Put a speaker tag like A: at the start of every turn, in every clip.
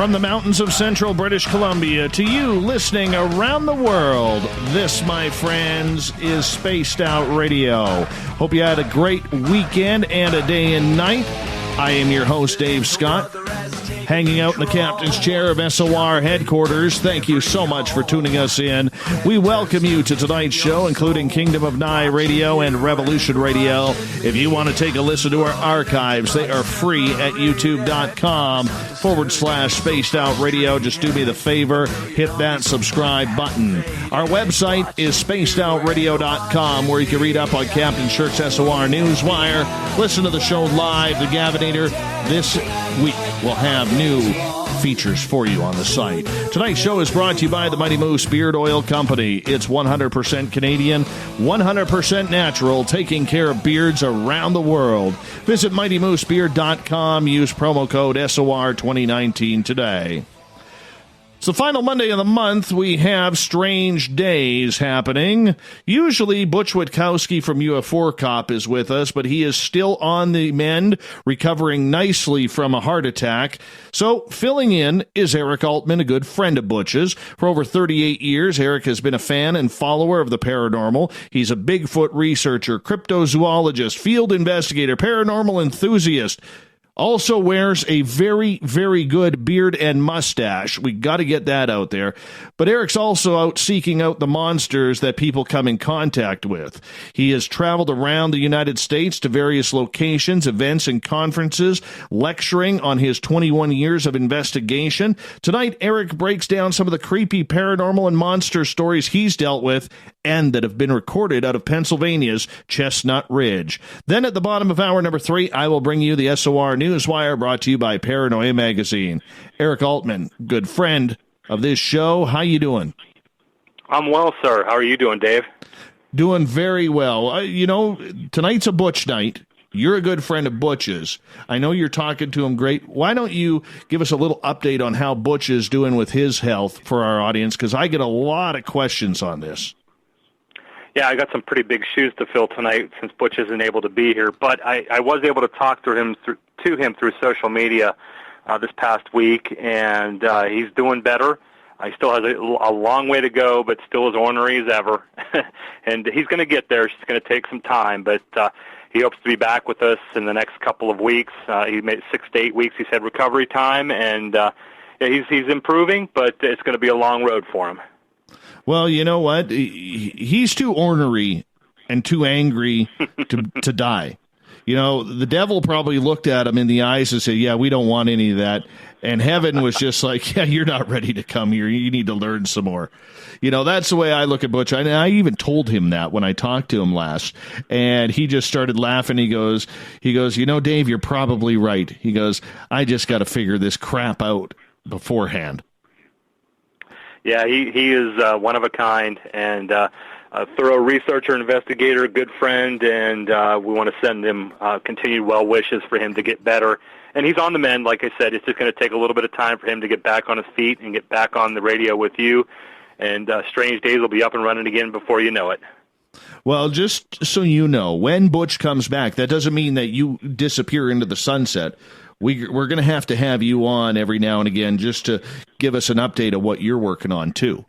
A: From the mountains of central British Columbia to you listening around the world, this, my friends, is Spaced Out Radio. Hope you had a great weekend and a day and night. I am your host, Dave Scott, hanging out in the captain's chair of SOR headquarters. Thank you so much for tuning us in. We welcome you to tonight's show, including Kingdom of Nye Radio and Revolution Radio. If you want to take a listen to our archives, they are free at youtube.com/Spaced Out Radio. Just do me the favor, hit that subscribe button. Our website is spacedoutradio.com, where you can read up on Captain Shirk's SOR Newswire, listen to the show live, the Gavinator. This week we'll have new features for you on the site. Tonight's show is brought to you by the Mighty Moose Beard Oil Company. It's 100% Canadian, 100% natural, taking care of beards around the world. Visit MightyMooseBeard.com. Use promo code SOR2019 today. It's the final Monday of the month. We have strange days happening. Usually, Butch Witkowski from UFO Cop is with us, but he is still on the mend, recovering nicely from a heart attack. So, filling in is Erik Altman, a good friend of Butch's. For over 38 years, Erik has been a fan and follower of the paranormal. He's a Bigfoot researcher, cryptozoologist, field investigator, paranormal enthusiast. Also wears a very, very good beard and mustache. We got to get that out there. But Erik's also out seeking out the monsters that people come in contact with. He has traveled around the United States to various locations, events, and conferences, lecturing on his 21 years of investigation. Tonight, Erik breaks down some of the creepy paranormal and monster stories he's dealt with and that have been recorded out of Pennsylvania's Chestnut Ridge. Then at the bottom of hour number 3, I will bring you the SOR Newswire, brought to you by Paranoia Magazine. Erik Altman, good friend of this show. How you doing?
B: I'm well, sir. How are you doing, Dave?
A: Doing very well. Tonight's a Butch night. You're a good friend of Butch's. I know you're talking to him great. Why don't you give us a little update on how Butch is doing with his health for our audience, because I get a lot of questions on this.
B: Yeah, I got some pretty big shoes to fill tonight since Butch isn't able to be here. But I was able to talk to him through social media this past week, and he's doing better. He still has a long way to go, but still as ornery as ever. And he's going to get there. It's just going to take some time, but he hopes to be back with us in the next couple of weeks. He made 6 to 8 weeks, he said, recovery time, and he's improving, but it's going to be a long road for him.
A: Well, you know what? He's too ornery and too angry to die. You know, the devil probably looked at him in the eyes and said, yeah, we don't want any of that. And heaven was just like, yeah, you're not ready to come here. You need to learn some more. You know, that's the way I look at Butch. I even told him that when I talked to him last. And he just started laughing. He goes, you know, Dave, you're probably right. He goes, I just got to figure this crap out beforehand.
B: Yeah, he is one of a kind and a thorough researcher, investigator, good friend, and we want to send him continued well wishes for him to get better. And he's on the mend, like I said. It's just going to take a little bit of time for him to get back on his feet and get back on the radio with you. And Strange Days will be up and running again before you know it.
A: Well, just so you know, when Butch comes back, that doesn't mean that you disappear into the sunset. We're going to have you on every now and again just to give us an update of what you're working on, too.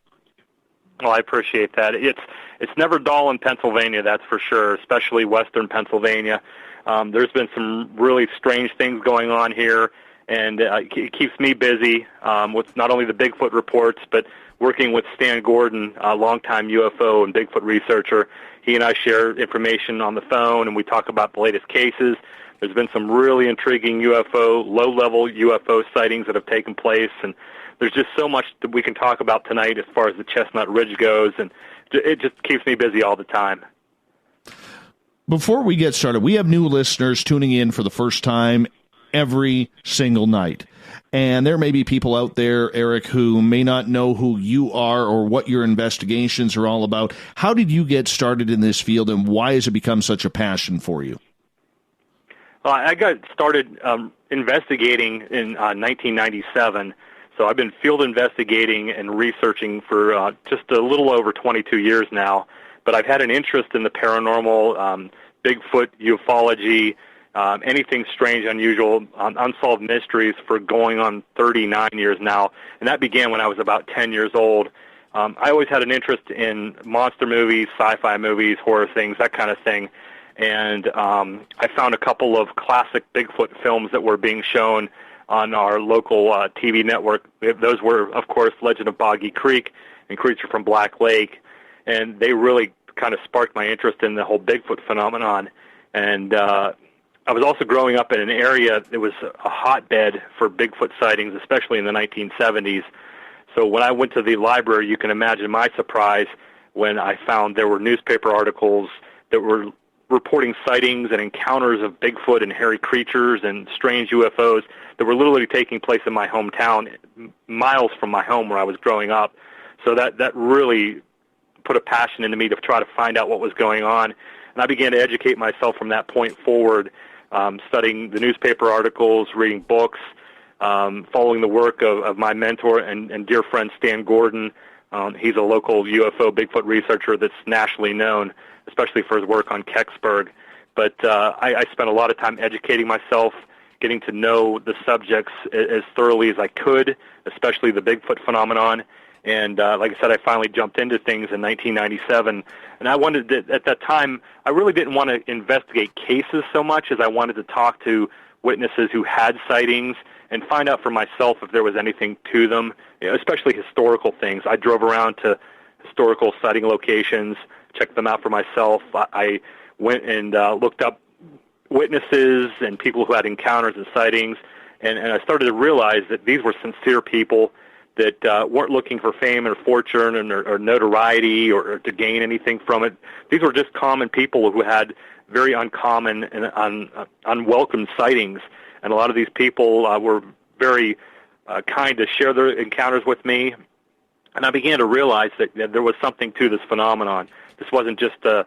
B: Well, I appreciate that. It's never dull in Pennsylvania, that's for sure, especially western Pennsylvania. There's been some really strange things going on here, and it keeps me busy with not only the Bigfoot reports, but working with Stan Gordon, a longtime UFO and Bigfoot researcher. He and I share information on the phone, and we talk about the latest cases. There's been some really intriguing low-level UFO sightings that have taken place, and there's just so much that we can talk about tonight as far as the Chestnut Ridge goes, and it just keeps me busy all the time.
A: Before we get started, we have new listeners tuning in for the first time every single night. And there may be people out there, Erik, who may not know who you are or what your investigations are all about. How did you get started in this field, and why has it become such a passion for you?
B: Well, I got started investigating in 1997, so I've been field investigating and researching for just a little over 22 years now, but I've had an interest in the paranormal, Bigfoot, ufology, anything strange, unusual, unsolved mysteries for going on 39 years now. And that began when I was about 10 years old. I always had an interest in monster movies, sci-fi movies, horror things, that kind of thing. And I found a couple of classic Bigfoot films that were being shown on our local TV network. Those were, of course, Legend of Boggy Creek and Creature from Black Lake. And they really kind of sparked my interest in the whole Bigfoot phenomenon. And I was also growing up in an area that was a hotbed for Bigfoot sightings, especially in the 1970s. So when I went to the library, you can imagine my surprise when I found there were newspaper articles that were reporting sightings and encounters of Bigfoot and hairy creatures and strange UFOs that were literally taking place in my hometown, miles from my home where I was growing up. So that really put a passion into me to try to find out what was going on. And I began to educate myself from that point forward, studying the newspaper articles, reading books, following the work of my mentor and dear friend Stan Gordon. He's a local UFO Bigfoot researcher that's nationally known, especially for his work on Kecksburg. But I spent a lot of time educating myself, getting to know the subjects as thoroughly as I could, especially the Bigfoot phenomenon. And like I said, I finally jumped into things in 1997. And I wanted to, at that time, I really didn't want to investigate cases so much as I wanted to talk to witnesses who had sightings and find out for myself if there was anything to them, especially historical things. I drove around to historical sighting locations, checked them out for myself. I went and looked up witnesses and people who had encounters and sightings, and I started to realize that these were sincere people that weren't looking for fame or fortune or notoriety or to gain anything from it. These were just common people who had very uncommon and unwelcome sightings. And a lot of these people were very kind to share their encounters with me. And I began to realize that there was something to this phenomenon. This wasn't just a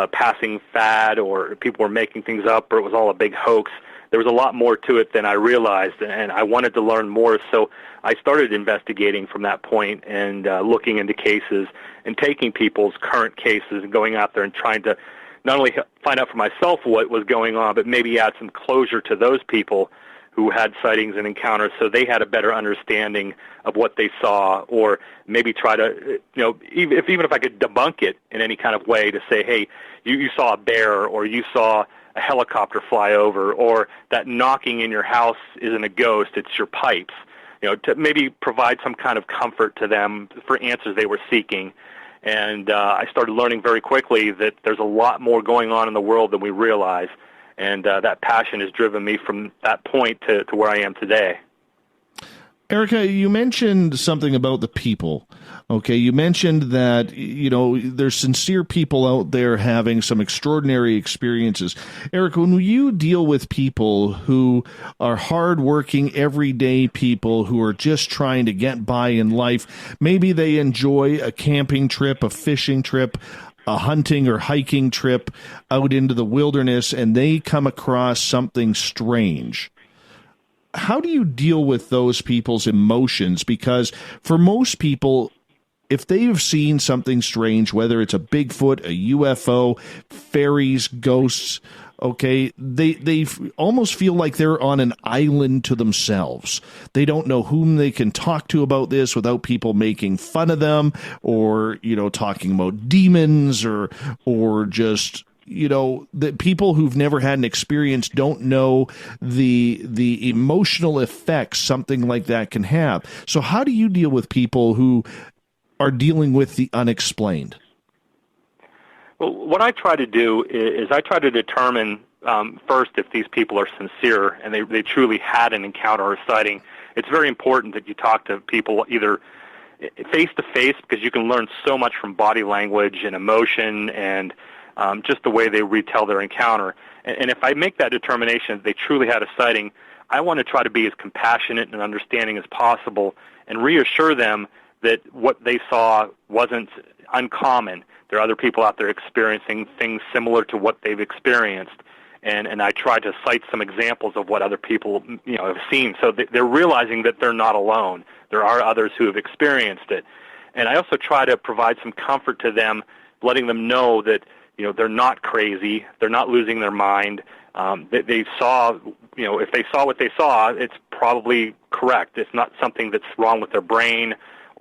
B: passing fad or people were making things up or it was all a big hoax. There was a lot more to it than I realized, and I wanted to learn more. So I started investigating from that point and looking into cases and taking people's current cases and going out there and trying to not only find out for myself what was going on, but maybe add some closure to those people who had sightings and encounters so they had a better understanding of what they saw, or maybe try to, even if I could debunk it in any kind of way to say, hey, you saw a bear or you saw a helicopter fly over, or that knocking in your house isn't a ghost, it's your pipes, to maybe provide some kind of comfort to them for answers they were seeking. And I started learning very quickly that there's a lot more going on in the world than we realize, and that passion has driven me from that point to where I am today.
A: Erica, you mentioned something about the people. Okay, you mentioned that, there's sincere people out there having some extraordinary experiences. Erica, when you deal with people who are hardworking, everyday people who are just trying to get by in life, maybe they enjoy a camping trip, a fishing trip, a hunting or hiking trip out into the wilderness, and they come across something strange. How do you deal with those people's emotions? Because for most people, if they've seen something strange, whether it's a Bigfoot, a UFO, fairies, ghosts, okay, they almost feel like they're on an island to themselves. They don't know whom they can talk to about this without people making fun of them or, talking about demons or just... that people who've never had an experience don't know the emotional effects something like that can have. So how do you deal with people who are dealing with the unexplained?
B: Well, what I try to do is I try to determine first if these people are sincere and they truly had an encounter or sighting. It's very important that you talk to people either face-to-face, because you can learn so much from body language and emotion and just the way they retell their encounter. And if I make that determination that they truly had a sighting, I want to try to be as compassionate and understanding as possible and reassure them that what they saw wasn't uncommon. There are other people out there experiencing things similar to what they've experienced. And I try to cite some examples of what other people have seen. So they're realizing that they're not alone. There are others who have experienced it. And I also try to provide some comfort to them, letting them know that they're not crazy. They're not losing their mind. They saw, if they saw what they saw, it's probably correct. It's not something that's wrong with their brain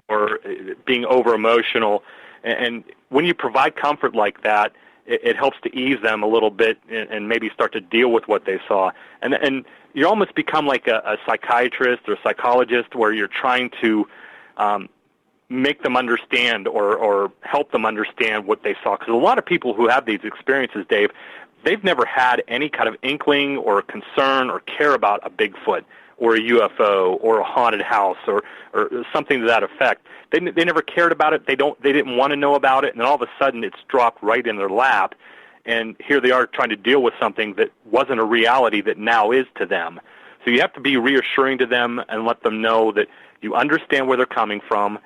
B: or being over-emotional. And when you provide comfort like that, it helps to ease them a little bit and maybe start to deal with what they saw. And you almost become like a psychiatrist or a psychologist where you're trying to make them understand or help them understand what they saw. Because a lot of people who have these experiences, Dave, they've never had any kind of inkling or concern or care about a Bigfoot or a UFO or a haunted house or something to that effect. They never cared about it. They didn't want to know about it, and then all of a sudden it's dropped right in their lap, and here they are trying to deal with something that wasn't a reality that now is to them. So you have to be reassuring to them and let them know that you understand where they're coming from.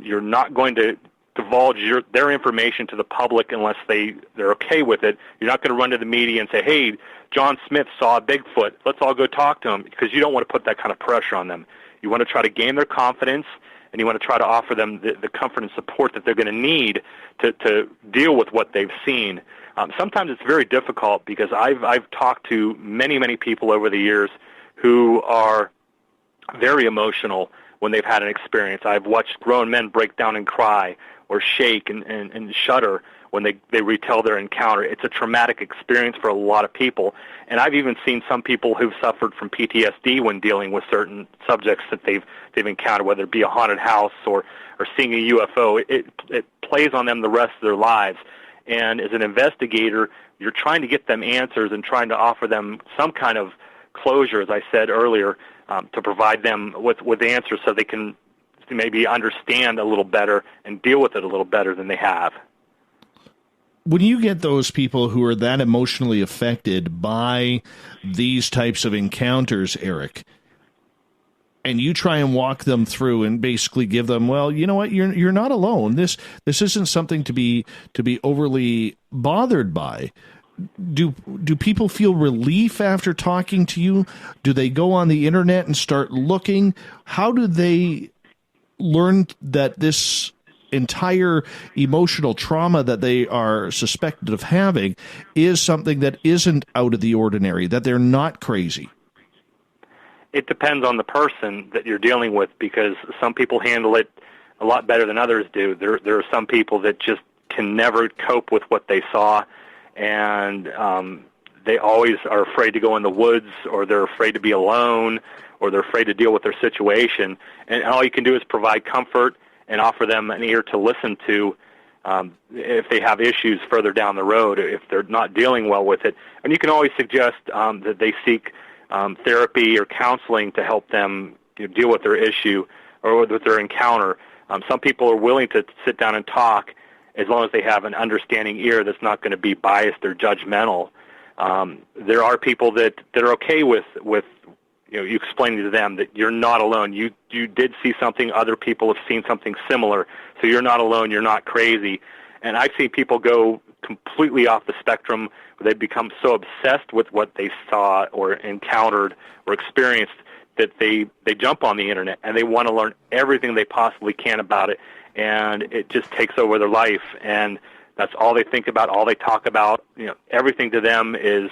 B: You're not going to divulge their information to the public unless they're okay with it. You're not going to run to the media and say, hey, John Smith saw a Bigfoot. Let's all go talk to him, because you don't want to put that kind of pressure on them. You want to try to gain their confidence, and you want to try to offer them the comfort and support that they're going to need to deal with what they've seen. Sometimes it's very difficult because I've talked to many, many people over the years who are very emotional when they've had an experience. I've watched grown men break down and cry or shake and shudder when they retell their encounter. It's a traumatic experience for a lot of people. And I've even seen some people who've suffered from PTSD when dealing with certain subjects that they've encountered, whether it be a haunted house or seeing a UFO. It plays on them the rest of their lives. And as an investigator, you're trying to get them answers and trying to offer them some kind of closure, as I said earlier, to provide them with answers so they can maybe understand a little better and deal with it a little better than they have.
A: When you get those people who are that emotionally affected by these types of encounters, Erik, and you try and walk them through and basically give them, well, you know what, you're not alone. This isn't something to be overly bothered by. Do people feel relief after talking to you? Do they go on the internet and start looking? How do they learn that this entire emotional trauma that they are suspected of having is something that isn't out of the ordinary, that they're not crazy?
B: It depends on the person that you're dealing with, because some people handle it a lot better than others do. There are some people that just can never cope with what they saw, and they always are afraid to go in the woods, or they're afraid to be alone, or they're afraid to deal with their situation. And all you can do is provide comfort and offer them an ear to listen to if they have issues further down the road, if they're not dealing well with it. And you can always suggest that they seek therapy or counseling to help them deal with their issue or with their encounter. Some people are willing to sit down and talk as long as they have an understanding ear that's not going to be biased or judgmental. There are people that are okay with you explaining to them that you're not alone. You did see something. Other people have seen something similar. So you're not alone. You're not crazy. And I've seen people go completely off the spectrum. They become so obsessed with what they saw or encountered or experienced that they jump on the internet and they want to learn everything they possibly can about it. And it just takes over their life. And that's all they think about, all they talk about. Everything to them is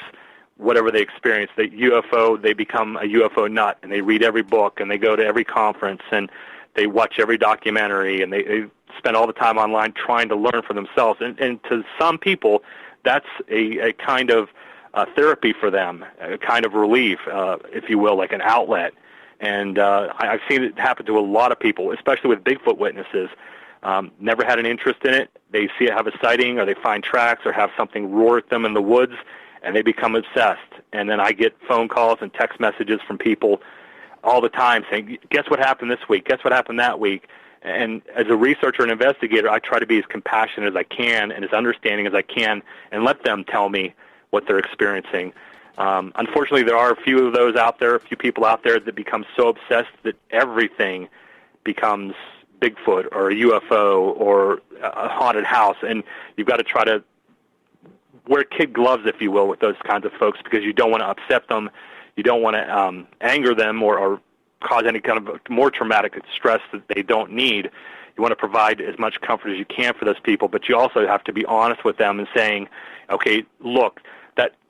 B: whatever they experience. The UFO, they become a UFO nut, and they read every book, and they go to every conference, and they watch every documentary, and they spend all the time online trying to learn for themselves. And to some people, that's a kind of therapy for them, a kind of relief, if you will, like an outlet. And I've seen it happen to a lot of people, especially with Bigfoot witnesses. Never had an interest in it. They see it, have a sighting, or they find tracks, or have something roar at them in the woods, and they become obsessed. And then I get phone calls and text messages from people all the time saying, guess what happened this week? Guess what happened that week? And as a researcher and investigator, I try to be as compassionate as I can and as understanding as I can and let them tell me what they're experiencing. Unfortunately, there are a few of those out there, a few people out there that become so obsessed that everything becomes Bigfoot or a UFO or a haunted house. And you've got to try to wear kid gloves, if you will, with those kinds of folks, because you don't want to upset them. You don't want to anger them or cause any kind of more traumatic stress that they don't need. you want to provide as much comfort as you can for those people, but you also have to be honest with them and saying, okay, look,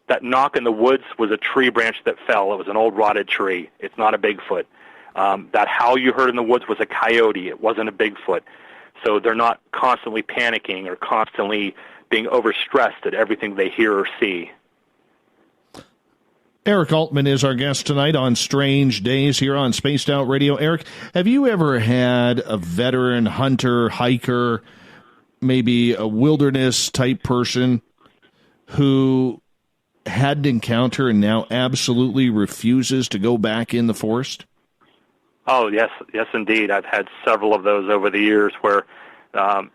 B: that knock in the woods was a tree branch that fell. It was an old rotted tree. It's not a Bigfoot. That howl you heard in the woods was a coyote. It wasn't a Bigfoot. So they're not constantly panicking or constantly being overstressed at everything they hear or see.
A: Erik Altman is our guest tonight on Strange Days here on Spaced Out Radio. Erik, have you ever had a veteran hunter, hiker, maybe a wilderness-type person who had an encounter and now absolutely refuses to go back in the forest?
B: Oh, yes, indeed. I've had several of those over the years where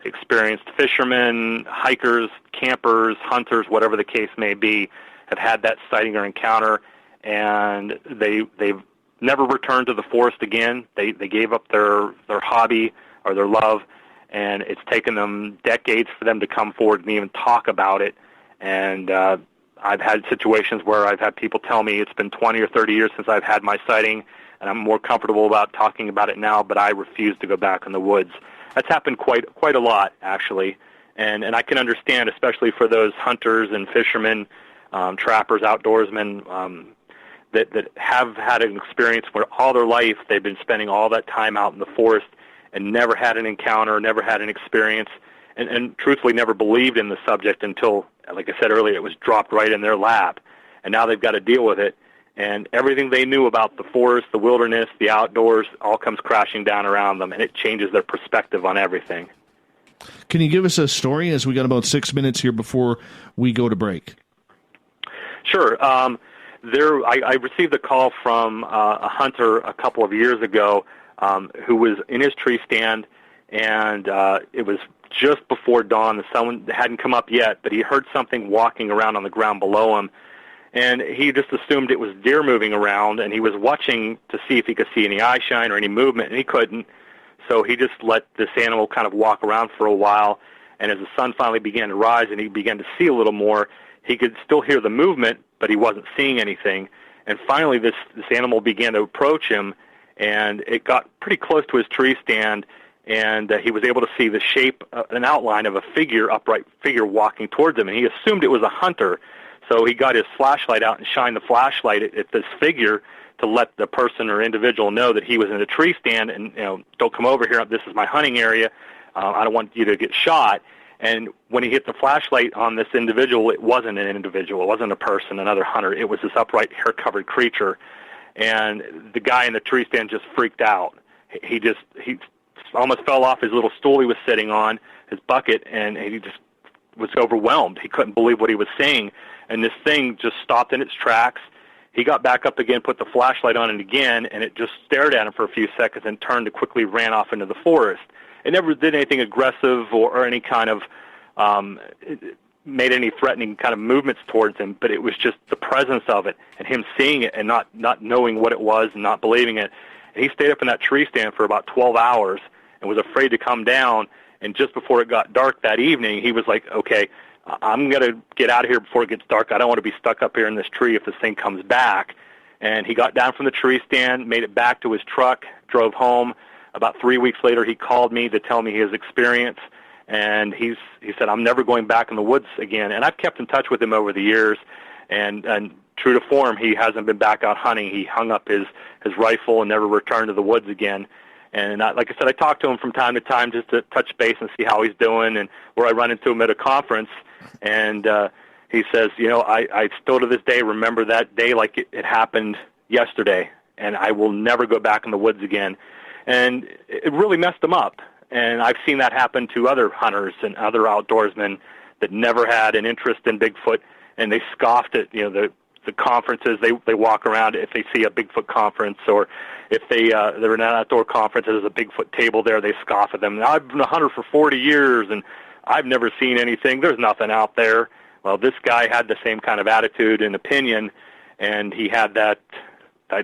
B: experienced fishermen, hikers, campers, hunters, whatever the case may be, have had that sighting or encounter, and they've never returned to the forest again. They gave up their hobby or their love, and it's taken them decades for them to come forward and even talk about it. And I've had situations where I've had people tell me it's been 20 or 30 years since I've had my sighting, and I'm more comfortable about talking about it now, but I refuse to go back in the woods. That's happened quite a lot, actually, and I can understand, especially for those hunters and fishermen, trappers, outdoorsmen, that have had an experience where all their life they've been spending all that time out in the forest and never had an encounter, never had an experience, and truthfully never believed in the subject until, like I said earlier, it was dropped right in their lap, and now they've got to deal with it. And everything they knew about the forest, the wilderness, the outdoors, all comes crashing down around them, and it changes their perspective on everything.
A: Can you give us a story, as we got about 6 minutes here before we go to break?
B: Sure. I received a call from a hunter a couple of years ago who was in his tree stand, and it was just before dawn. The sun hadn't come up yet, but he heard something walking around on the ground below him. And he just assumed it was deer moving around, and he was watching to see if he could see any eye shine or any movement, and he couldn't. So he just let this animal kind of walk around for a while, and as the sun finally began to rise and he began to see a little more, he could still hear the movement, but he wasn't seeing anything. And finally this animal began to approach him, and it got pretty close to his tree stand, and he was able to see the shape, an outline of a figure, upright figure walking towards him, and he assumed it was a hunter. So he got his flashlight out and shined the flashlight at this figure to let the person or individual know that he was in a tree stand and, don't come over here. This is my hunting area. I don't want you to get shot. And when he hit the flashlight on this individual, it wasn't an individual. It wasn't a person, another hunter. It was this upright, hair-covered creature. And the guy in the tree stand just freaked out. He almost fell off his little stool he was sitting on, his bucket, and he just was overwhelmed. He couldn't believe what he was seeing. And this thing just stopped in its tracks. He got back up again, put the flashlight on it again, and it just stared at him for a few seconds and turned and quickly ran off into the forest. It never did anything aggressive or any kind of made any threatening kind of movements towards him, but it was just the presence of it and him seeing it and not knowing what it was and not believing it. And he stayed up in that tree stand for about 12 hours and was afraid to come down. And just before it got dark that evening, he was like, okay, I'm going to get out of here before it gets dark. I don't want to be stuck up here in this tree if this thing comes back. And he got down from the tree stand, made it back to his truck, drove home. About 3 weeks later, he called me to tell me his experience. And he said, I'm never going back in the woods again. And I've kept in touch with him over the years. And true to form, he hasn't been back out hunting. He hung up his rifle and never returned to the woods again. And like I said, I talk to him from time to time just to touch base and see how he's doing, and where I run into him at a conference. And he says, I still to this day remember that day like it happened yesterday, and I will never go back in the woods again. And it really messed him up. And I've seen that happen to other hunters and other outdoorsmen that never had an interest in Bigfoot, and they scoffed at the conferences they walk around. If they see a Bigfoot conference, or if they're in an outdoor conference and there's a Bigfoot table there, they scoff at them. I've been a hunter for 40 years and I've never seen anything. There's nothing out there. Well, this guy had the same kind of attitude and opinion, and he had that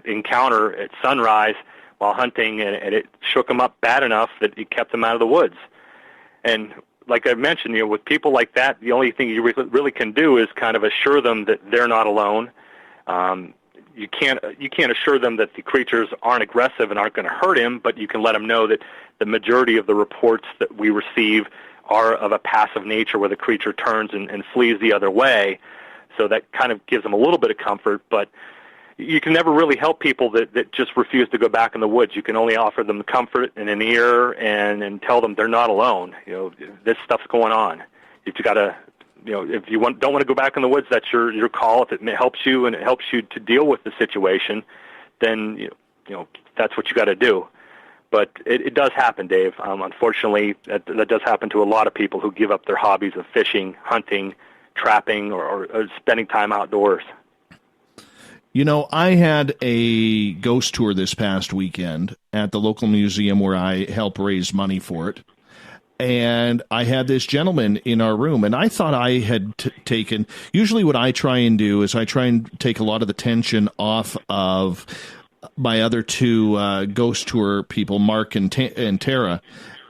B: encounter at sunrise while hunting, and it shook him up bad enough that it kept him out of the woods. And like I mentioned, with people like that, the only thing you really can do is kind of assure them that they're not alone. you can't assure them that the creatures aren't aggressive and aren't going to hurt him, but you can let him know that the majority of the reports that we receive are of a passive nature, where the creature turns and flees the other way. So that kind of gives them a little bit of comfort, but you can never really help people that just refuse to go back in the woods. You can only offer them comfort and an ear and tell them they're not alone. This stuff's going on. You've got to, if you don't want to go back in the woods, that's your call. If it helps you and it helps you to deal with the situation, then that's what you got to do. But it does happen, Dave. Unfortunately, that does happen to a lot of people who give up their hobbies of fishing, hunting, trapping, or spending time outdoors.
A: I had a ghost tour this past weekend at the local museum where I help raise money for it. And I had this gentleman in our room, and I thought I had taken... Usually what I try and do is I try and take a lot of the tension off of my other two ghost tour people, Mark and Tara.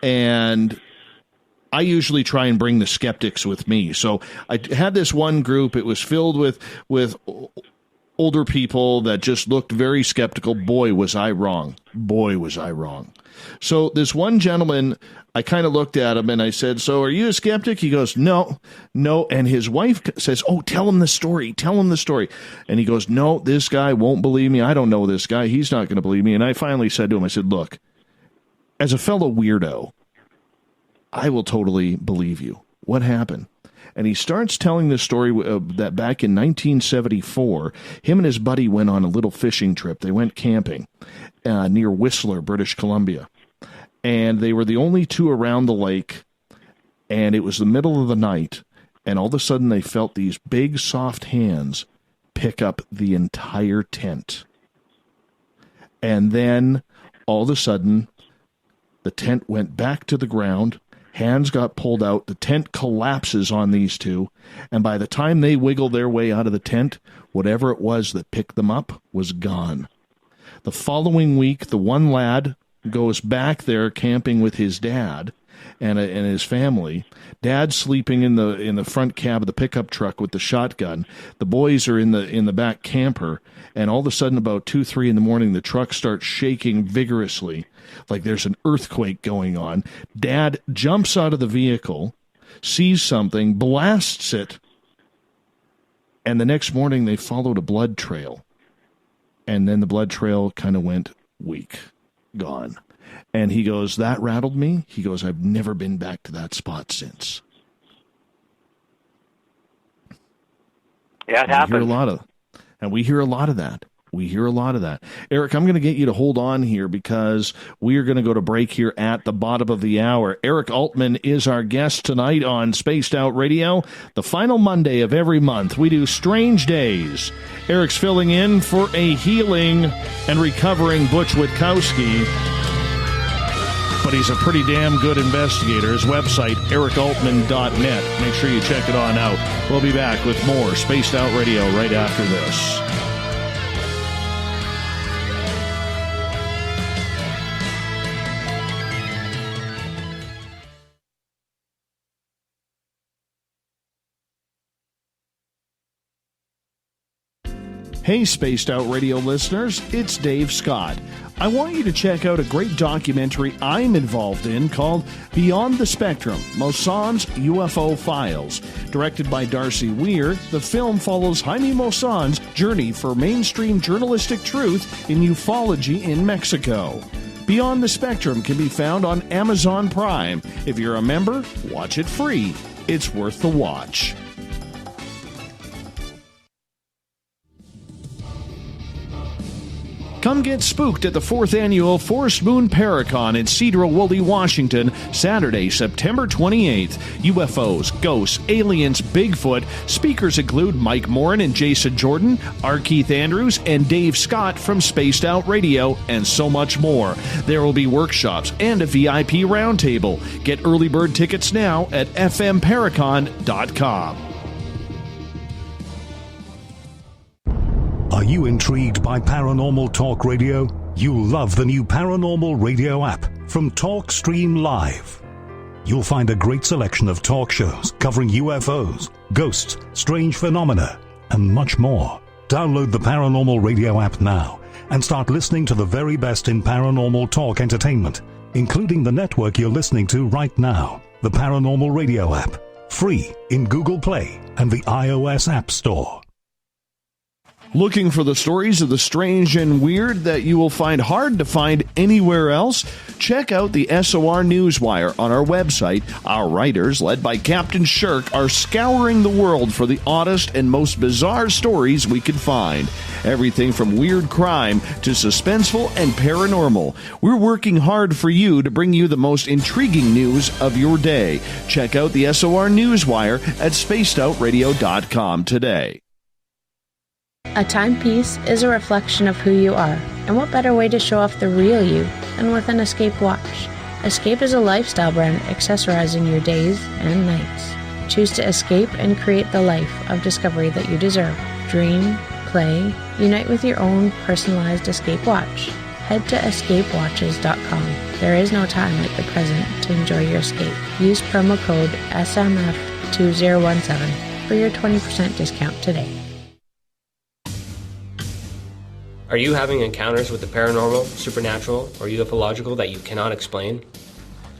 A: And I usually try and bring the skeptics with me. So I had this one group. It was filled with older people that just looked very skeptical. Boy, was I wrong. So this one gentleman, I kind of looked at him and I said, so are you a skeptic? He goes, no. And his wife says, oh, tell him the story. And he goes, no, this guy won't believe me. I don't know this guy. He's not going to believe me. And I finally said to him, I said, look, as a fellow weirdo, I will totally believe you. What happened? And he starts telling this story that back in 1974, him and his buddy went on a little fishing trip. They went camping near Whistler, British Columbia. And they were the only two around the lake. And it was the middle of the night. And all of a sudden they felt these big, soft hands pick up the entire tent. And then all of a sudden the tent went back to the ground. Hands got pulled out. The tent collapses on these two. And by the time they wiggle their way out of the tent, whatever it was that picked them up was gone. The following week, the one lad goes back there camping with his dad and his family. Dad's sleeping in the front cab of the pickup truck with the shotgun. The boys are in the back camper. And all of a sudden, about 2-3 in the morning, the truck starts shaking vigorously, like there's an earthquake going on. Dad jumps out of the vehicle, sees something, blasts it, and the next morning they followed a blood trail. And then the blood trail kind of went weak, gone. And he goes, that rattled me. He goes, I've never been back to that spot since.
B: Yeah, it happens.
A: We hear a lot of that. Erik, I'm going to get you to hold on here because we are going to go to break here at the bottom of the hour. Erik Altman is our guest tonight on Spaced Out Radio. The final Monday of every month, we do Strange Days. Erik's filling in for a healing and recovering Butch Witkowski, but he's a pretty damn good investigator. His website, erikaltman.net. Make sure you check it on out. We'll be back with more Spaced Out Radio right after this. Hey, Spaced Out Radio listeners, it's Dave Scott. I want you to check out a great documentary I'm involved in called Beyond the Spectrum, Mosson's UFO Files. Directed by Darcy Weir, the film follows Jaime Mosson's journey for mainstream journalistic truth in ufology in Mexico. Beyond the Spectrum can be found on Amazon Prime. If you're a member, watch it free. It's worth the watch. Come get spooked at the 4th Annual Forest Moon Paracon in Cedar-Woolley, Washington, Saturday, September 28th. UFOs, ghosts, aliens, Bigfoot. Speakers include Mike Morin and Jason Jordan, R. Keith Andrews, and Dave Scott from Spaced Out Radio, and so much more. There will be workshops and a VIP roundtable. Get early bird tickets now at fmparacon.com.
C: Are you intrigued by Paranormal Talk Radio? You'll love the new Paranormal Radio app from TalkStream Live. You'll find a great selection of talk shows covering UFOs, ghosts, strange phenomena, and much more. Download the Paranormal Radio app now and start listening to the very best in paranormal talk entertainment, including the network you're listening to right now. The Paranormal Radio app, free in Google Play and the iOS App Store.
A: Looking for the stories of the strange and weird that you will find hard to find anywhere else? Check out the SOR Newswire on our website. Our writers, led by Captain Shirk, are scouring the world for the oddest and most bizarre stories we can find. Everything from weird crime to suspenseful and paranormal. We're working hard for you to bring you the most intriguing news of your day. Check out the SOR Newswire at spacedoutradio.com today.
D: A timepiece is a reflection of who you are, and what better way to show off the real you than with an Escape watch. Escape is a lifestyle brand accessorizing your days and nights. Choose to escape and create the life of discovery that you deserve. Dream, play, unite with your own personalized Escape watch. Head to escapewatches.com. There is no time like the present to enjoy your escape. Use promo code SMF2017 for your 20% discount today.
E: Are you having encounters with the paranormal, supernatural, or ufological that you cannot explain?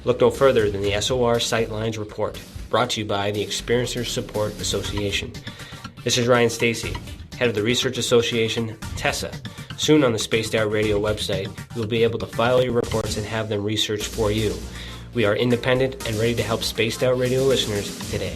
E: Look no further than the SOR Sightlines Report, brought to you by the Experiencers Support Association. This is Ryan Stacy, head of the Research Association, TESA. Soon on the Spaced Out Radio website, you'll be able to file your reports and have them researched for you. We are independent and ready to help Spaced Out Radio listeners today.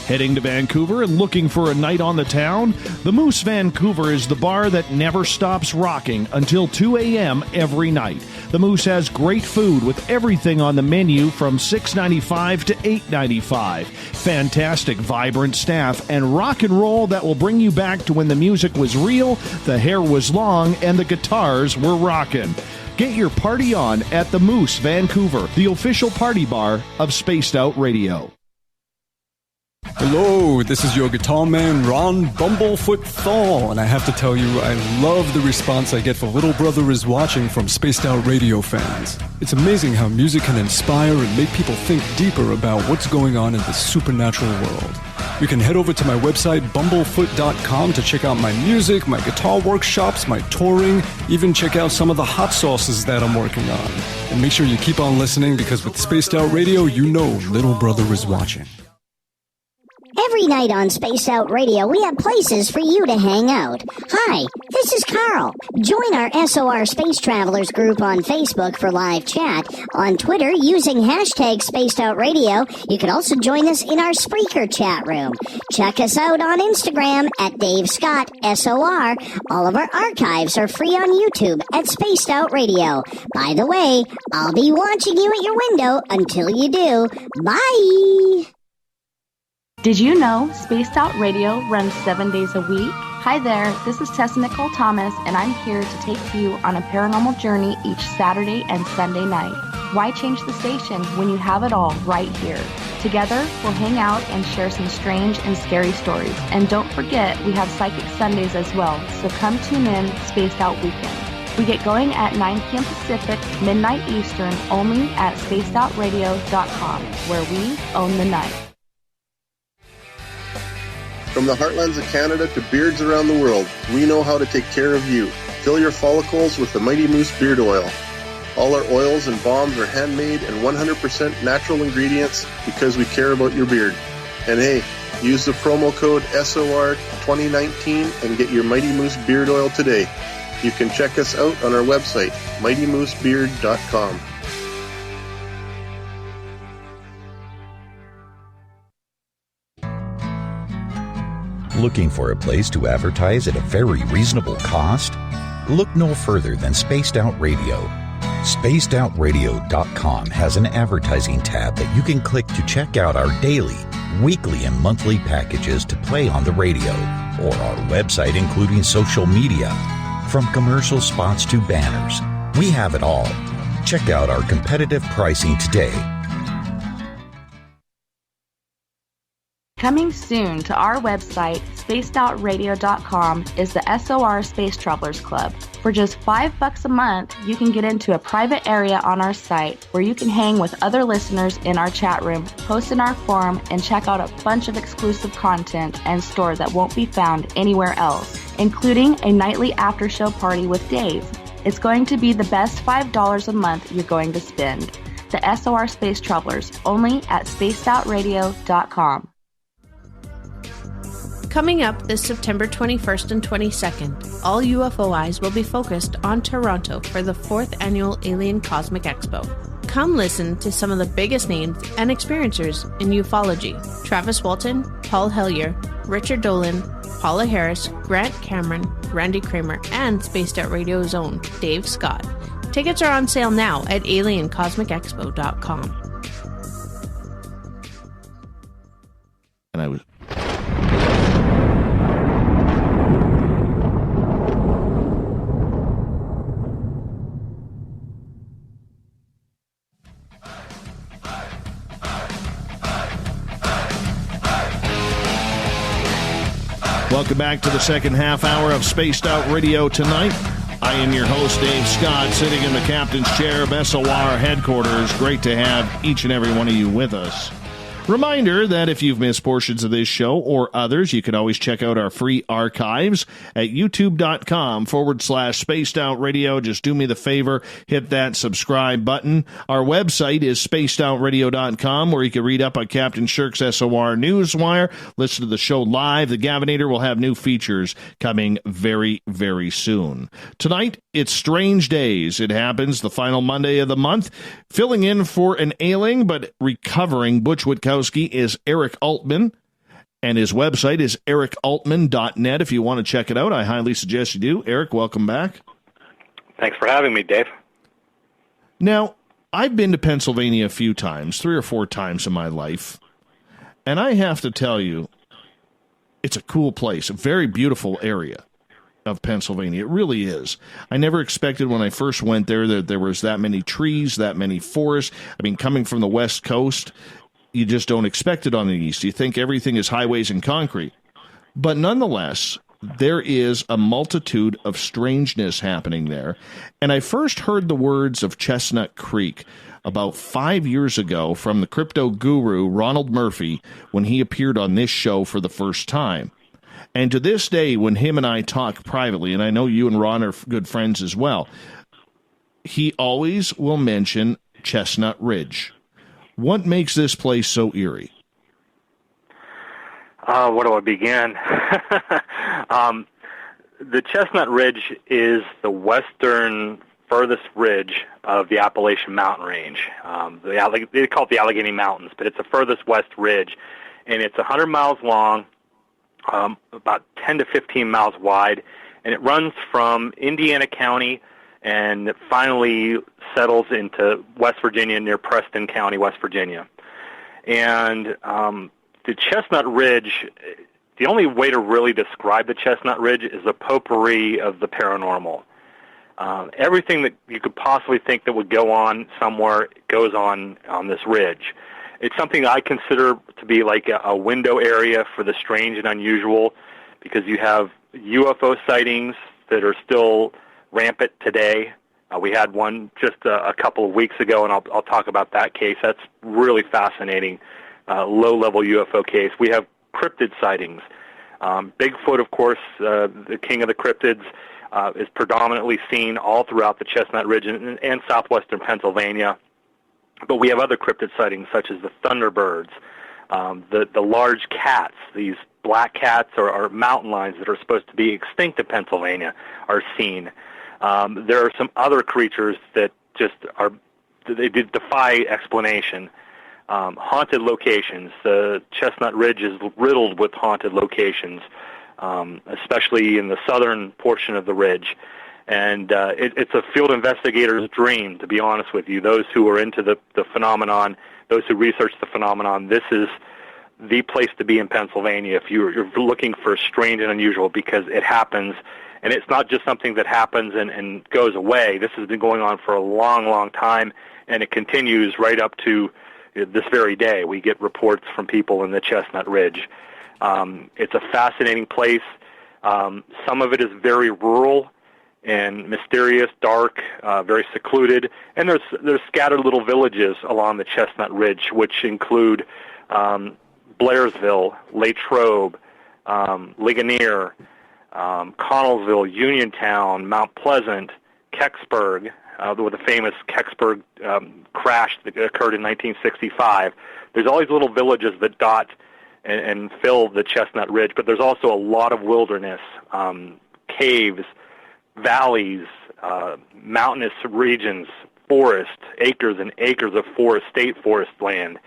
A: Heading to Vancouver and looking for a night on the town? The Moose Vancouver is the bar that never stops rocking until 2 a.m. every night. The Moose has great food with everything on the menu from $6.95 to $8.95. Fantastic, vibrant staff and rock and roll that will bring you back to when the music was real, the hair was long, and the guitars were rocking. Get your party on at the Moose Vancouver, the official party bar of Spaced Out Radio.
F: Hello, this is your guitar man, Ron Bumblefoot Thal, and I have to tell you, I love the response I get for Little Brother is Watching from Spaced Out Radio fans. It's amazing how music can inspire and make people think deeper about what's going on in the supernatural world. You can head over to my website, bumblefoot.com, to check out my music, my guitar workshops, my touring, even check out some of the hot sauces that I'm working on. And make sure you keep on listening, because with Spaced Out Radio, you know Little Brother is watching.
G: Every night on Spaced Out Radio, we have places for you to hang out. Hi, this is Carl. Join our SOR Space Travelers group on Facebook for live chat. On Twitter, using hashtag Spaced Out Radio. You can also join us in our Spreaker chat room. Check us out on Instagram at Dave Scott SOR. All of our archives are free on YouTube at Spaced Out Radio. By the way, I'll be watching you at your window until you do. Bye!
H: Did you know Spaced Out Radio runs 7 days a week? Hi there, this is Tessa Nicole Thomas, and I'm here to take you on a paranormal journey each Saturday and Sunday night. Why change the station when you have it all right here? Together, we'll hang out and share some strange and scary stories. And don't forget, we have Psychic Sundays as well, so come tune in Spaced Out Weekend. We get going at 9 p.m. Pacific, midnight Eastern, only at spacedoutradio.com, where we own the night.
I: From the heartlands of Canada to beards around the world, we know how to take care of you. Fill your follicles with the Mighty Moose Beard Oil. All our oils and balms are handmade and 100% natural ingredients because we care about your beard. And hey, use the promo code SOR2019 and get your Mighty Moose Beard Oil today. You can check us out on our website, mightymoosebeard.com.
J: Looking for a place to advertise at a very reasonable cost? Look no further than Spaced Out Radio. SpacedOutRadio.com has an advertising tab that you can click to check out our daily, weekly, and monthly packages to play on the radio, or our website including social media. From commercial spots to banners, we have it all. Check out our competitive pricing today.
H: Coming soon to our website, spacedoutradio.com, is the SOR Space Travelers Club. For For just $5 a month, you can get into a private area on our site where you can hang with other listeners in our chat room, post in our forum, and check out a bunch of exclusive content and store that won't be found anywhere else, including a nightly after-show party with Dave. It's going to be the best $5 a month you're going to spend. The SOR Space Travelers, only at spacedoutradio.com.
D: Coming up this September 21st and 22nd, all UFO eyes will be focused on Toronto for the 4th Annual Alien Cosmic Expo. Come listen to some of the biggest names and experiencers in ufology. Travis Walton, Paul Hellyer, Richard Dolan, Paula Harris, Grant Cameron, Randy Kramer, and Spaced Out Radio's own Dave Scott. Tickets are on sale now at aliencosmicexpo.com.
A: And I was... Welcome back to the second half hour of Spaced Out Radio tonight. I am your host, Dave Scott, sitting in the captain's chair of SOR headquarters. Great to have each and every one of you with us. Reminder that if you've missed portions of this show or others, you can always check out our free archives at youtube.com/Spaced Out Radio. Just do me the favor, hit that subscribe button. Our website is spacedoutradio.com, where you can read up on Captain Shirk's SOR Newswire, listen to the show live. The Gavinator will have new features coming very, very soon. Tonight, it's Strange Days. It happens the final Monday of the month. Filling in for an ailing but recovering Butch Witkowski is Erik Altman, and his website is erikaltman.net. If you want to check it out, I highly suggest you do. Erik, welcome back.
B: Thanks for having me, Dave.
A: Now, I've been to Pennsylvania a few times, 3 or 4 times in my life, and I have to tell you, it's a cool place, a very beautiful area of Pennsylvania. It really is. I never expected when I first went there that there was that many trees, that many forests. I mean, coming from the West Coast, you just don't expect it on the East. You think everything is highways and concrete. But nonetheless, there is a multitude of strangeness happening there. And I first heard the words of Chestnut Creek about 5 years ago from the crypto guru Ronald Murphy when he appeared on this show for the first time. And to this day, when him and I talk privately, and I know you and Ron are good friends as well, he always will mention Chestnut Ridge. What makes this place so eerie?
B: Where do I begin? The Chestnut Ridge is the western furthest ridge of the Appalachian Mountain Range. They call it the Allegheny Mountains, but it's the furthest west ridge, and it's 100 miles long, about 10 to 15 miles wide, and it runs from Indiana County, and it finally settles into West Virginia near Preston County, West Virginia. And the Chestnut Ridge, the only way to really describe the Chestnut Ridge is a potpourri of the paranormal. Everything that you could possibly think that would go on somewhere goes on this ridge. It's something I consider to be like a window area for the strange and unusual, because you have UFO sightings that are still rampant today. We had one just a couple of weeks ago, and I'll talk about that case. That's really fascinating, low-level UFO case. We have cryptid sightings. Bigfoot, of course, the king of the cryptids, is predominantly seen all throughout the Chestnut Ridge and southwestern Pennsylvania. But we have other cryptid sightings, such as the thunderbirds, the large cats, these black cats or mountain lions that are supposed to be extinct in Pennsylvania are seen. There are some other creatures that just they defy explanation. Haunted locations. The Chestnut Ridge is riddled with haunted locations, especially in the southern portion of the ridge. And it's a field investigator's dream, to be honest with you. Those who are into the phenomenon, those who research the phenomenon, this is the place to be in Pennsylvania if you're looking for strange and unusual, because it happens. And it's not just something that happens and goes away. This has been going on for a long, long time, and it continues right up to this very day. We get reports from people in the Chestnut Ridge. It's a fascinating place. Some of it is very rural, and mysterious, dark, very secluded. And there's scattered little villages along the Chestnut Ridge, which include Blairsville, Latrobe, Ligonier, Connellsville, Uniontown, Mount Pleasant, Kecksburg, with the famous Kecksburg crash that occurred in 1965. There's all these little villages that dot and fill the Chestnut Ridge, but there's also a lot of wilderness, caves, valleys, mountainous regions, forest, acres and acres of state forest land.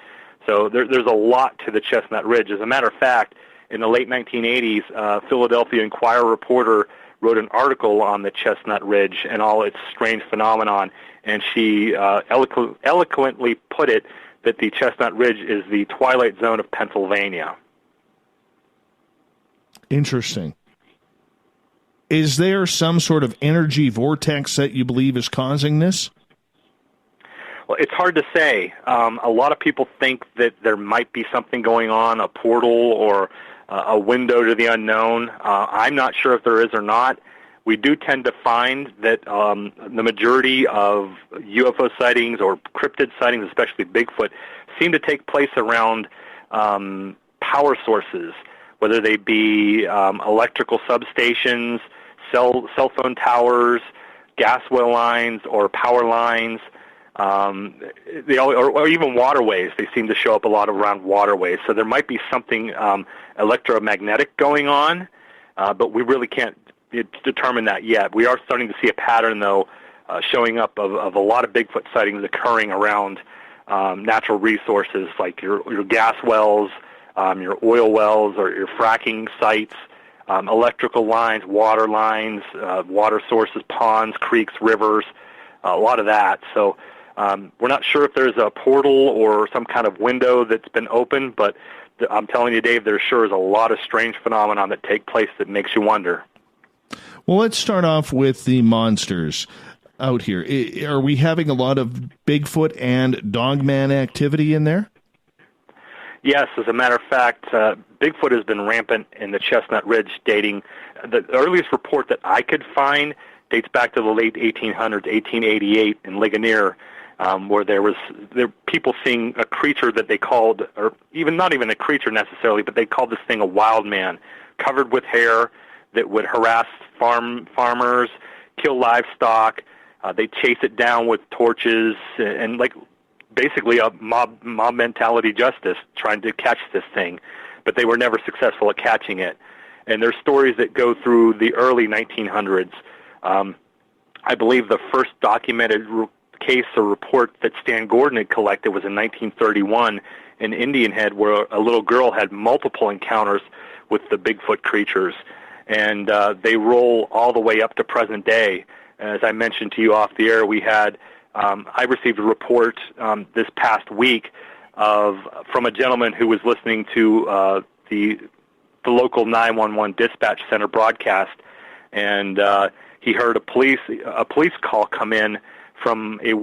B: So there's a lot to the Chestnut Ridge. As a matter of fact, in the late 1980s, Philadelphia Inquirer reporter wrote an article on the Chestnut Ridge and all its strange phenomenon, and she eloquently put it that the Chestnut Ridge is the twilight zone of Pennsylvania.
A: Interesting. Is there some sort of energy vortex that you believe is causing this?
B: Well, it's hard to say. A lot of people think that there might be something going on, a portal or a window to the unknown. I'm not sure if there is or not. We do tend to find that the majority of UFO sightings or cryptid sightings, especially Bigfoot, seem to take place around power sources, whether they be electrical substations, cell phone towers, gas well lines, or power lines. Or even waterways. They seem to show up a lot around waterways. So there might be something electromagnetic going on, but we really can't determine that yet. We are starting to see a pattern, though, showing up of a lot of Bigfoot sightings occurring around natural resources like your gas wells, your oil wells, or your fracking sites, electrical lines, water sources, ponds, creeks, rivers, a lot of that. So we're not sure if there's a portal or some kind of window that's been opened, but I'm telling you, Dave, there sure is a lot of strange phenomena that take place that makes you wonder.
A: Well, let's start off with the monsters out here. Are we having a lot of Bigfoot and Dogman activity in there?
B: Yes, as a matter of fact, Bigfoot has been rampant in the Chestnut Ridge dating. The earliest report that I could find dates back to the late 1800s, 1888 in Ligonier, where there were people seeing a creature that they called, or not even a creature necessarily, but they called this thing a wild man, covered with hair that would harass farmers, kill livestock. They chase it down with torches and like basically a mob mentality justice, trying to catch this thing, but they were never successful at catching it. And there's stories that go through the early 1900s. I believe the first documented case or report that Stan Gordon had collected was in 1931 in Indian Head, where a little girl had multiple encounters with the Bigfoot creatures. And they roll all the way up to present day. As I mentioned to you off the air, we had I received a report this past week from a gentleman who was listening to the local 911 dispatch center broadcast, and he heard a police call come in from a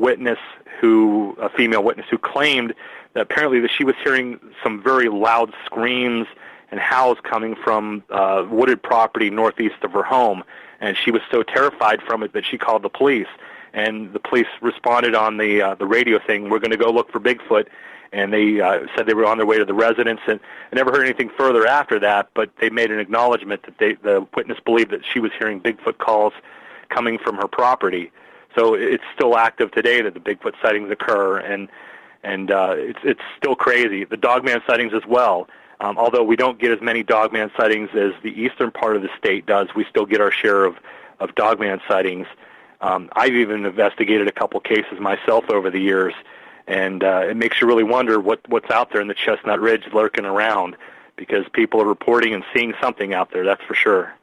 B: female witness who claimed that apparently that she was hearing some very loud screams and howls coming from wooded property northeast of her home, and she was so terrified from it that she called the police. And the police responded on the radio saying, "We're going to go look for Bigfoot." And they said they were on their way to the residence, and I never heard anything further after that, but they made an acknowledgement that the witness believed that she was hearing Bigfoot calls coming from her property. So it's still active today that the Bigfoot sightings occur, and it's still crazy. The Dogman sightings as well. Although we don't get as many Dogman sightings as the eastern part of the state does, we still get our share of Dogman sightings. I've even investigated a couple cases myself over the years, and it makes you really wonder what's out there in the Chestnut Ridge lurking around, because people are reporting and seeing something out there, that's for sure.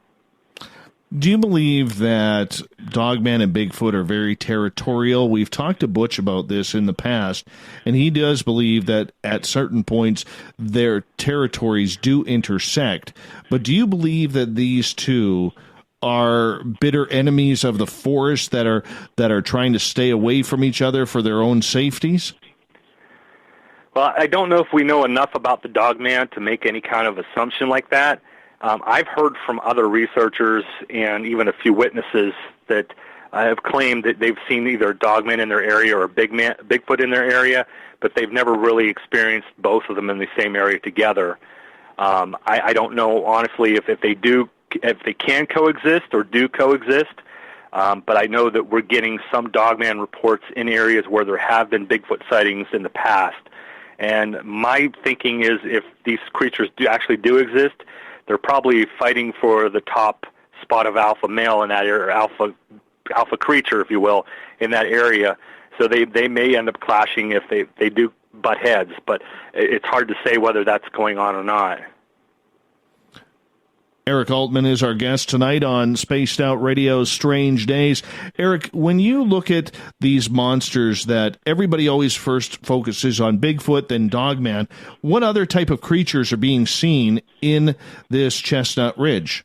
A: Do you believe that Dogman and Bigfoot are very territorial? We've talked to Butch about this in the past, and he does believe that at certain points their territories do intersect. But do you believe that these two are bitter enemies of the forest that are trying to stay away from each other for their own safeties?
B: Well, I don't know if we know enough about the Dogman to make any kind of assumption like that. I've heard from other researchers and even a few witnesses that have claimed that they've seen either a Dogman in their area or a Bigfoot in their area, but they've never really experienced both of them in the same area together. I don't know, honestly, if they can coexist or do coexist, but I know that we're getting some Dogman reports in areas where there have been Bigfoot sightings in the past. And my thinking is if these creatures actually do exist, they're probably fighting for the top spot of alpha male in that area, alpha creature, if you will, in that area. So they may end up clashing if they do butt heads, but it's hard to say whether that's going on or not.
A: Erik Altman is our guest tonight on Spaced Out Radio's Strange Days. Erik, when you look at these monsters that everybody always first focuses on Bigfoot, then Dogman, what other type of creatures are being seen in this Chestnut Ridge?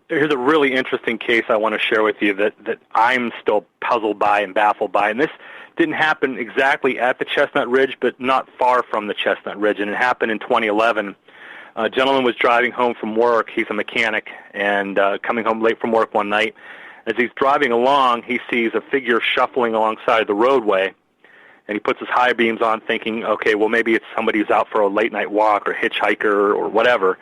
B: Here's a really interesting case I want to share with you that I'm still puzzled by and baffled by. And this didn't happen exactly at the Chestnut Ridge, but not far from the Chestnut Ridge. And it happened in 2011. A gentleman was driving home from work. He's a mechanic, and coming home late from work one night. As he's driving along, he sees a figure shuffling alongside the roadway, and he puts his high beams on thinking, okay, well, maybe it's somebody who's out for a late-night walk or hitchhiker or whatever.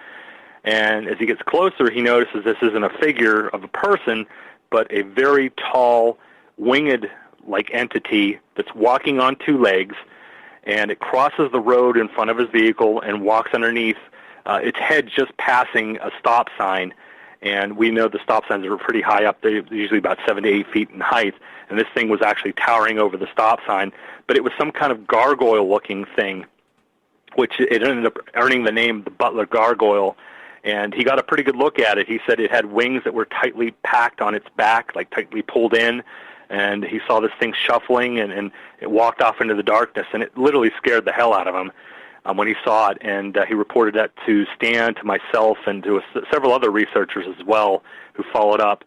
B: And as he gets closer, he notices this isn't a figure of a person, but a very tall, winged-like entity that's walking on two legs, and it crosses the road in front of his vehicle and walks underneath its head just passing a stop sign. And we know the stop signs are pretty high up. They're usually about 7 to 8 feet in height. And this thing was actually towering over the stop sign. But it was some kind of gargoyle-looking thing, which it ended up earning the name the Butler gargoyle. And he got a pretty good look at it. He said it had wings that were tightly packed on its back, like tightly pulled in. And he saw this thing shuffling, and it walked off into the darkness. And it literally scared the hell out of him when he saw it, and he reported that to Stan, to myself, and to several other researchers as well who followed up.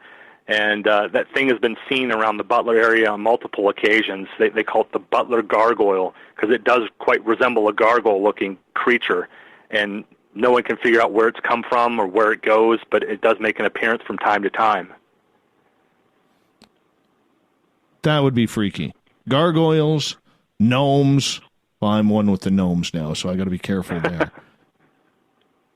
B: And that thing has been seen around the Butler area on multiple occasions. They call it the Butler gargoyle because it does quite resemble a gargoyle-looking creature, and no one can figure out where it's come from or where it goes, but it does make an appearance from time to time.
A: That would be freaky. Gargoyles, gnomes. Well, I'm one with the gnomes now, so I got to be careful there.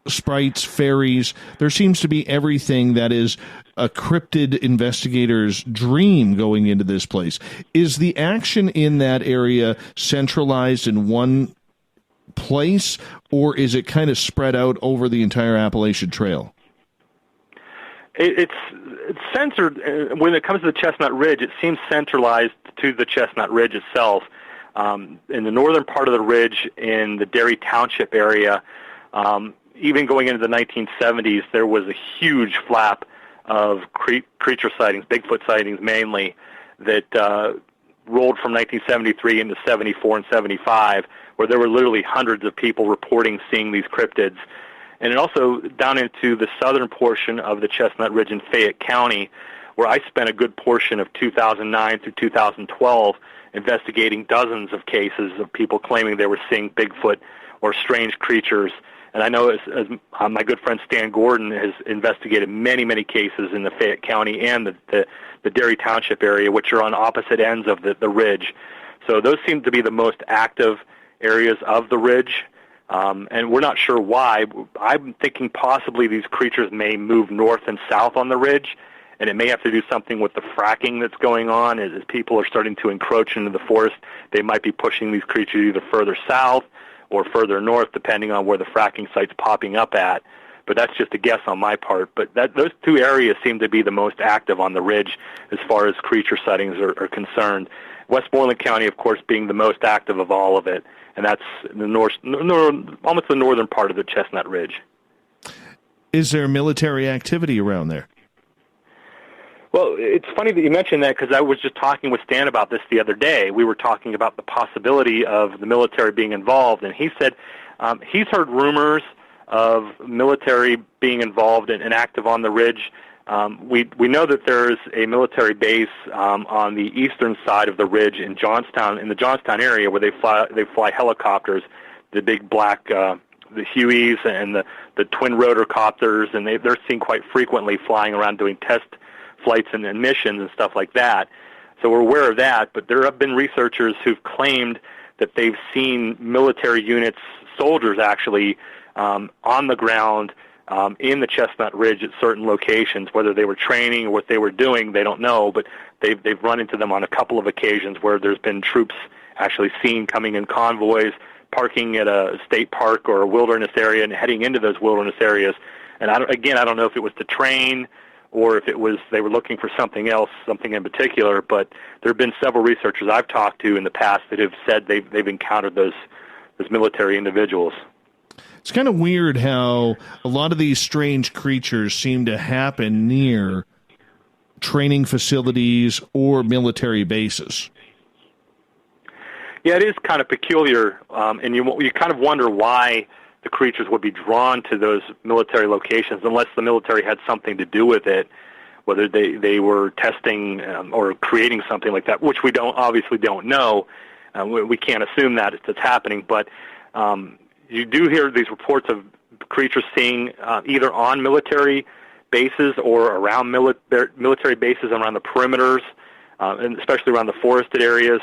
A: Sprites, fairies. There seems to be everything that is a cryptid investigator's dream going into this place. Is the action in that area centralized in one place, or is it kind of spread out over the entire Appalachian Trail?
B: It's centered. When it comes to the Chestnut Ridge, it seems centralized to the Chestnut Ridge itself. In the northern part of the ridge, in the Derry Township area, even going into the 1970s, there was a huge flap of creature sightings, Bigfoot sightings mainly, that rolled from 1973 into 74 and 75, where there were literally hundreds of people reporting seeing these cryptids. And it also down into the southern portion of the Chestnut Ridge in Fayette County, where I spent a good portion of 2009 through 2012 investigating dozens of cases of people claiming they were seeing Bigfoot or strange creatures. And I know as my good friend Stan Gordon has investigated many, many cases in the Fayette County and the Derry Township area, which are on opposite ends of the ridge. So those seem to be the most active areas of the ridge. And we're not sure why. I'm thinking possibly these creatures may move north and south on the ridge, and it may have to do something with the fracking that's going on. As people are starting to encroach into the forest, they might be pushing these creatures either further south or further north, depending on where the fracking site's popping up at. But that's just a guess on my part. But those two areas seem to be the most active on the ridge as far as creature sightings are concerned. Westmoreland County, of course, being the most active of all of it, and that's almost the northern part of the Chestnut Ridge.
A: Is there military activity around there?
B: Well, it's funny that you mentioned that because I was just talking with Stan about this the other day. We were talking about the possibility of the military being involved, and he said he's heard rumors of military being involved and active on the ridge. We know that there's a military base on the eastern side of the ridge in Johnstown, in the Johnstown area, where they fly helicopters, the big black the Hueys and the twin rotor copters, and they're seen quite frequently flying around doing test flights and missions and stuff like that. So we're aware of that, but there have been researchers who've claimed that they've seen military units, soldiers actually, on the ground in the Chestnut Ridge at certain locations. Whether they were training or what they were doing, they don't know, but they've run into them on a couple of occasions where there's been troops actually seen coming in convoys, parking at a state park or a wilderness area and heading into those wilderness areas. And I don't know if it was to train or if it was they were looking for something else, something in particular, but there have been several researchers I've talked to in the past that have said they've encountered those military individuals.
A: It's kind of weird how a lot of these strange creatures seem to happen near training facilities or military bases.
B: Yeah, it is kind of peculiar, and you kind of wonder why the creatures would be drawn to those military locations unless the military had something to do with it, whether they were testing or creating something like that, which we obviously don't know. We can't assume that it's happening, but you do hear these reports of creatures seeing either on military bases or around military bases around the perimeters, and especially around the forested areas.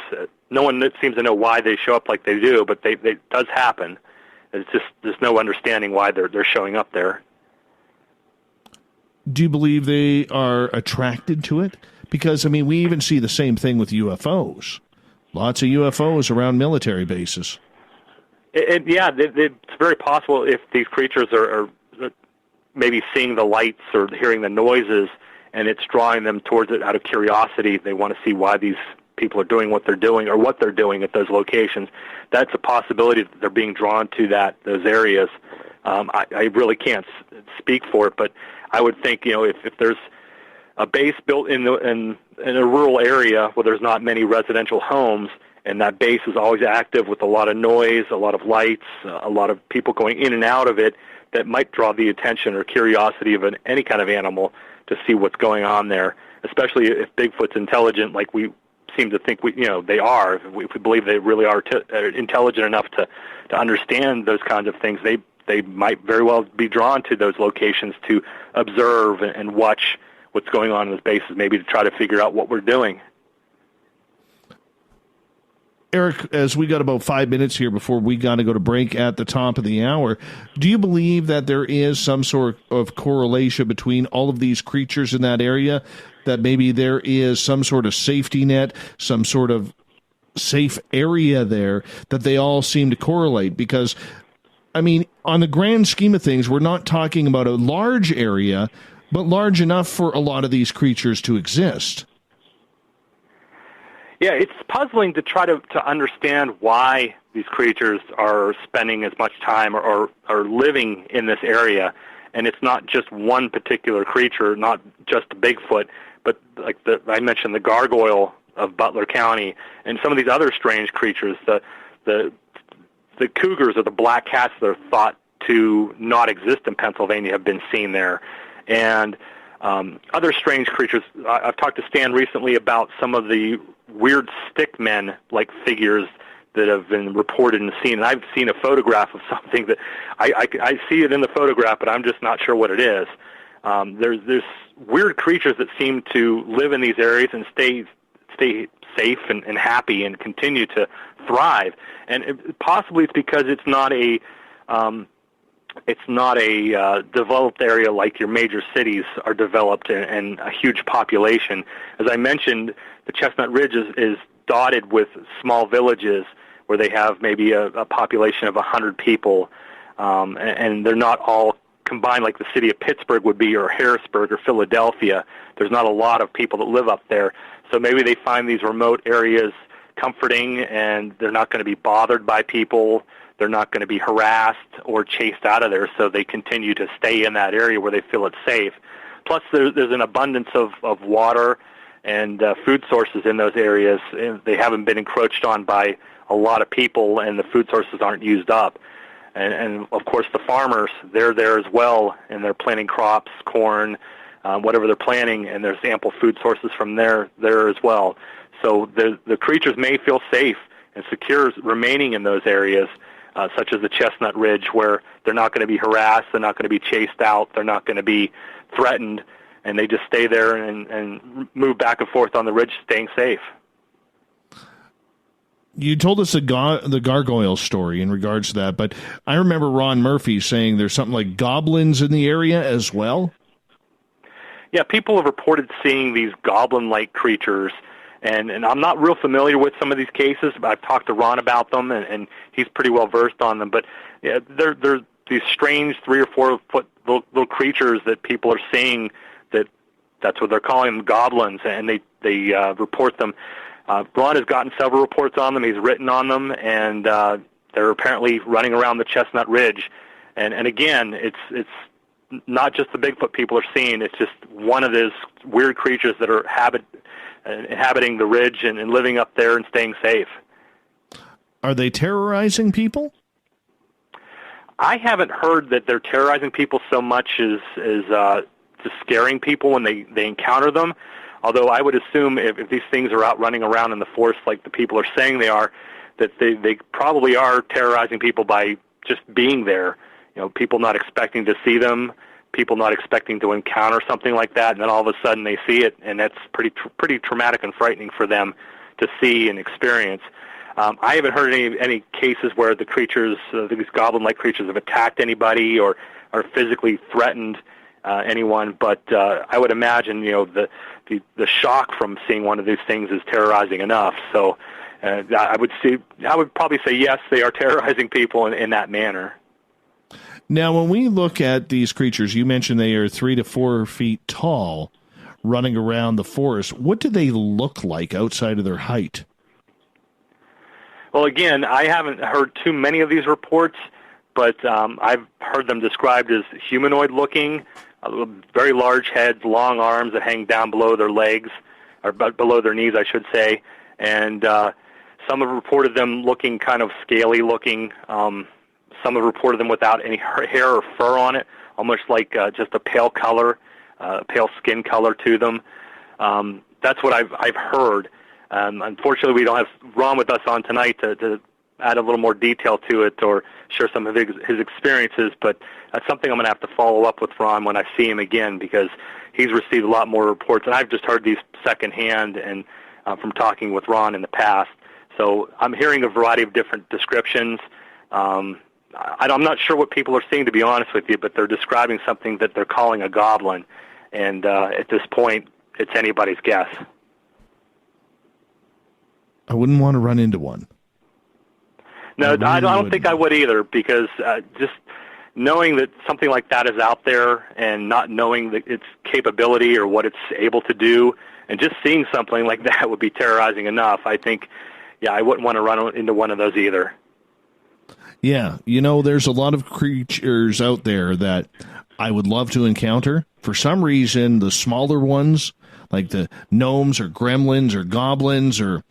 B: No one seems to know why they show up like they do, but it does happen. It's just there's no understanding why they're showing up there.
A: Do you believe they are attracted to it? Because, I mean, we even see the same thing with UFOs. Lots of UFOs around military bases.
B: It's very possible if these creatures are maybe seeing the lights or hearing the noises, and it's drawing them towards it out of curiosity. They want to see why these people are doing what they're doing or what they're doing at those locations. That's a possibility that they're being drawn to those areas. I really can't speak for it, but I would think, if there's a base built in a rural area where there's not many residential homes, and that base is always active with a lot of noise, a lot of lights, a lot of people going in and out of it, that might draw the attention or curiosity of any kind of animal to see what's going on there, especially if Bigfoot's intelligent like we seem to think they are. If we believe they really are intelligent enough to understand those kinds of things, they might very well be drawn to those locations to observe and watch what's going on in those bases, maybe to try to figure out what we're doing.
A: Erik, as we got about 5 minutes here before we got to go to break at the top of the hour, do you believe that there is some sort of correlation between all of these creatures in that area, that maybe there is some sort of safety net, some sort of safe area there, that they all seem to correlate? Because, I mean, on the grand scheme of things, we're not talking about a large area, but large enough for a lot of these creatures to exist.
B: Yeah, it's puzzling to try to understand why these creatures are spending as much time or living in this area. And it's not just one particular creature, not just Bigfoot, but like I mentioned the gargoyle of Butler County and some of these other strange creatures, the cougars or the black cats that are thought to not exist in Pennsylvania have been seen there. And other strange creatures. I've talked to Stan recently about some of the weird stick men-like figures that have been reported and seen. And I've seen a photograph of something that I see it in the photograph, but I'm just not sure what it is. There's weird creatures that seem to live in these areas and stay safe and happy and continue to thrive. And possibly it's because it's not a developed area like your major cities are developed and a huge population. As I mentioned, the Chestnut Ridge is dotted with small villages where they have maybe a population of 100 people, and they're not all combined like the city of Pittsburgh would be, or Harrisburg or Philadelphia. There's not a lot of people that live up there. So maybe they find these remote areas comforting, and they're not going to be bothered by people. They're not going to be harassed or chased out of there, so they continue to stay in that area where they feel it's safe. Plus, there's an abundance of water and food sources in those areas. And they haven't been encroached on by a lot of people, and the food sources aren't used up. And of course, the farmers, they're there as well, and they're planting crops, corn, whatever they're planting, and there's ample food sources from there as well. So the creatures may feel safe and secure remaining in those areas, such as the Chestnut Ridge, where they're not going to be harassed, they're not going to be chased out, they're not going to be threatened, and they just stay there and move back and forth on the ridge, staying safe.
A: You told us the gargoyle story in regards to that, but I remember Ron Murphy saying there's something like goblins in the area as well.
B: Yeah, people have reported seeing these goblin-like creatures, and I'm not real familiar with some of these cases, but I've talked to Ron about them, and he's pretty well versed on them. But yeah, they're these strange 3 or 4 foot little creatures that people are seeing. That's what they're calling them, goblins, and they report them. Ron has gotten several reports on them. He's written on them, and they're apparently running around the Chestnut Ridge. And again, it's not just the Bigfoot people are seeing. It's just one of those weird creatures that are inhabiting the ridge and living up there and staying safe.
A: Are they terrorizing people?
B: I haven't heard that they're terrorizing people so much as just scaring people when they encounter them. Although I would assume if these things are out running around in the forest like the people are saying they are, that they probably are terrorizing people by just being there. You know, people not expecting to see them, people not expecting to encounter something like that, and then all of a sudden they see it, and that's pretty traumatic and frightening for them to see and experience. I haven't heard any cases where the creatures, these goblin-like creatures, have attacked anybody or physically threatened anyone, but I would imagine, you know, the shock from seeing one of these things is terrorizing enough. So I would probably say yes, they are terrorizing people in that manner.
A: Now, when we look at these creatures, you mentioned they are 3 to 4 feet tall, running around the forest. What do they look like outside of their height?
B: Well, again, I haven't heard too many of these reports, but I've heard them described as humanoid-looking, very large heads, long arms that hang down below their legs, or below their knees, I should say, and some have reported them looking kind of scaly-looking. Some have reported them without any hair or fur on it, almost like just a pale color, pale skin color to them. That's what I've heard. Unfortunately, we don't have Ron with us on tonight to add a little more detail to it or share some of his experiences, but that's something I'm going to have to follow up with Ron when I see him again, because he's received a lot more reports, and I've just heard these secondhand and from talking with Ron in the past. So I'm hearing a variety of different descriptions. I'm not sure what people are seeing, to be honest with you, but they're describing something that they're calling a goblin, and at this point, it's anybody's guess.
A: I wouldn't want to run into one.
B: No, I don't think I would either, because just knowing that something like that is out there and not knowing its capability or what it's able to do, and just seeing something like that would be terrorizing enough. I think, yeah, I wouldn't want to run into one of those either.
A: Yeah, you know, there's a lot of creatures out there that I would love to encounter. For some reason, the smaller ones, like the gnomes or gremlins or goblins or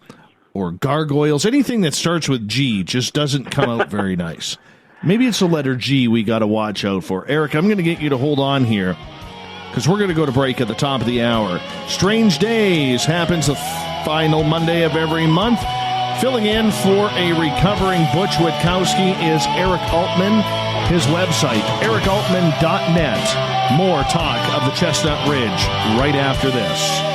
A: gargoyles, anything that starts with G just doesn't come out very nice. Maybe it's the letter G we got to watch out for. Erik, I'm going to get you to hold on here, because we're going to go to break at the top of the hour. Strange Days happens the final Monday of every month. Filling in for a recovering Butch Witkowski is Erik Altman. His website, erikaltman.net. More talk of the Chestnut Ridge right after this.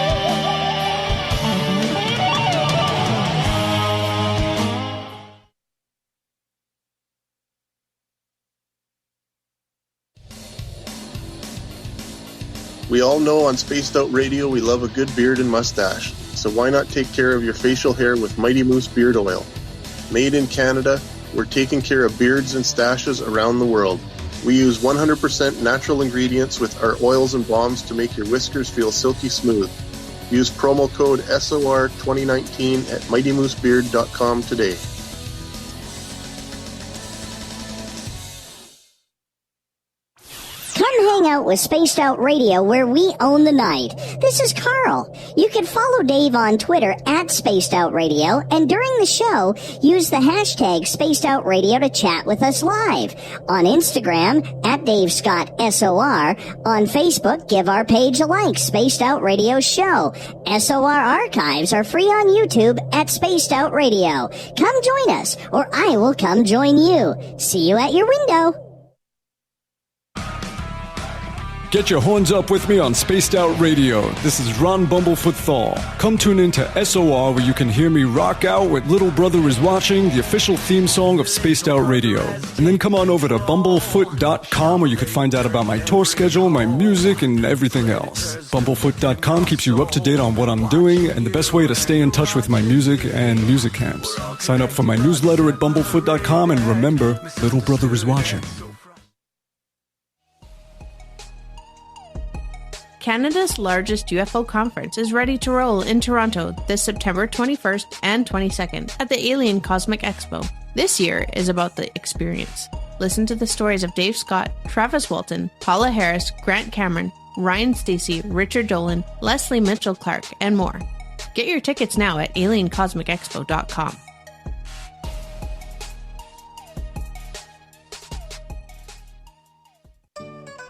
I: We all know on Spaced Out Radio we love a good beard and mustache, so why not take care of your facial hair with Mighty Moose Beard Oil? Made in Canada, we're taking care of beards and stashes around the world. We use 100% natural ingredients with our oils and balms to make your whiskers feel silky smooth. Use promo code SOR2019 at MightyMooseBeard.com today.
G: Come hang out with Spaced Out Radio, where we own the night. This is Carl. You can follow Dave on Twitter at Spaced Out Radio, and during the show, use the hashtag Spaced Out Radio to chat with us live. On Instagram, at Dave Scott SOR. On Facebook, give our page a like, Spaced Out Radio Show. SOR archives are free on YouTube at Spaced Out Radio. Come join us, or I will come join you. See you at your window.
F: Get your horns up with me on Spaced Out Radio. This is Ron Bumblefoot Thal. Come tune in to SOR, where you can hear me rock out with Little Brother is Watching, the official theme song of Spaced Out Radio. And then come on over to bumblefoot.com, where you can find out about my tour schedule, my music, and everything else. Bumblefoot.com keeps you up to date on what I'm doing and the best way to stay in touch with my music and music camps. Sign up for my newsletter at bumblefoot.com, and remember, Little Brother is watching.
D: Canada's largest UFO conference is ready to roll in Toronto this September 21st and 22nd at the Alien Cosmic Expo. This year is about the experience. Listen to the stories of Dave Scott, Travis Walton, Paula Harris, Grant Cameron, Ryan Stacey, Richard Dolan, Leslie Mitchell-Clark, and more. Get your tickets now at aliencosmicexpo.com.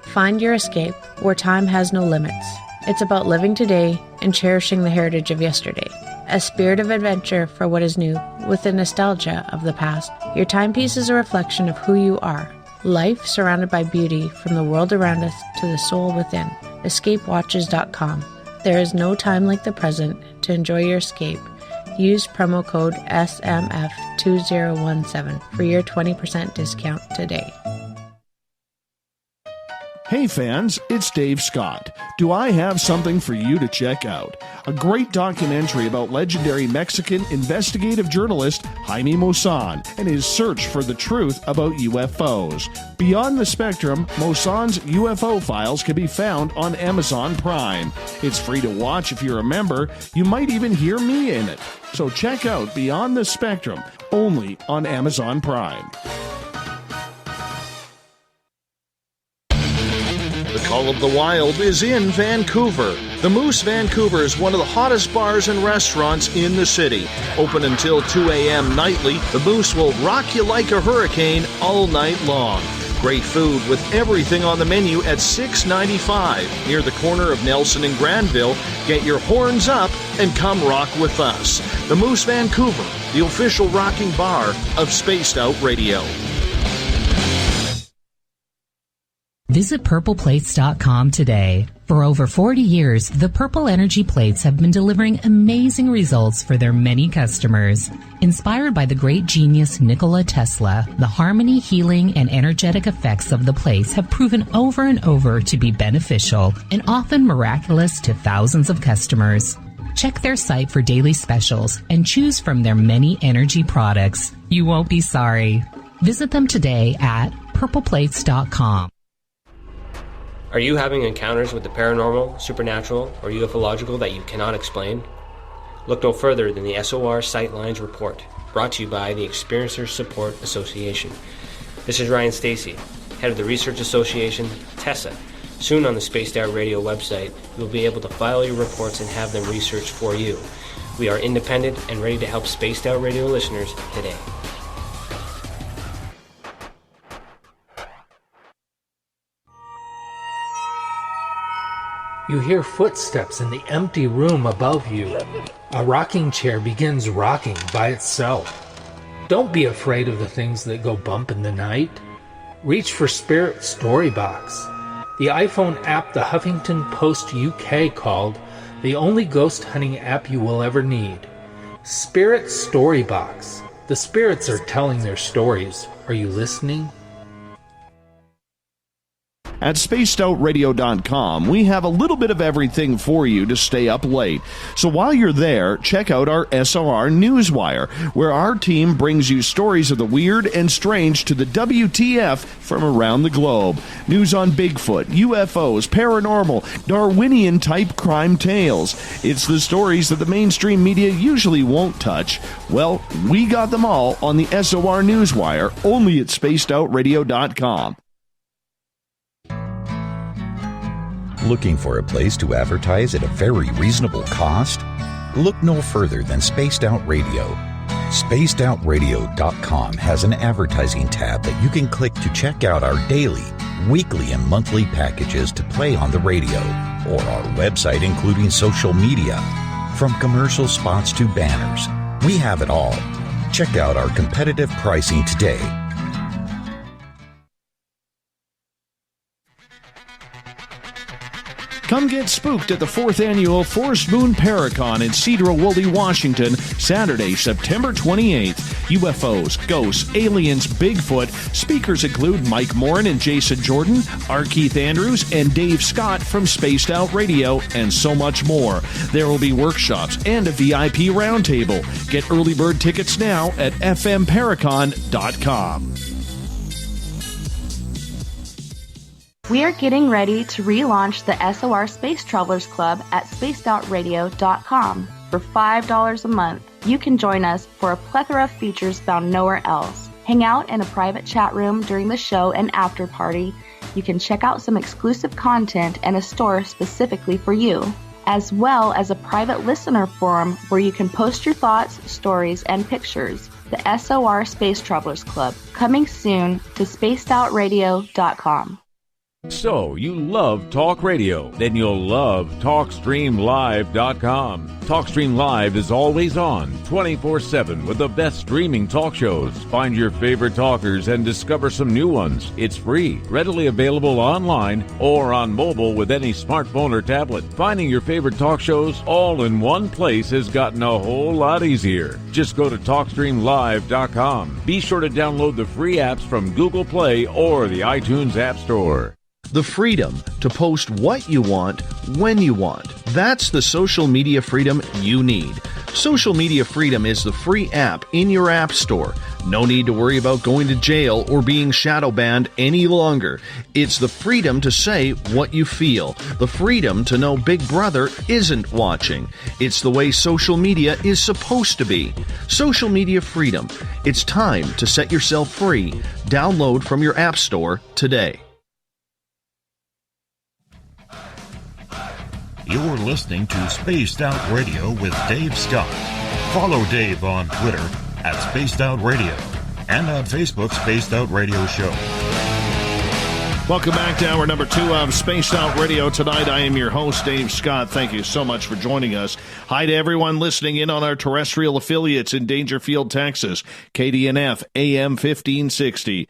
D: Find your escape where time has no limits. It's about living today and cherishing the heritage of yesterday. A spirit of adventure for what is new with the nostalgia of the past. Your timepiece is a reflection of who you are. Life surrounded by beauty from the world around us to the soul within. EscapeWatches.com. There is no time like the present to enjoy your escape. Use promo code SMF2017 for your 20% discount today.
A: Hey fans, it's Dave Scott. Do I have something for you to check out? A great documentary about legendary Mexican investigative journalist Jaime Maussan and his search for the truth about UFOs. Beyond the Spectrum, Maussan's UFO files can be found on Amazon Prime. It's free to watch if you're a member. You might even hear me in it. So check out Beyond the Spectrum, only on Amazon Prime. The Call of the Wild is in Vancouver. The Moose Vancouver is one of the hottest bars and restaurants in the city. Open until 2 a.m. nightly, the Moose will rock you like a hurricane all night long. Great food with everything on the menu at $6.95 near the corner of Nelson and Granville. Get your horns up and come rock with us. The Moose Vancouver, the official rocking bar of Spaced Out Radio.
K: Visit purpleplates.com today. For over 40 years, the Purple Energy Plates have been delivering amazing results for their many customers. Inspired by the great genius Nikola Tesla, the harmony, healing, and energetic effects of the plates have proven over and over to be beneficial and often miraculous to thousands of customers. Check their site for daily specials and choose from their many energy products. You won't be sorry. Visit them today at purpleplates.com.
E: Are you having encounters with the paranormal, supernatural, or ufological that you cannot explain? Look no further than the SOR Sightlines Report, brought to you by the Experiencers Support Association. This is Ryan Stacey, head of the Research Association, TESA. Soon on the Spaced Out Radio website, you'll be able to file your reports and have them researched for you. We are independent and ready to help Spaced Out Radio listeners today.
L: You hear footsteps in the empty room above you. A rocking chair begins rocking by itself. Don't be afraid of the things that go bump in the night. Reach for Spirit Storybox, the iPhone app the Huffington Post UK called the only ghost hunting app you will ever need. Spirit Storybox. The spirits are telling their stories. Are you listening?
A: At spacedoutradio.com, we have a little bit of everything for you to stay up late. So while you're there, check out our SOR Newswire, where our team brings you stories of the weird and strange to the WTF from around the globe. News on Bigfoot, UFOs, paranormal, Darwinian-type crime tales. It's the stories that the mainstream media usually won't touch. Well, we got them all on the SOR Newswire, only at spacedoutradio.com.
J: Looking for a place to advertise at a very reasonable cost? Look no further than Spaced Out Radio. SpacedOutRadio.com has an advertising tab that you can click to check out our daily, weekly, and monthly packages to play on the radio, or our website including social media. From commercial spots to banners, we have it all. Check out our competitive pricing today.
A: Come get spooked at the 4th Annual Forest Moon Paracon in Cedar-Woolley, Washington, Saturday, September 28th. UFOs, ghosts, aliens, Bigfoot. Speakers include Mike Morin and Jason Jordan, R. Keith Andrews, and Dave Scott from Spaced Out Radio, and so much more. There will be workshops and a VIP roundtable. Get early bird tickets now at fmparacon.com.
H: We are getting ready to relaunch the SOR Space Travelers Club at spacedoutradio.com. For $5 a month, you can join us for a plethora of features found nowhere else. Hang out in a private chat room during the show and after party. You can check out some exclusive content and a store specifically for you, as well as a private listener forum where you can post your thoughts, stories, and pictures. The SOR Space Travelers Club, coming soon to spacedoutradio.com.
M: So, you love talk radio? Then you'll love TalkStreamLive.com. TalkStream Live is always on, 24/7, with the best streaming talk shows. Find your favorite talkers and discover some new ones. It's free, readily available online or on mobile with any smartphone or tablet. Finding your favorite talk shows all in one place has gotten a whole lot easier. Just go to TalkStreamLive.com. Be sure to download the free apps from Google Play or the iTunes App Store.
A: The freedom to post what you want, when you want. That's the social media freedom you need. Social Media Freedom is the free app in your app store. No need to worry about going to jail or being shadow banned any longer. It's the freedom to say what you feel. The freedom to know Big Brother isn't watching. It's the way social media is supposed to be. Social Media Freedom. It's time to set yourself free. Download from your app store today.
N: You're listening to Spaced Out Radio with Dave Scott. Follow Dave on Twitter at Spaced Out Radio and on Facebook, Spaced Out Radio Show.
A: Welcome back to hour number 2 of Spaced Out Radio. Tonight, I am your host, Dave Scott. Thank you so much for joining us. Hi to everyone listening in on our terrestrial affiliates in Dangerfield, Texas, KDNF, AM 1560.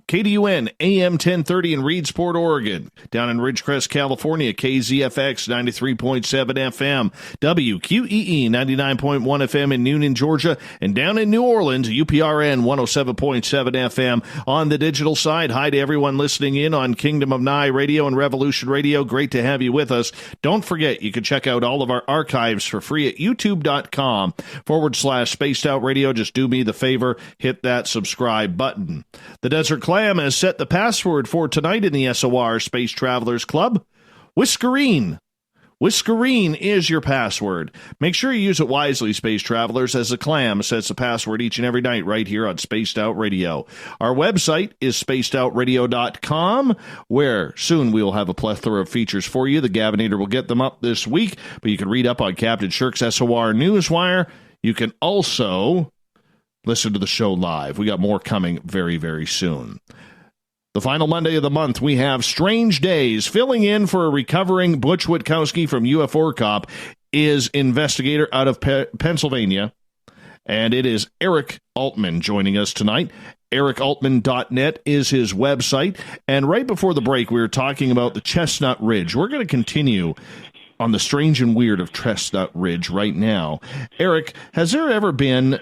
A: KDUN, AM 1030 in Reedsport, Oregon. Down in Ridgecrest, California, KZFX 93.7 FM. WQEE 99.1 FM in Newnan, Georgia. And down in New Orleans, UPRN 107.7 FM. On the digital side, hi to everyone listening in on Kingdom of Nye Radio and Revolution Radio. Great to have you with us. Don't forget, you can check out all of our archives for free at youtube.com/Spaced Out Radio. Just do me the favor, hit that subscribe button. The Desert Clam has set the password for tonight in the SOR Space Travelers Club. Whiskerine. Whiskerine is your password. Make sure you use it wisely, Space Travelers, as the Clam sets the password each and every night right here on Spaced Out Radio. Our website is spacedoutradio.com, where soon we will have a plethora of features for you. The Gavinator will get them up this week, but you can read up on Captain Shirk's SOR Newswire. You can also listen to the show live. We got more coming very, very soon. The final Monday of the month, we have Strange Days. Filling in for a recovering Butch Witkowski from UFO Cop is investigator out of Pennsylvania, and it is Erik Altman joining us tonight. ErikAltman.net is his website, and right before the break, we were talking about the Chestnut Ridge. We're going to continue on the strange and weird of Chestnut Ridge right now. Erik, has there ever been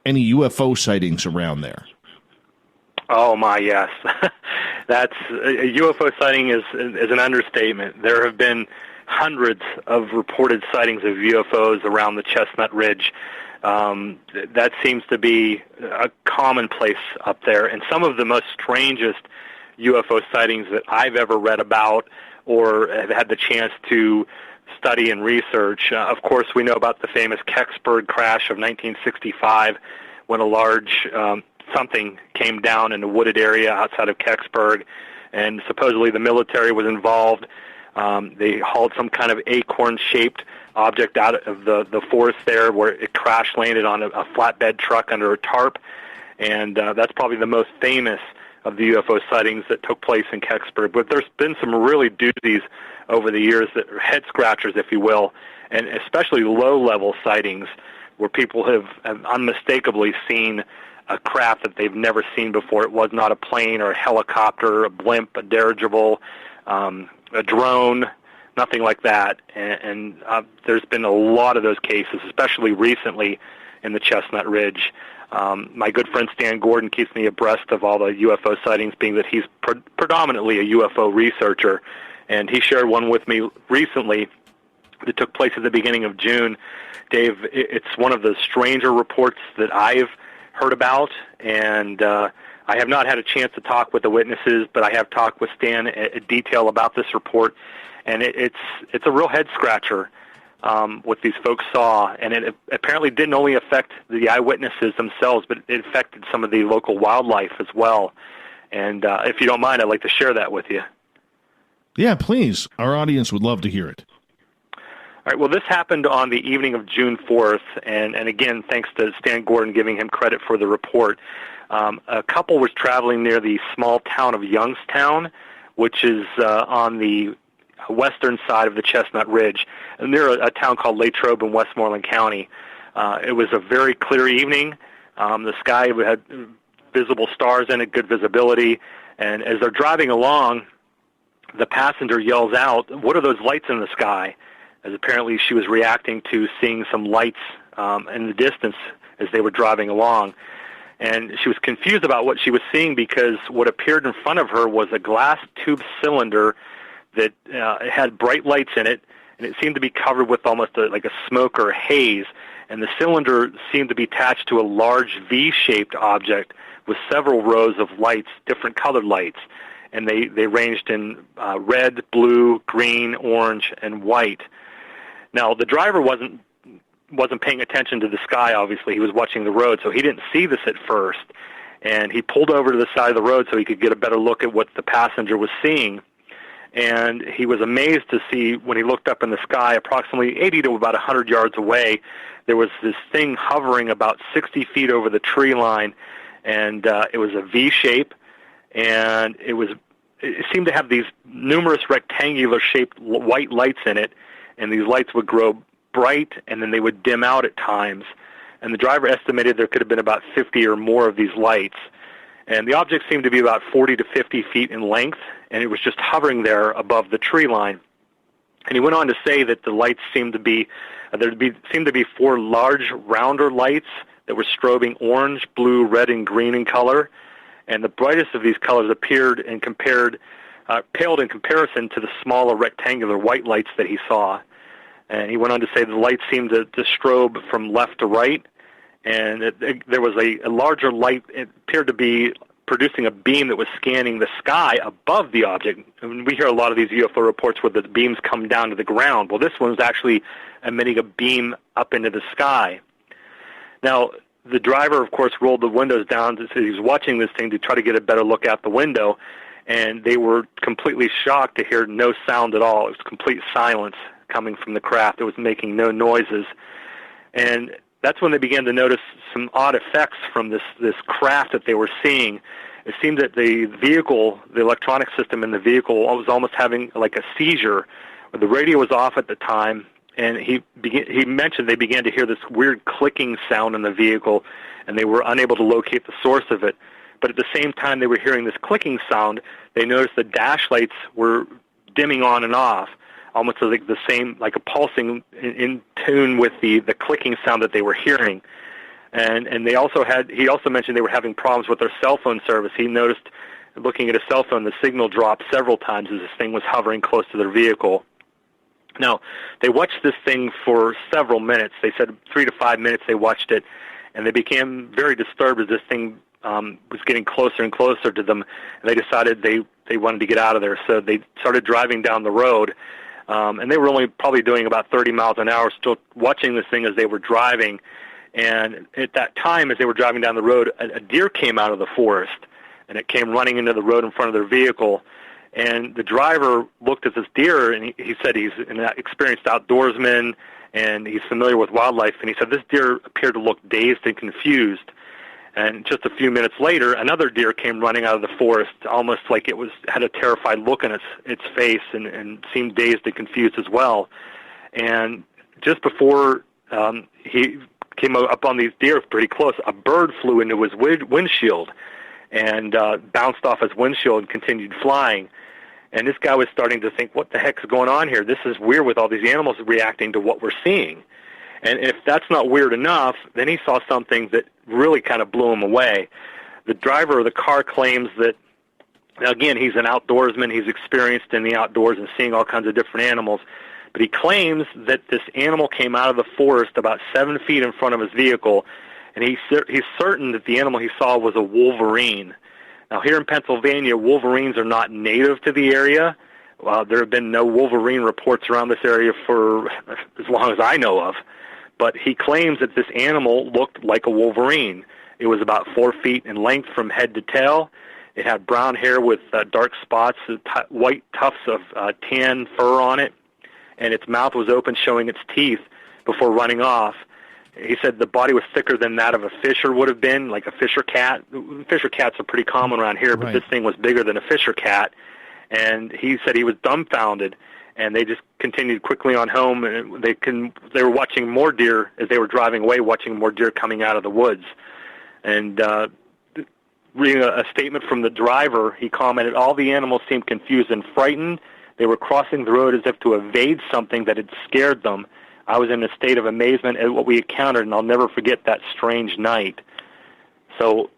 A: any UFO sightings around there?
B: Oh my, yes. That's a UFO sighting is an understatement. There have been hundreds of reported sightings of UFOs around the Chestnut Ridge. That seems to be a commonplace up there. And some of the most strangest UFO sightings that I've ever read about or have had the chance to study and research. Of course, we know about the famous Kecksburg crash of 1965 when a large something came down in a wooded area outside of Kecksburg. and supposedly the military was involved. They hauled some kind of acorn-shaped object out of the forest there, where it crash-landed on a flatbed truck under a tarp, and that's probably the most famous of the UFO sightings that took place in Kecksburg. But there's been some really doozies over the years, that are head-scratchers, if you will, and especially low-level sightings where people have unmistakably seen a craft that they've never seen before. It was not a plane or a helicopter, a blimp, a dirigible, a drone, nothing like that. And there's been a lot of those cases, especially recently in the Chestnut Ridge. My good friend Stan Gordon keeps me abreast of all the UFO sightings, being that he's predominantly a UFO researcher. And he shared one with me recently that took place at the beginning of June. Dave, it's one of the stranger reports that I've heard about, and I have not had a chance to talk with the witnesses, but I have talked with Stan in detail about this report, and it's a real head-scratcher what these folks saw, and it apparently didn't only affect the eyewitnesses themselves, but it affected some of the local wildlife as well. And if you don't mind, I'd like to share that with you.
A: Yeah, please. Our audience would love to hear it.
B: All right, well, this happened on the evening of June 4th, and again, thanks to Stan Gordon giving him credit for the report. A couple was traveling near the small town of Youngstown, which is on the western side of the Chestnut Ridge, near a town called Latrobe in Westmoreland County. It was a very clear evening. The sky had visible stars in it, good visibility, and as they're driving along, the passenger yells out, "What are those lights in the sky?" As apparently she was reacting to seeing some lights in the distance as they were driving along. And she was confused about what she was seeing, because what appeared in front of her was a glass tube cylinder that had bright lights in it, and it seemed to be covered with almost like a smoke or a haze. And the cylinder seemed to be attached to a large V-shaped object with several rows of lights, different colored lights. And they ranged in red, blue, green, orange, and white. Now, the driver wasn't paying attention to the sky, obviously. He was watching the road, so he didn't see this at first. And he pulled over to the side of the road so he could get a better look at what the passenger was seeing. And he was amazed to see, when he looked up in the sky, approximately 80 to about 100 yards away, there was this thing hovering about 60 feet over the tree line, and it was a V shape, and it seemed to have these numerous rectangular-shaped white lights in it, and these lights would grow bright, and then they would dim out at times. And the driver estimated there could have been about 50 or more of these lights. And the object seemed to be about 40 to 50 feet in length, and it was just hovering there above the tree line. And he went on to say that the lights seemed to be, seemed to be 4 large, rounder lights that were strobing orange, blue, red, and green in color. And the brightest of these colors paled in comparison to the smaller rectangular white lights that he saw. And he went on to say the lights seemed to strobe from left to right, and there was a larger light. It appeared to be producing a beam that was scanning the sky above the object. And we hear a lot of these UFO reports where the beams come down to the ground. Well, this one was actually emitting a beam up into the sky. Now, the driver, of course, rolled the windows down. So he was watching this thing to try to get a better look out the window, and they were completely shocked to hear no sound at all. It was complete silence coming from the craft. It was making no noises. And that's when they began to notice some odd effects from this craft that they were seeing. It seemed that the vehicle, the electronic system in the vehicle, was almost having like a seizure. The radio was off at the time, and he mentioned they began to hear this weird clicking sound in the vehicle, and they were unable to locate the source of it. But at the same time they were hearing this clicking sound, they noticed the dash lights were dimming on and off, almost like the same, like a pulsing in tune with the clicking sound that they were hearing. And he also mentioned they were having problems with their cell phone service. He noticed, looking at his cell phone, the signal dropped several times as this thing was hovering close to their vehicle. Now, they watched this thing for several minutes. They said 3 to 5 minutes they watched it, and they became very disturbed as this thing was getting closer and closer to them, and they decided they wanted to get out of there. So they started driving down the road, and they were only probably doing about 30 miles an hour, still watching this thing as they were driving. And at that time, as they were driving down the road, a deer came out of the forest, and it came running into the road in front of their vehicle. And the driver looked at this deer, and he said he's an experienced outdoorsman, and he's familiar with wildlife, and he said this deer appeared to look dazed and confused. And just a few minutes later, another deer came running out of the forest, almost like it had a terrified look on its face and seemed dazed and confused as well. And just before he came up on these deer pretty close, a bird flew into his windshield and bounced off his windshield and continued flying. And this guy was starting to think, what the heck's going on here? This is weird with all these animals reacting to what we're seeing. And if that's not weird enough, then he saw something that really kind of blew him away. The driver of the car claims that, again, he's an outdoorsman, he's experienced in the outdoors and seeing all kinds of different animals, but he claims that this animal came out of the forest about 7 feet in front of his vehicle, and he's certain that the animal he saw was a wolverine. Now, here in Pennsylvania, wolverines are not native to the area. There have been no wolverine reports around this area for as long as I know of. But he claims that this animal looked like a wolverine. It was about 4 feet in length from head to tail. It had brown hair with dark spots, white tufts of tan fur on it, and its mouth was open, showing its teeth before running off. He said the body was thicker than that of a fisher would have been, like a fisher cat. Fisher cats are pretty common around here, but This thing was bigger than a fisher cat. And he said he was dumbfounded, and they just continued quickly on home. And they were watching more deer as they were driving away, watching more deer coming out of the woods. And reading a statement from the driver, he commented, all the animals seemed confused and frightened. They were crossing the road as if to evade something that had scared them. I was in a state of amazement at what we encountered, and I'll never forget that strange night. So,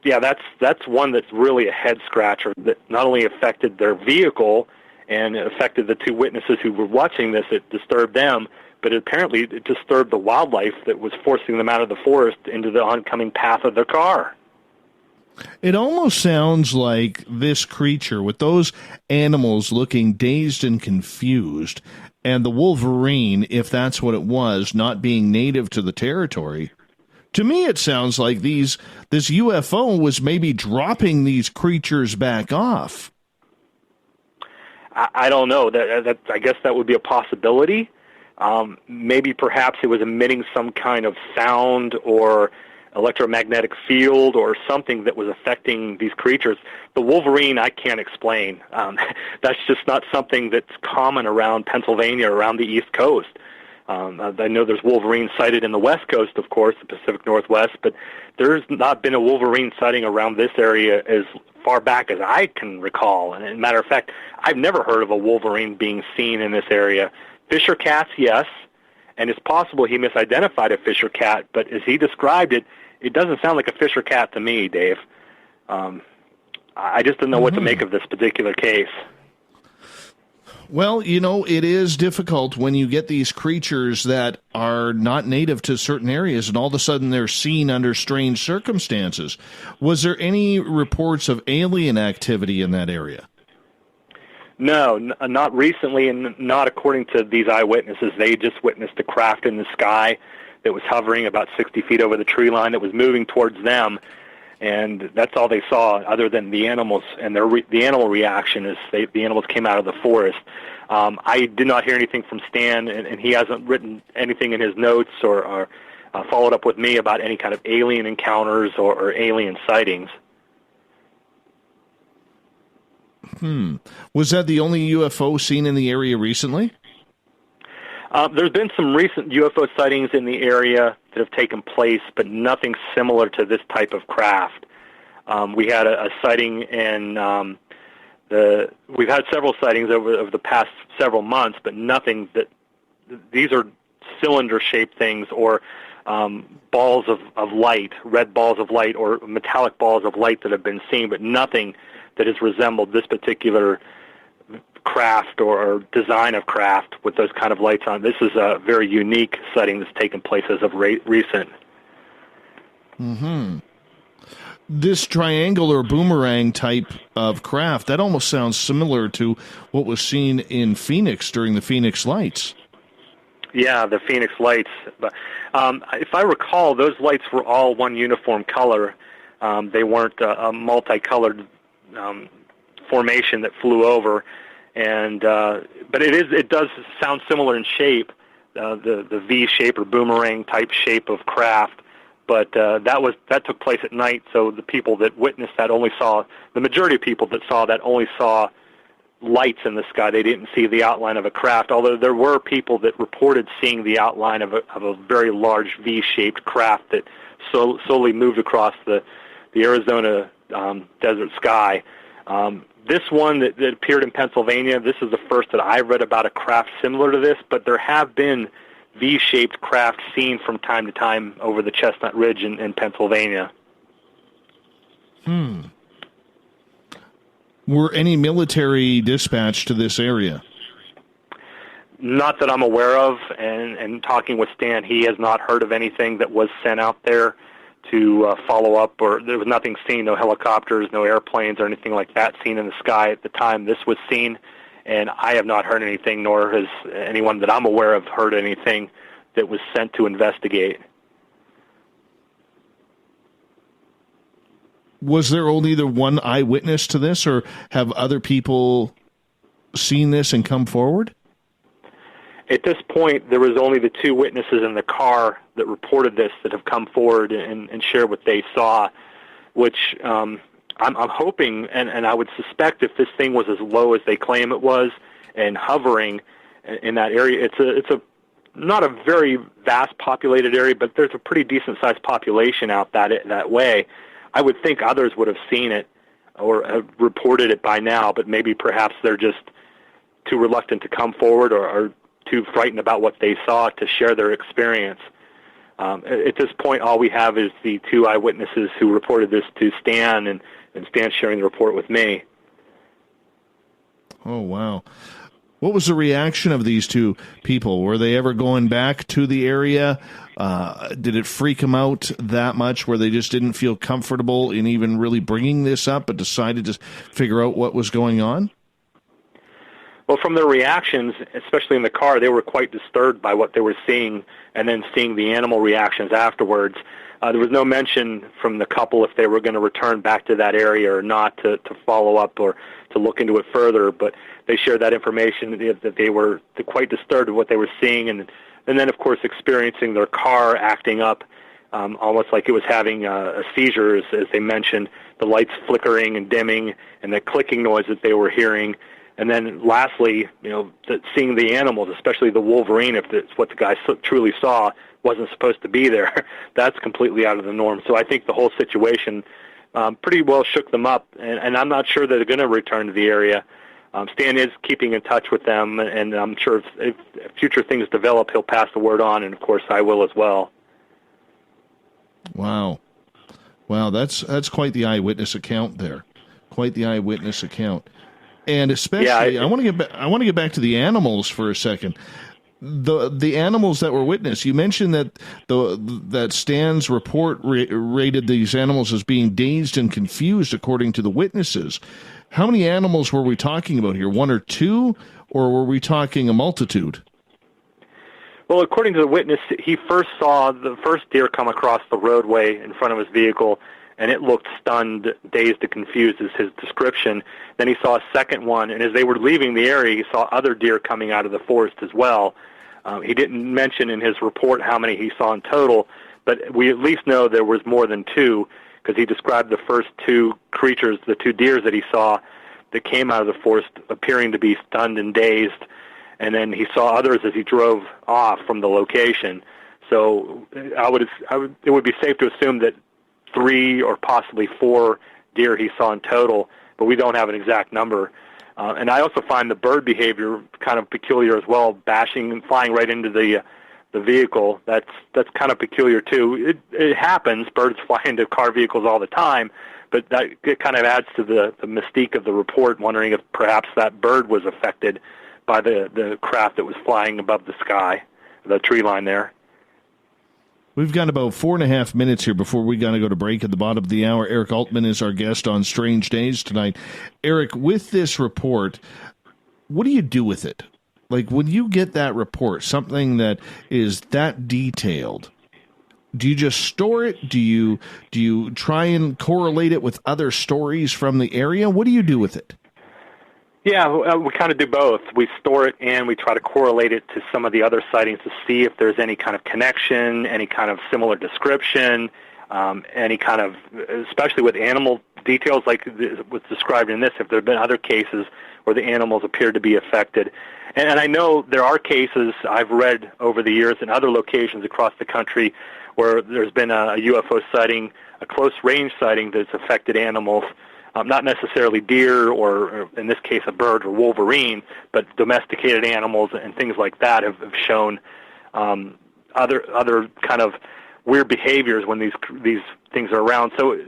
B: yeah, that's one that's really a head-scratcher that not only affected their vehicle and it affected the two witnesses who were watching this, it disturbed them, but apparently it disturbed the wildlife that was forcing them out of the forest into the oncoming path of their car.
A: It almost sounds like this creature, with those animals looking dazed and confused, and the wolverine, if that's what it was, not being native to the territory. To me, it sounds like this UFO was maybe dropping these creatures back off.
B: I don't know. I guess that would be a possibility. Maybe perhaps it was emitting some kind of sound or electromagnetic field or something that was affecting these creatures. The wolverine, I can't explain. That's just not something that's common around Pennsylvania, around the East Coast. I know there's wolverine sighted in the West Coast, of course, the Pacific Northwest, but there's not been a wolverine sighting around this area as far back as I can recall. And as a matter of fact, I've never heard of a wolverine being seen in this area. Fisher cats, yes, and it's possible he misidentified a fisher cat, but as he described it, it doesn't sound like a fisher cat to me, Dave. I just don't know what to make of this particular case.
A: Well, it is difficult when you get these creatures that are not native to certain areas and all of a sudden they're seen under strange circumstances. Was there any reports of alien activity in that area?
B: No, not recently, and not according to these eyewitnesses. They just witnessed a craft in the sky that was hovering about 60 feet over the tree line that was moving towards them. And that's all they saw, other than the animals, and the animal reaction is the animals came out of the forest. I did not hear anything from Stan, and he hasn't written anything in his notes or followed up with me about any kind of alien encounters or alien sightings.
A: Was that the only UFO seen in the area recently?
B: There's been some recent UFO sightings in the area that have taken place, but nothing similar to this type of craft. We had a sighting in we've had several sightings over the past several months, but nothing that these are cylinder-shaped things or balls of light, red balls of light or metallic balls of light that have been seen, but nothing that has resembled this particular craft or design of craft with those kind of lights on. This is a very unique sighting that's taken place as of recent. This triangular boomerang type of craft, that almost sounds similar to what was seen in Phoenix during the Phoenix Lights. Yeah, the Phoenix Lights. If I recall, those lights were all one uniform color. They weren't multicolored formation that flew over, and but it does sound similar in shape, the V shape or boomerang type shape of craft. But that took place at night, so the people that witnessed that the majority of people that saw that only saw lights in the sky. They didn't see the outline of a craft, although there were people that reported seeing the outline of a very large V-shaped craft that slowly moved across the Arizona desert sky. This one that appeared in Pennsylvania, this is the first that I've read about a craft similar to this, but there have been V-shaped craft seen from time to time over the Chestnut Ridge in Pennsylvania.
A: Were any military dispatched to this area?
B: Not that I'm aware of, and talking with Stan, he has not heard of anything that was sent out there to follow up, or there was nothing seen, no helicopters, no airplanes or anything like that seen in the sky at the time this was seen, and I have not heard anything, nor has anyone that I'm aware of heard anything that was sent to investigate.
A: Was there only the one eyewitness to this, or have other people seen this and come forward?
B: At this point, there was only the two witnesses in the car that reported this that have come forward and shared what they saw, which I'm hoping, and I would suspect if this thing was as low as they claim it was and hovering in that area, it's a not a very vast populated area, but there's a pretty decent-sized population out that way. I would think others would have seen it or have reported it by now, but maybe perhaps they're just too reluctant to come forward or too frightened about what they saw to share their experience. At this point, all we have is the two eyewitnesses who reported this to Stan, and Stan sharing the report with me.
A: Oh, wow. What was the reaction of these two people? Were they ever going back to the area? Did it freak them out that much where they just didn't feel comfortable in even really bringing this up, but decided to figure out what was going on?
B: Well, from their reactions, especially in the car, they were quite disturbed by what they were seeing, and then seeing the animal reactions afterwards. There was no mention from the couple if they were going to return back to that area or not to follow up or to look into it further, but they shared that information that they were quite disturbed of what they were seeing, and then, of course, experiencing their car acting up almost like it was having a seizure, as they mentioned, the lights flickering and dimming and the clicking noise that they were hearing. And then lastly, seeing the animals, especially the wolverine, if that's what the guy truly saw, wasn't supposed to be there, that's completely out of the norm. So I think the whole situation pretty well shook them up, and I'm not sure that they're going to return to the area. Stan is keeping in touch with them, and I'm sure if future things develop, he'll pass the word on, and of course I will as well.
A: Wow, that's quite the eyewitness account there. Quite the eyewitness account. And especially, I want to get back to the animals for a second. The animals that were witnessed. You mentioned that that Stan's report rated these animals as being dazed and confused, according to the witnesses. How many animals were we talking about here? One or two, or were we talking a multitude?
B: Well, according to the witness, he first saw the first deer come across the roadway in front of his vehicle, and it looked stunned, dazed, and confused is his description. Then he saw a second one, and as they were leaving the area, he saw other deer coming out of the forest as well. He didn't mention in his report how many he saw in total, but we at least know there was more than two, because he described the first two creatures, the two deers that he saw that came out of the forest appearing to be stunned and dazed, and then he saw others as he drove off from the location. So it would be safe to assume that 3 or possibly 4 deer he saw in total, but we don't have an exact number. And I also find the bird behavior kind of peculiar as well, bashing and flying right into the vehicle. That's kind of peculiar too. It happens. Birds fly into car vehicles all the time, but it kind of adds to the mystique of the report, wondering if perhaps that bird was affected by the craft that was flying above the sky, the tree line there.
A: We've got about 4.5 minutes here before we got to go to break at the bottom of the hour. Erik Altman is our guest on Strange Days tonight. Erik, with this report, what do you do with it? Like, when you get that report, something that is that detailed, do you just store it? Do you try and correlate it with other stories from the area? What do you do with it?
B: Yeah, we kind of do both. We store it and we try to correlate it to some of the other sightings to see if there's any kind of connection, any kind of similar description, any kind of, especially with animal details like what's described in this, if there have been other cases where the animals appear to be affected. And I know there are cases I've read over the years in other locations across the country where there's been a UFO sighting, a close-range sighting that's affected animals, not necessarily deer or in this case a bird or wolverine, but domesticated animals and things like that have shown other kind of weird behaviors when these things are around. So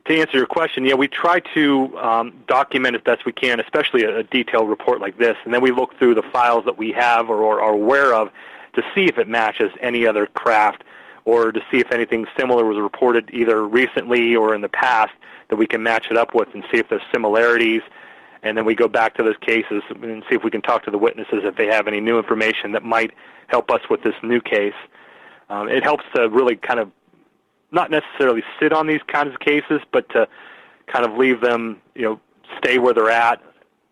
B: to answer your question, yeah, we try to document as best we can, especially a detailed report like this, and then we look through the files that we have or are aware of to see if it matches any other craft or to see if anything similar was reported either recently or in the past that we can match it up with and see if there's similarities. And then we go back to those cases and see if we can talk to the witnesses if they have any new information that might help us with this new case. It helps to really kind of not necessarily sit on these kinds of cases, but to kind of leave them, stay where they're at.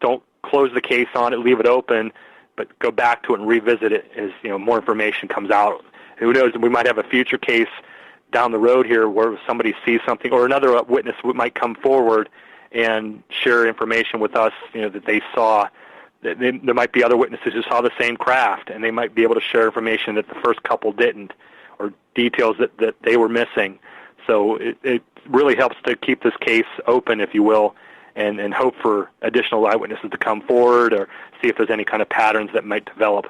B: Don't close the case on it, leave it open, but go back to it and revisit it as, more information comes out. Who knows, we might have a future case down the road here where somebody sees something or another witness might come forward and share information with us, that they saw. There might be other witnesses who saw the same craft, and they might be able to share information that the first couple didn't, or details that they were missing. So it really helps to keep this case open, if you will, and hope for additional eyewitnesses to come forward or see if there's any kind of patterns that might develop.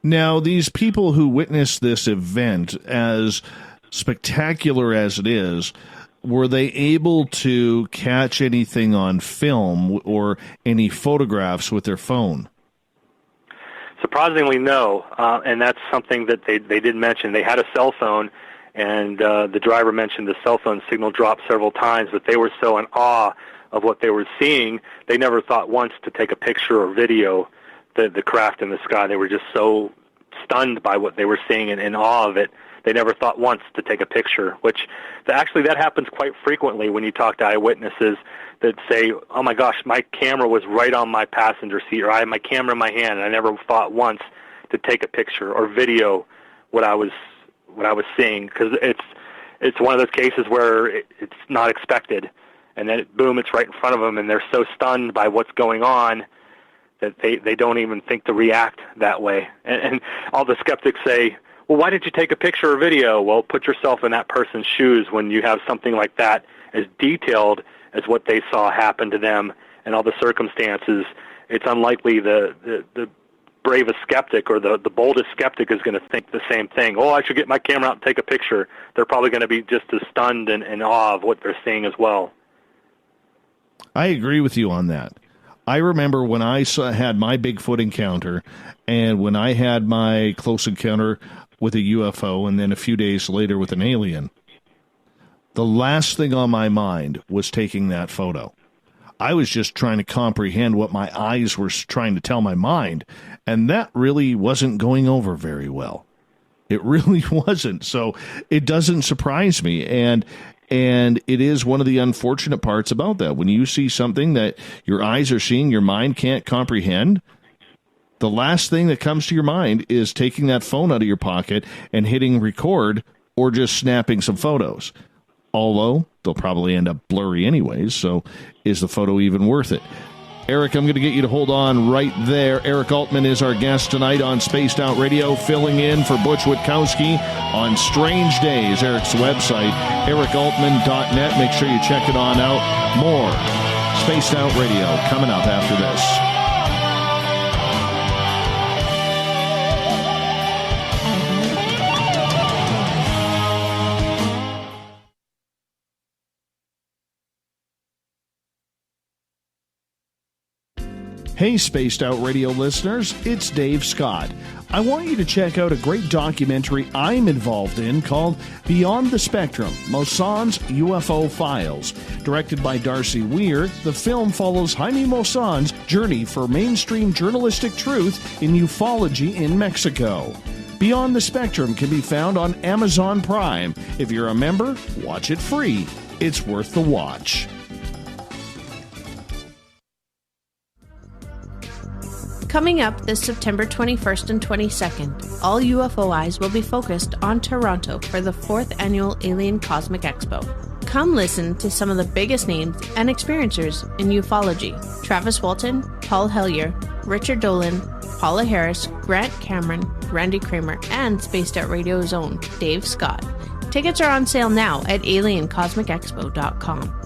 A: Now, these people who witnessed this event, as spectacular as it is, were they able to catch anything on film or any photographs with their phone?
B: Surprisingly, no, and that's something that they did mention. They had a cell phone, and the driver mentioned the cell phone signal dropped several times, but they were so in awe of what they were seeing, they never thought once to take a picture or video the craft in the sky. They were just so stunned by what they were seeing and in awe of it. They never thought once to take a picture, which actually that happens quite frequently when you talk to eyewitnesses that say, oh my gosh, my camera was right on my passenger seat, or I had my camera in my hand, and I never thought once to take a picture or video what I was seeing, because it's one of those cases where it's not expected, and then boom, it's right in front of them, and they're so stunned by what's going on that they don't even think to react that way. And all the skeptics say, well, why didn't you take a picture or video? Well, put yourself in that person's shoes when you have something like that as detailed as what they saw happen to them and all the circumstances. It's unlikely the bravest skeptic or the boldest skeptic is going to think the same thing. Oh, I should get my camera out and take a picture. They're probably going to be just as stunned and in awe of what they're seeing as well.
A: I agree with you on that. I remember when I had my Bigfoot encounter and when I had my close encounter with a UFO and then a few days later with an alien, the last thing on my mind was taking that photo. I was just trying to comprehend what my eyes were trying to tell my mind, and that really wasn't going over very well. It really wasn't. So it doesn't surprise me, and it is one of the unfortunate parts about that. When you see something that your eyes are seeing, your mind can't comprehend, the last thing that comes to your mind is taking that phone out of your pocket and hitting record or just snapping some photos. Although they'll probably end up blurry anyways, so is the photo even worth it? Erik, I'm going to get you to hold on right there. Erik Altman is our guest tonight on Spaced Out Radio, filling in for Butch Witkowski on Strange Days. Erik's website, erikaltman.net. Make sure you check it on out. More Spaced Out Radio coming up after this. Hey, Spaced Out Radio listeners, it's Dave Scott. I want you to check out a great documentary I'm involved in called Beyond the Spectrum, Mosson's UFO Files. Directed by Darcy Weir, the film follows Jaime Mosson's journey for mainstream journalistic truth in ufology in Mexico. Beyond the Spectrum can be found on Amazon Prime. If you're a member, watch it free. It's worth the watch.
D: Coming up this September 21st and 22nd, all UFO eyes will be focused on Toronto for the 4th Annual Alien Cosmic Expo. Come listen to some of the biggest names and experiencers in ufology. Travis Walton, Paul Hellyer, Richard Dolan, Paula Harris, Grant Cameron, Randy Kramer, and Spaced Out Radio's own Dave Scott. Tickets are on sale now at aliencosmicexpo.com.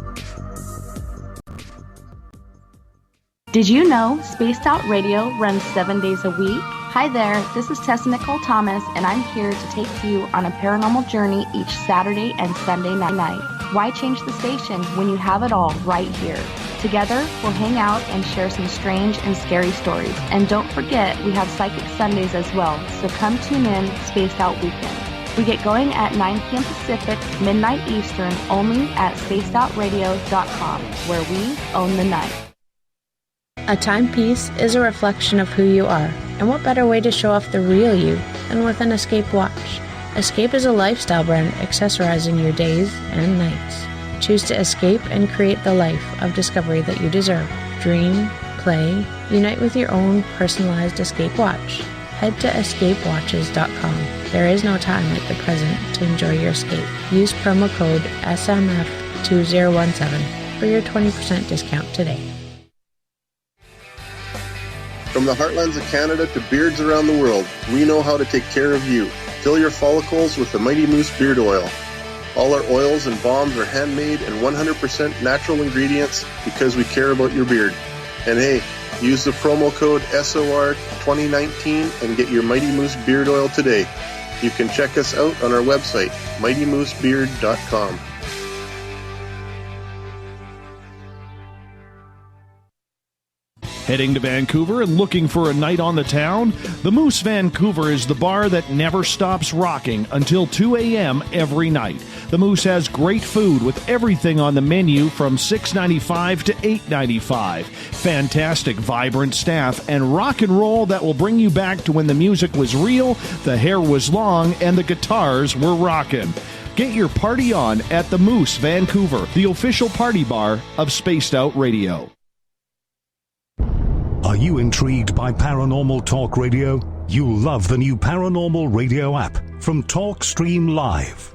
H: Did you know Spaced Out Radio runs 7 days a week? Hi there, this is Tessa Nicole Thomas, and I'm here to take you on a paranormal journey each Saturday and Sunday night. Why change the station when you have it all right here? Together, we'll hang out and share some strange and scary stories. And don't forget, we have Psychic Sundays as well, so come tune in Spaced Out Weekend. We get going at 9 p.m. Pacific, midnight Eastern, only at spacedoutradio.com, where we own the night.
D: A timepiece is a reflection of who you are, and what better way to show off the real you than with an Escape watch? Escape is a lifestyle brand accessorizing your days and nights. Choose to escape and create the life of discovery that you deserve. Dream, play, unite with your own personalized Escape watch. Head to escapewatches.com. There is no time like the present to enjoy your escape. Use promo code SMF2017 for your 20% discount today.
I: From the heartlands of Canada to beards around the world, we know how to take care of you. Fill your follicles with the Mighty Moose Beard Oil. All our oils and balms are handmade and 100% natural ingredients because we care about your beard. And hey, use the promo code SOR2019 and get your Mighty Moose Beard Oil today. You can check us out on our website, mightymoosebeard.com.
A: Heading to Vancouver and looking for a night on the town? The Moose Vancouver is the bar that never stops rocking until 2 a.m. every night. The Moose has great food with everything on the menu from $6.95 to $8.95. Fantastic, vibrant staff and rock and roll that will bring you back to when the music was real, the hair was long, and the guitars were rockin'. Get your party on at the Moose Vancouver, the official party bar of Spaced Out Radio.
C: Are you intrigued by Paranormal Talk Radio? You'll love the new Paranormal Radio app from TalkStream Live.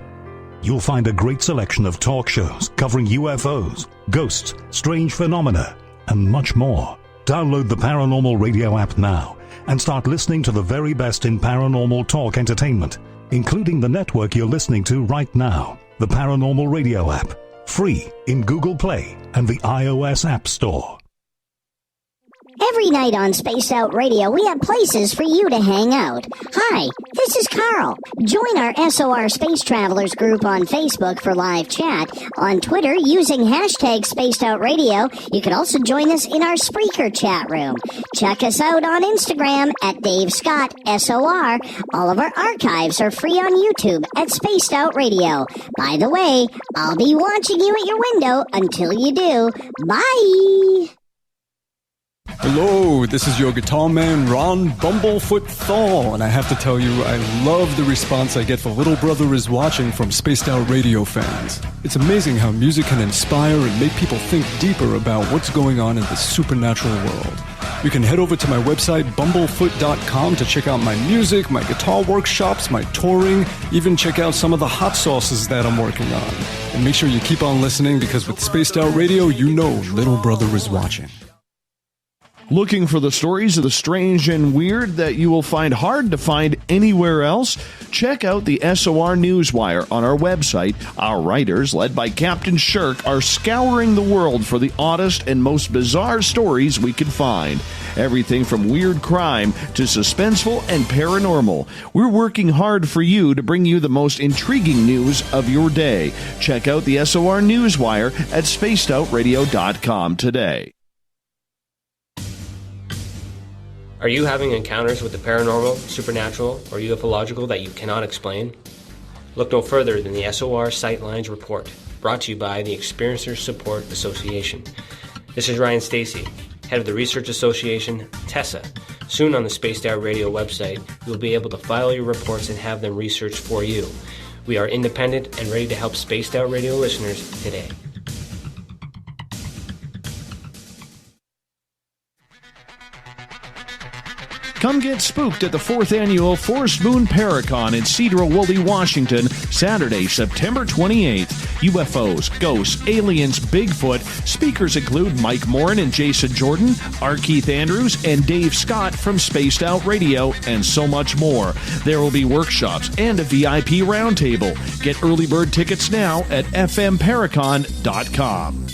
C: You'll find a great selection of talk shows covering UFOs, ghosts, strange phenomena, and much more. Download the Paranormal Radio app now and start listening to the very best in paranormal talk entertainment, including the network you're listening to right now, the Paranormal Radio app, free in Google Play and the iOS App Store.
G: Every night on Spaced Out Radio, we have places for you to hang out. Hi, this is Carl. Join our SOR Space Travelers group on Facebook for live chat. On Twitter, using hashtag Spaced Out Radio. You can also join us in our Spreaker chat room. Check us out on Instagram at Dave Scott SOR. All of our archives are free on YouTube at Spaced Out Radio. By the way, I'll be watching you at your window until you do. Bye!
F: Hello, this is your guitar man, Ron Bumblefoot Thal, and I have to tell you, I love the response I get for Little Brother is Watching from Spaced Out Radio fans. It's amazing how music can inspire and make people think deeper about what's going on in the supernatural world. You can head over to my website, bumblefoot.com, to check out my music, my guitar workshops, my touring, even check out some of the hot sauces that I'm working on. And make sure you keep on listening, because with Spaced Out Radio, you know Little Brother is watching.
A: Looking for the stories of the strange and weird that you will find hard to find anywhere else? Check out the SOR Newswire on our website. Our writers, led by Captain Shirk, are scouring the world for the oddest and most bizarre stories we can find. Everything from weird crime to suspenseful and paranormal. We're working hard for you to bring you the most intriguing news of your day. Check out the SOR Newswire at spacedoutradio.com today.
E: Are you having encounters with the paranormal, supernatural, or ufological that you cannot explain? Look no further than the SOR Sightlines Report, brought to you by the Experiencers Support Association. This is Ryan Stacy, head of the Research Association, TESSA. Soon on the Spaced Out Radio website, you'll be able to file your reports and have them researched for you. We are independent and ready to help Spaced Out Radio listeners today.
A: Come get spooked at the 4th Annual Forest Moon Paracon in Cedar-Woolley, Washington, Saturday, September 28th. UFOs, ghosts, aliens, Bigfoot. Speakers include Mike Morin and Jason Jordan, R. Keith Andrews, and Dave Scott from Spaced Out Radio, and so much more. There will be workshops and a VIP roundtable. Get early bird tickets now at fmparacon.com.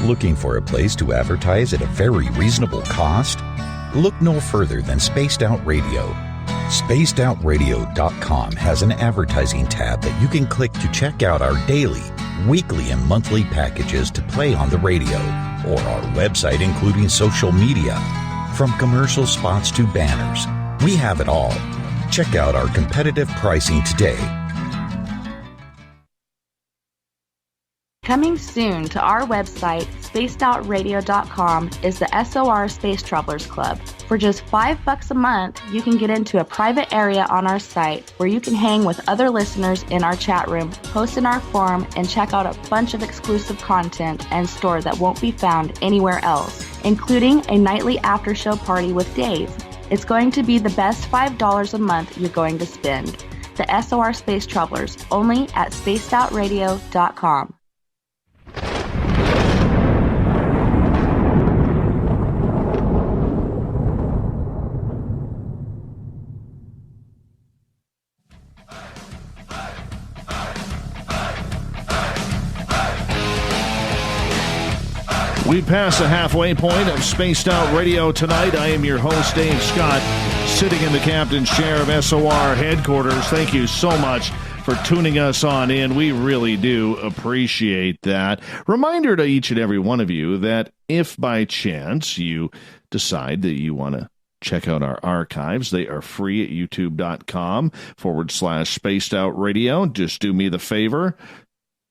J: Looking for a place to advertise at a very reasonable cost? Look no further than Spaced Out Radio. SpacedOutRadio.com has an advertising tab that you can click to check out our daily, weekly, and monthly packages to play on the radio, or our website including social media. From commercial spots to banners, we have it all. Check out our competitive pricing today.
H: Coming soon to our website, spacedoutradio.com, is the SOR Space Travelers Club. For just $5 a month, you can get into a private area on our site where you can hang with other listeners in our chat room, post in our forum, and check out a bunch of exclusive content and store that won't be found anywhere else, including a nightly after-show party with Dave. It's going to be the best $5 a month you're going to spend. The SOR Space Travelers, only at spacedoutradio.com.
A: We pass the halfway point of Spaced Out Radio tonight. I am your host, Dave Scott, sitting in the captain's chair of SOR headquarters. Thank you so much for tuning us on in. We really do appreciate that. Reminder to each and every one of you that if by chance you decide that you want to check out our archives, they are free at youtube.com/Spaced Out Radio. Just do me the favor.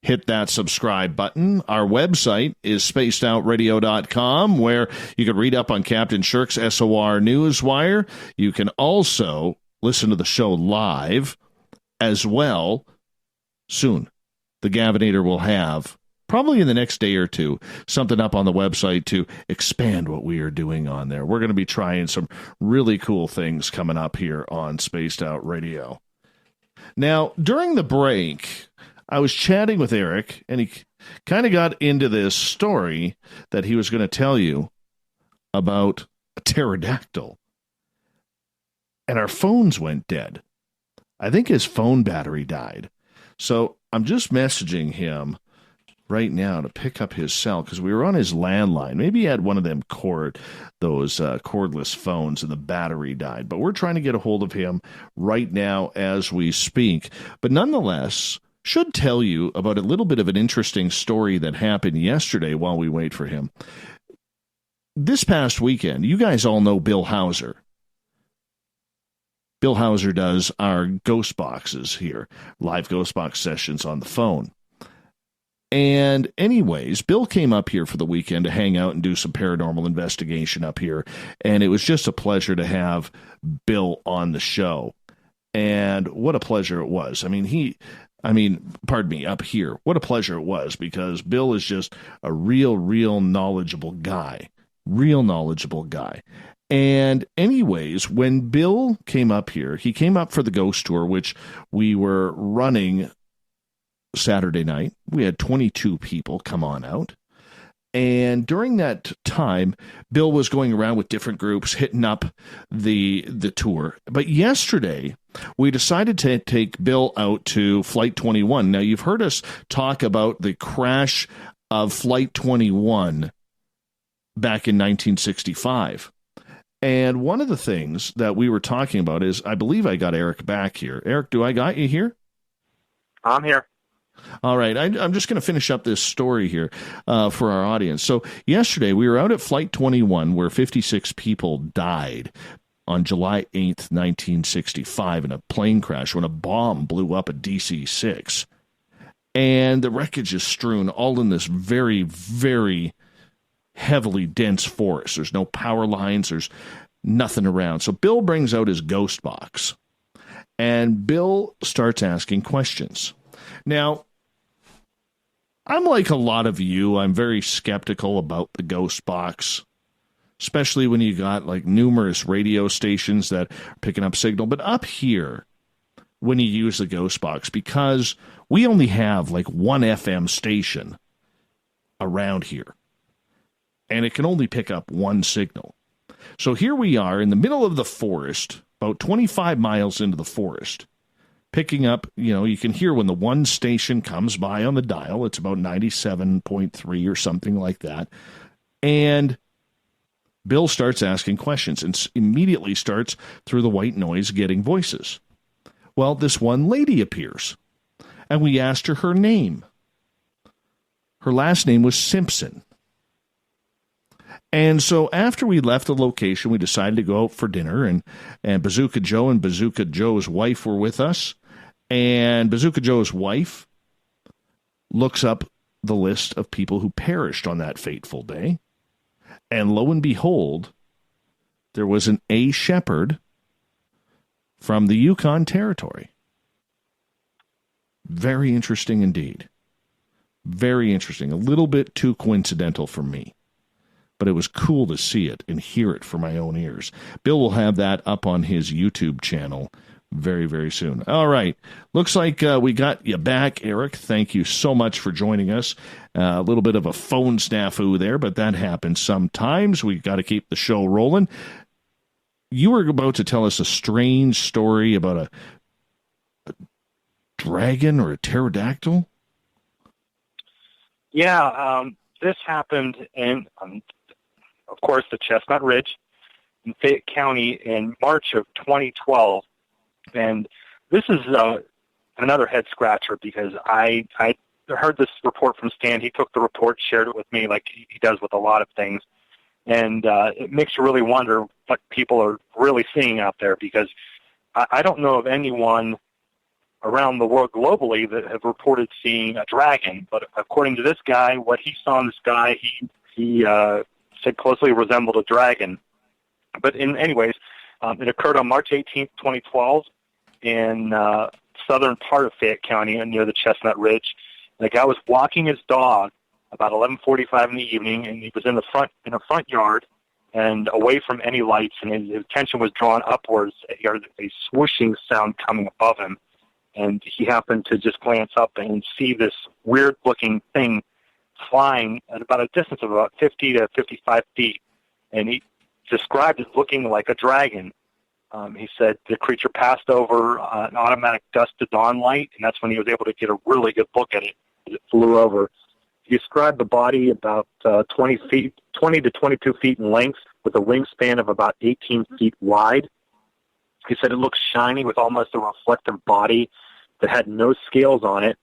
A: Hit that subscribe button. Our website is spacedoutradio.com, where you can read up on Captain Shirk's SOR Newswire. You can also listen to the show live as well soon. The Gavinator will have, probably in the next day or two, something up on the website to expand what we are doing on there. We're going to be trying some really cool things coming up here on Spaced Out Radio. Now, during the break, I was chatting with Erik, and he kind of got into this story that he was going to tell you about a pterodactyl. And our phones went dead. I think his phone battery died. So I'm just messaging him right now to pick up his cell, because we were on his landline. Maybe he had one of them cordless phones and the battery died. But we're trying to get a hold of him right now as we speak. But nonetheless, should tell you about a little bit of an interesting story that happened yesterday while we wait for him. This past weekend, you guys all know Bill Hauser. Bill Hauser does our ghost boxes here, live ghost box sessions on the phone. And anyways, Bill came up here for the weekend to hang out and do some paranormal investigation up here. And it was just a pleasure to have Bill on the show. And what a pleasure it was. Up here. What a pleasure it was, because Bill is just a real knowledgeable guy. And anyways, when Bill came up here, he came up for the ghost tour, which we were running Saturday night. We had 22 people come on out. And during that time, Bill was going around with different groups, hitting up the tour. But yesterday, we decided to take Bill out to Flight 21. Now, you've heard us talk about the crash of Flight 21 back in 1965. And one of the things that we were talking about is, I believe I got Erik back here. Erik, do I got you here?
B: I'm here.
A: All right, I'm just going to finish up this story here for our audience. So yesterday, we were out at Flight 21, where 56 people died on July 8th, 1965, in a plane crash when a bomb blew up a DC-6. And the wreckage is strewn all in this very, very heavily dense forest. There's no power lines. There's nothing around. So Bill brings out his ghost box, and Bill starts asking questions. Now, I'm like a lot of you. I'm very skeptical about the ghost box, especially when you got like numerous radio stations that are picking up signal. But up here, when you use the ghost box, because we only have like one FM station around here, and it can only pick up one signal. So here we are in the middle of the forest, about 25 miles into the forest, picking up, you can hear when the one station comes by on the dial. It's about 97.3 or something like that. And Bill starts asking questions and immediately starts, through the white noise, getting voices. Well, this one lady appears, and we asked her name. Her last name was Simpson. And so after we left the location, we decided to go out for dinner, and Bazooka Joe and Bazooka Joe's wife were with us. And Bazooka Joe's wife looks up the list of people who perished on that fateful day. And lo and behold, there was an A. Shepherd from the Yukon Territory. Very interesting indeed. Very interesting. A little bit too coincidental for me. But it was cool to see it and hear it for my own ears. Bill will have that up on his YouTube channel very, very soon. All right. Looks like we got you back, Erik. Thank you so much for joining us. A little bit of a phone snafu there, but that happens sometimes. We got to keep the show rolling. You were about to tell us a strange story about a dragon or a pterodactyl?
B: Yeah, this happened in, of course, the Chestnut Ridge in Fayette County in March of 2012. And this is another head-scratcher because I heard this report from Stan. He took the report, shared it with me like he does with a lot of things. And it makes you really wonder what people are really seeing out there, because I don't know of anyone around the world globally that have reported seeing a dragon. But according to this guy, what he saw in the sky, he said closely resembled a dragon. But anyways, it occurred on March 18th, 2012 in southern part of Fayette County near the Chestnut Ridge. The guy was walking his dog about 11:45 in the evening, and he was in a front yard and away from any lights, and his attention was drawn upwards. He heard a swooshing sound coming above him, and he happened to just glance up and see this weird-looking thing flying at about a distance of about 50 to 55 feet, and he described it looking like a dragon. He said the creature passed over an automatic dusk to dawn light, and that's when he was able to get a really good look at it as it flew over. He described the body about 20 to 22 feet in length with a wingspan of about 18 feet wide. He said it looked shiny with almost a reflective body that had no scales on it.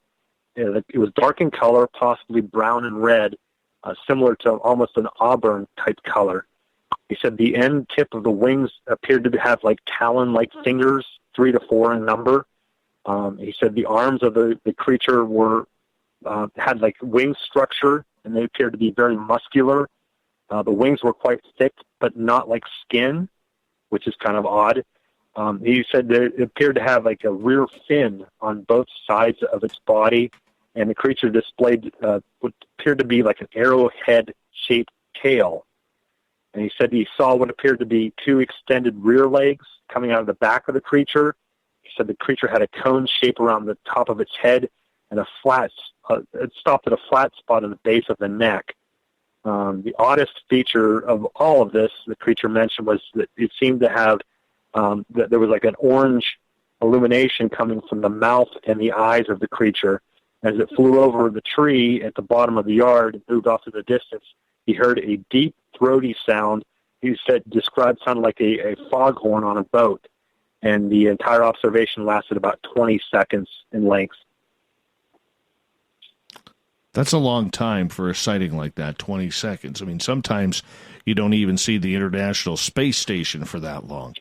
B: It was dark in color, possibly brown and red, similar to almost an auburn type color. He said the end tip of the wings appeared to have like talon-like fingers, 3 to 4 in number. He said the arms of the creature had like wing structure, and they appeared to be very muscular. The wings were quite thick, but not like skin, which is kind of odd. He said that it appeared to have like a rear fin on both sides of its body, and the creature displayed what appeared to be like an arrowhead-shaped tail. And he said he saw what appeared to be 2 extended rear legs coming out of the back of the creature. He said the creature had a cone shape around the top of its head and it stopped at a flat spot at the base of the neck. The oddest feature of all of this, the creature mentioned, was that it seemed to have, that there was like an orange illumination coming from the mouth and the eyes of the creature. As it flew over the tree at the bottom of the yard and moved off to the distance, he heard a deep, throaty sound. He said described sounded like a foghorn on a boat, and the entire observation lasted about 20 seconds in length.
A: That's a long time for a sighting like that, 20 seconds. I mean, sometimes you don't even see the International Space Station for that long.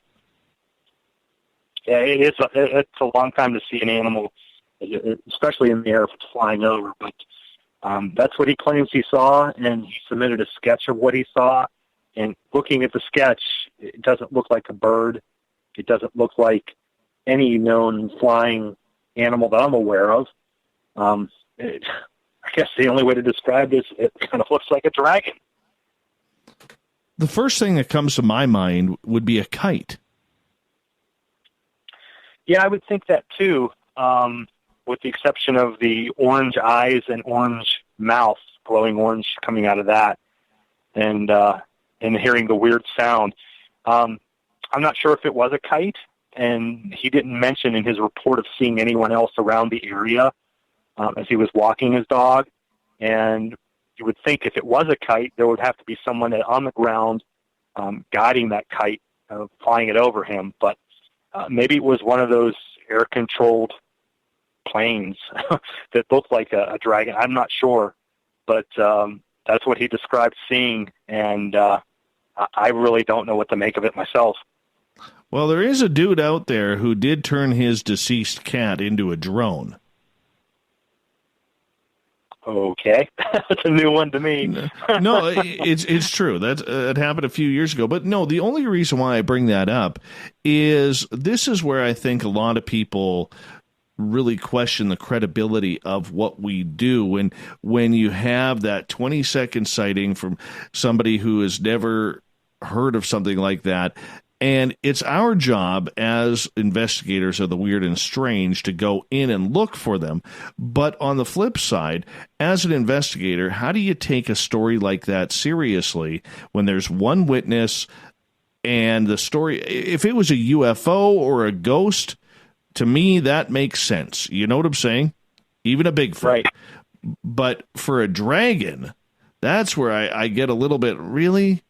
B: Yeah, it's a long time to see an animal, especially in the air if it's flying over. But that's what he claims he saw, and he submitted a sketch of what he saw. And looking at the sketch, it doesn't look like a bird. It doesn't look like any known flying animal that I'm aware of.
O: guess the only way to describe this, it kind of looks like a dragon.
A: The first thing that comes to my mind would be a kite.
O: Yeah, I would think that too, with the exception of the orange eyes and orange mouth, glowing orange coming out of that, and hearing the weird sound. I'm not sure if it was a kite, and he didn't mention in his report of seeing anyone else around the area as he was walking his dog. And you would think if it was a kite, there would have to be someone on the ground guiding that kite, flying it over him. But maybe it was one of those air-controlled planes that looked like a dragon. I'm not sure, but that's what he described seeing, and I really don't know what to make of it myself.
A: Well, there is a dude out there who did turn his deceased cat into a drone.
O: Okay, that's a new one to me.
A: No, it's true. It happened a few years ago. But no, the only reason why I bring that up is this is where I think a lot of people really question the credibility of what we do. And when you have that 20-second sighting from somebody who has never heard of something like that, and it's our job as investigators of the weird and strange to go in and look for them. But on the flip side, as an investigator, how do you take a story like that seriously when there's one witness and the story, if it was a UFO or a ghost, to me, that makes sense. You know what I'm saying? Even a Bigfoot.
O: Right.
A: But for a dragon, that's where I get a little bit, really?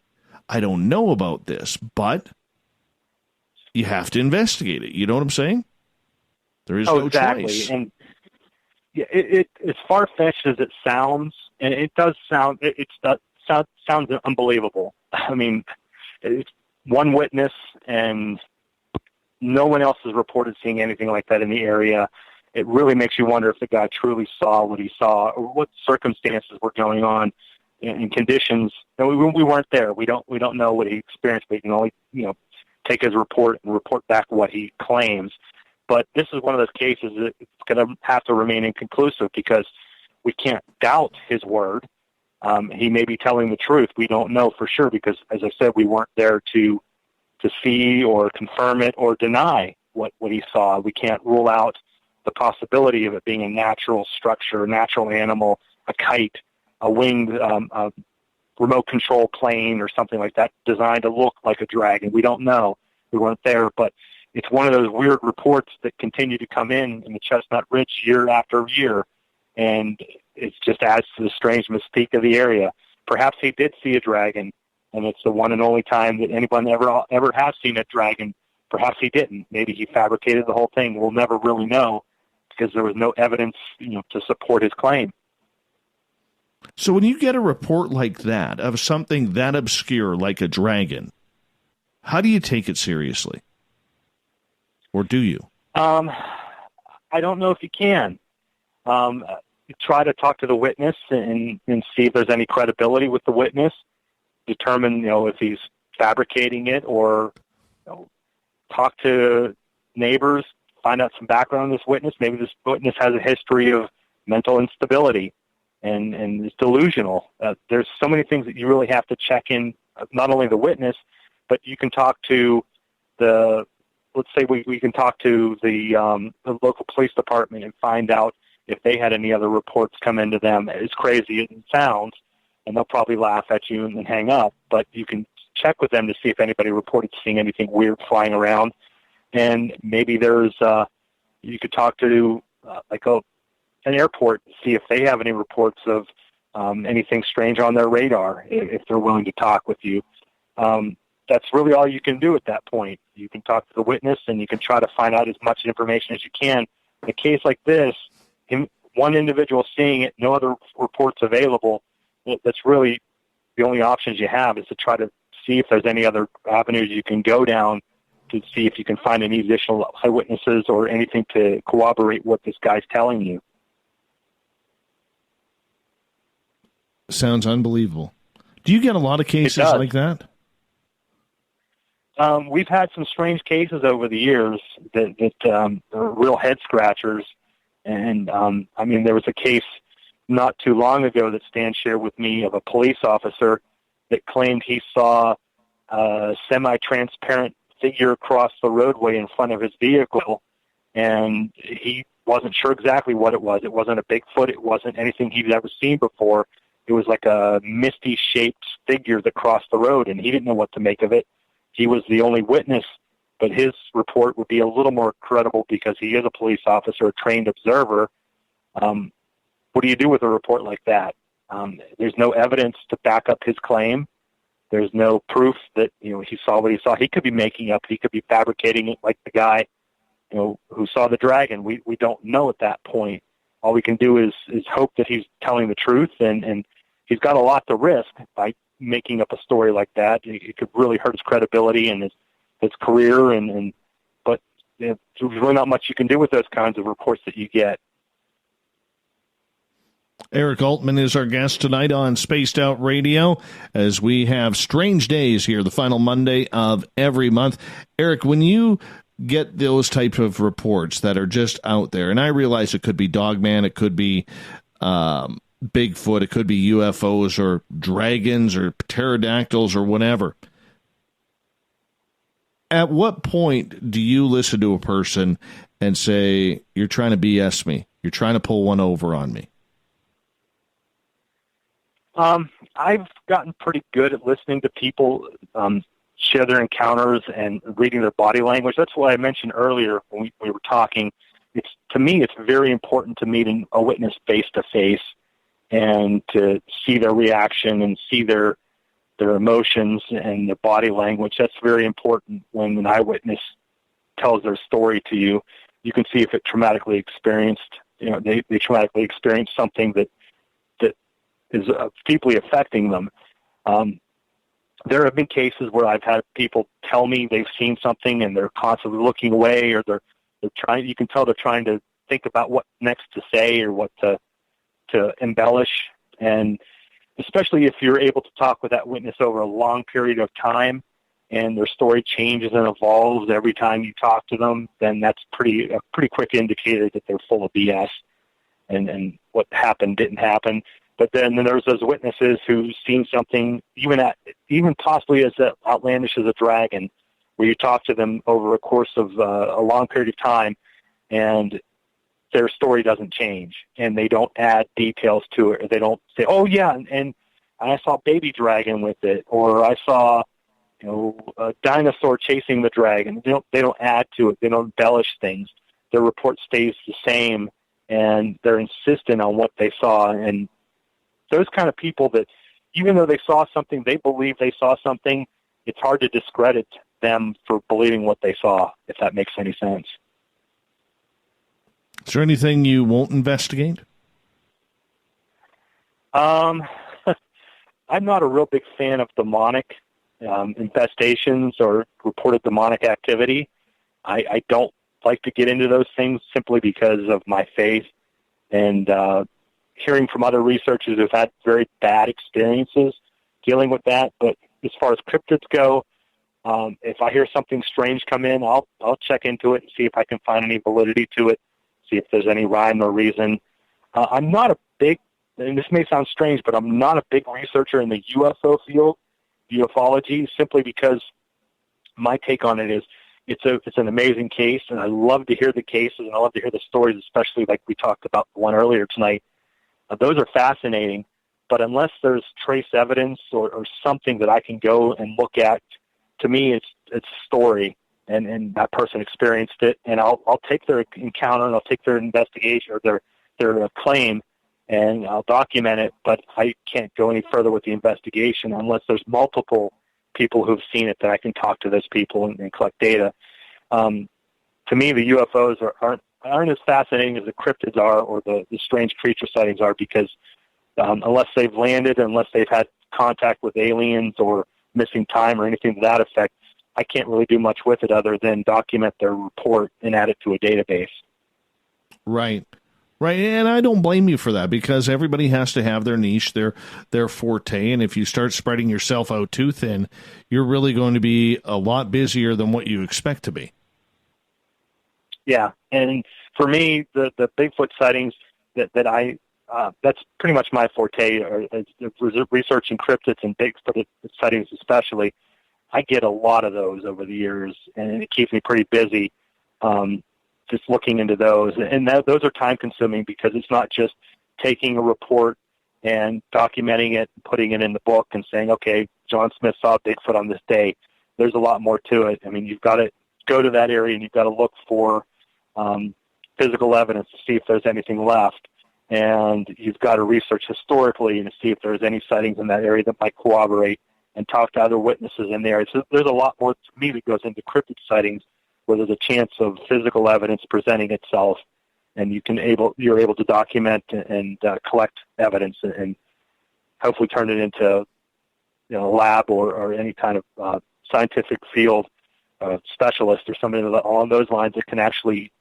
A: I don't know about this, but you have to investigate it. You know what I'm saying? There is no choice.
O: And yeah, it as far-fetched as it sounds, and it does sound, sounds unbelievable. I mean, it's one witness, and no one else has reported seeing anything like that in the area. It really makes you wonder if the guy truly saw what he saw, or what circumstances were going on in conditions. And we weren't there. We don't know what he experienced. We can only take his report and report back what he claims. But this is one of those cases that it's going to have to remain inconclusive because we can't doubt his word. He may be telling the truth. We don't know for sure because, as I said, we weren't there to see or confirm it or deny what he saw. We can't rule out the possibility of it being a natural structure, a natural animal, a kite, a winged remote control plane or something like that designed to look like a dragon. We don't know. We weren't there, but it's one of those weird reports that continue to come in the Chestnut Ridge year after year, and it just adds to the strange mystique of the area. Perhaps he did see a dragon, and it's the one and only time that anyone ever has seen a dragon. Perhaps he didn't. Maybe he fabricated the whole thing. We'll never really know because there was no evidence, to support his claim.
A: So when you get a report like that of something that obscure like a dragon, how do you take it seriously? Or do you?
O: I don't know if you can. You try to talk to the witness and see if there's any credibility with the witness, determine, if he's fabricating it, or talk to neighbors, find out some background on this witness. Maybe this witness has a history of mental instability and is delusional. There's so many things that you really have to check in, not only the witness, but you can talk to let's say we can talk to the local police department and find out if they had any other reports come into them. As crazy as it sounds, and they'll probably laugh at you and then hang up, but you can check with them to see if anybody reported seeing anything weird flying around. And maybe there's, you could talk to an airport, see if they have any reports of anything strange on their radar, if they're willing to talk with you. That's really all you can do at that point. You can talk to the witness, and you can try to find out as much information as you can. In a case like this, one individual seeing it, no other reports available, that's really the only options you have, is to try to see if there's any other avenues you can go down to see if you can find any additional eyewitnesses or anything to corroborate what this guy's telling you.
A: Sounds unbelievable. Do you get a lot of cases like that?
O: We've had some strange cases over the years that are real head scratchers. And, there was a case not too long ago that Stan shared with me of a police officer that claimed he saw a semi-transparent figure cross the roadway in front of his vehicle, and he wasn't sure exactly what it was. It wasn't a Bigfoot. It wasn't anything he'd ever seen before. It was like a misty-shaped figure that crossed the road, and he didn't know what to make of it. He was the only witness, but his report would be a little more credible because he is a police officer, a trained observer. What do you do with a report like that? There's no evidence to back up his claim. There's no proof that he saw what he saw. He could be making up. He could be fabricating it, like the guy who saw the dragon. We don't know at that point. All we can do is hope that he's telling the truth, and he's got a lot to risk by making up a story like that. It could really hurt his credibility and his career, but there's really not much you can do with those kinds of reports that you get.
A: Erik Altman is our guest tonight on Spaced Out Radio as we have Strange Days here, the final Monday of every month. Erik, when you get those type of reports that are just out there, and I realize it could be Dogman, it could be Bigfoot, it could be UFOs or dragons or pterodactyls or whatever. At what point do you listen to a person and say, you're trying to BS me, you're trying to pull one over on me?
O: I've gotten pretty good at listening to people share their encounters and reading their body language. That's what I mentioned earlier when we were talking. To me, it's very important to meet a witness face-to-face and to see their reaction and see their emotions and their body language. That's very important when an eyewitness tells their story to you. You can see if it traumatically experienced, they traumatically experienced something that is deeply affecting them. There have been cases where I've had people tell me they've seen something and they're constantly looking away, or they're trying. You can tell they're trying to think about what next to say or what to embellish. And especially if you're able to talk with that witness over a long period of time, and their story changes and evolves every time you talk to them, then that's a pretty quick indicator that they're full of BS and what happened didn't happen. But then there's those witnesses who've seen something, even possibly as outlandish as a dragon, where you talk to them over a course of a long period of time, and their story doesn't change, and they don't add details to it, or they don't say, "Oh yeah, and I saw a baby dragon with it," or "I saw a dinosaur chasing the dragon." They don't add to it. They don't embellish things. Their report stays the same, and they're insistent on what they saw. And those kind of people that, even though they saw something, they believe they saw something, it's hard to discredit them for believing what they saw, if that makes any sense.
A: Is there anything you won't investigate?
O: I'm not a real big fan of demonic infestations or reported demonic activity. I don't like to get into those things simply because of my faith, and hearing from other researchers who've had very bad experiences dealing with that. But as far as cryptids go, if I hear something strange come in, I'll check into it and see if I can find any validity to it, see if there's any rhyme or reason. I'm not a big, and this may sound strange, but I'm not a big researcher in the UFO field, ufology, simply because my take on it is it's an amazing case, and I love to hear the cases, and I love to hear the stories, especially like we talked about the one earlier tonight. Those are fascinating, but unless there's trace evidence or something that I can go and look at, to me it's a story, and that person experienced it, and I'll take their encounter and I'll take their investigation or their claim, and I'll document it, but I can't go any further with the investigation unless there's multiple people who've seen it that I can talk to those people and collect data. To me, the UFOs aren't as fascinating as the cryptids are, or the strange creature sightings are, because unless they've landed, unless they've had contact with aliens or missing time or anything to that effect, I can't really do much with it other than document their report and add it to a database.
A: Right. And I don't blame you for that, because everybody has to have their niche, their forte, and if you start spreading yourself out too thin, you're really going to be a lot busier than what you expect to be. Yeah,
O: and for me, the Bigfoot sightings that I that's pretty much my forte, researching cryptids and Bigfoot sightings especially. I get a lot of those over the years, and it keeps me pretty busy just looking into those. And those are time-consuming because it's not just taking a report and documenting it, putting it in the book and saying, okay, John Smith saw Bigfoot on this day. There's a lot more to it. I mean, you've got to go to that area and you've got to look for physical evidence to see if there's anything left. And you've got to research historically and to see if there's any sightings in that area that might corroborate, and talk to other witnesses in the area. So there's a lot more to me that goes into cryptid sightings, where there's a chance of physical evidence presenting itself, and you're able to document and collect evidence and hopefully turn it into a lab or any kind of scientific field specialist or somebody along those lines that can actually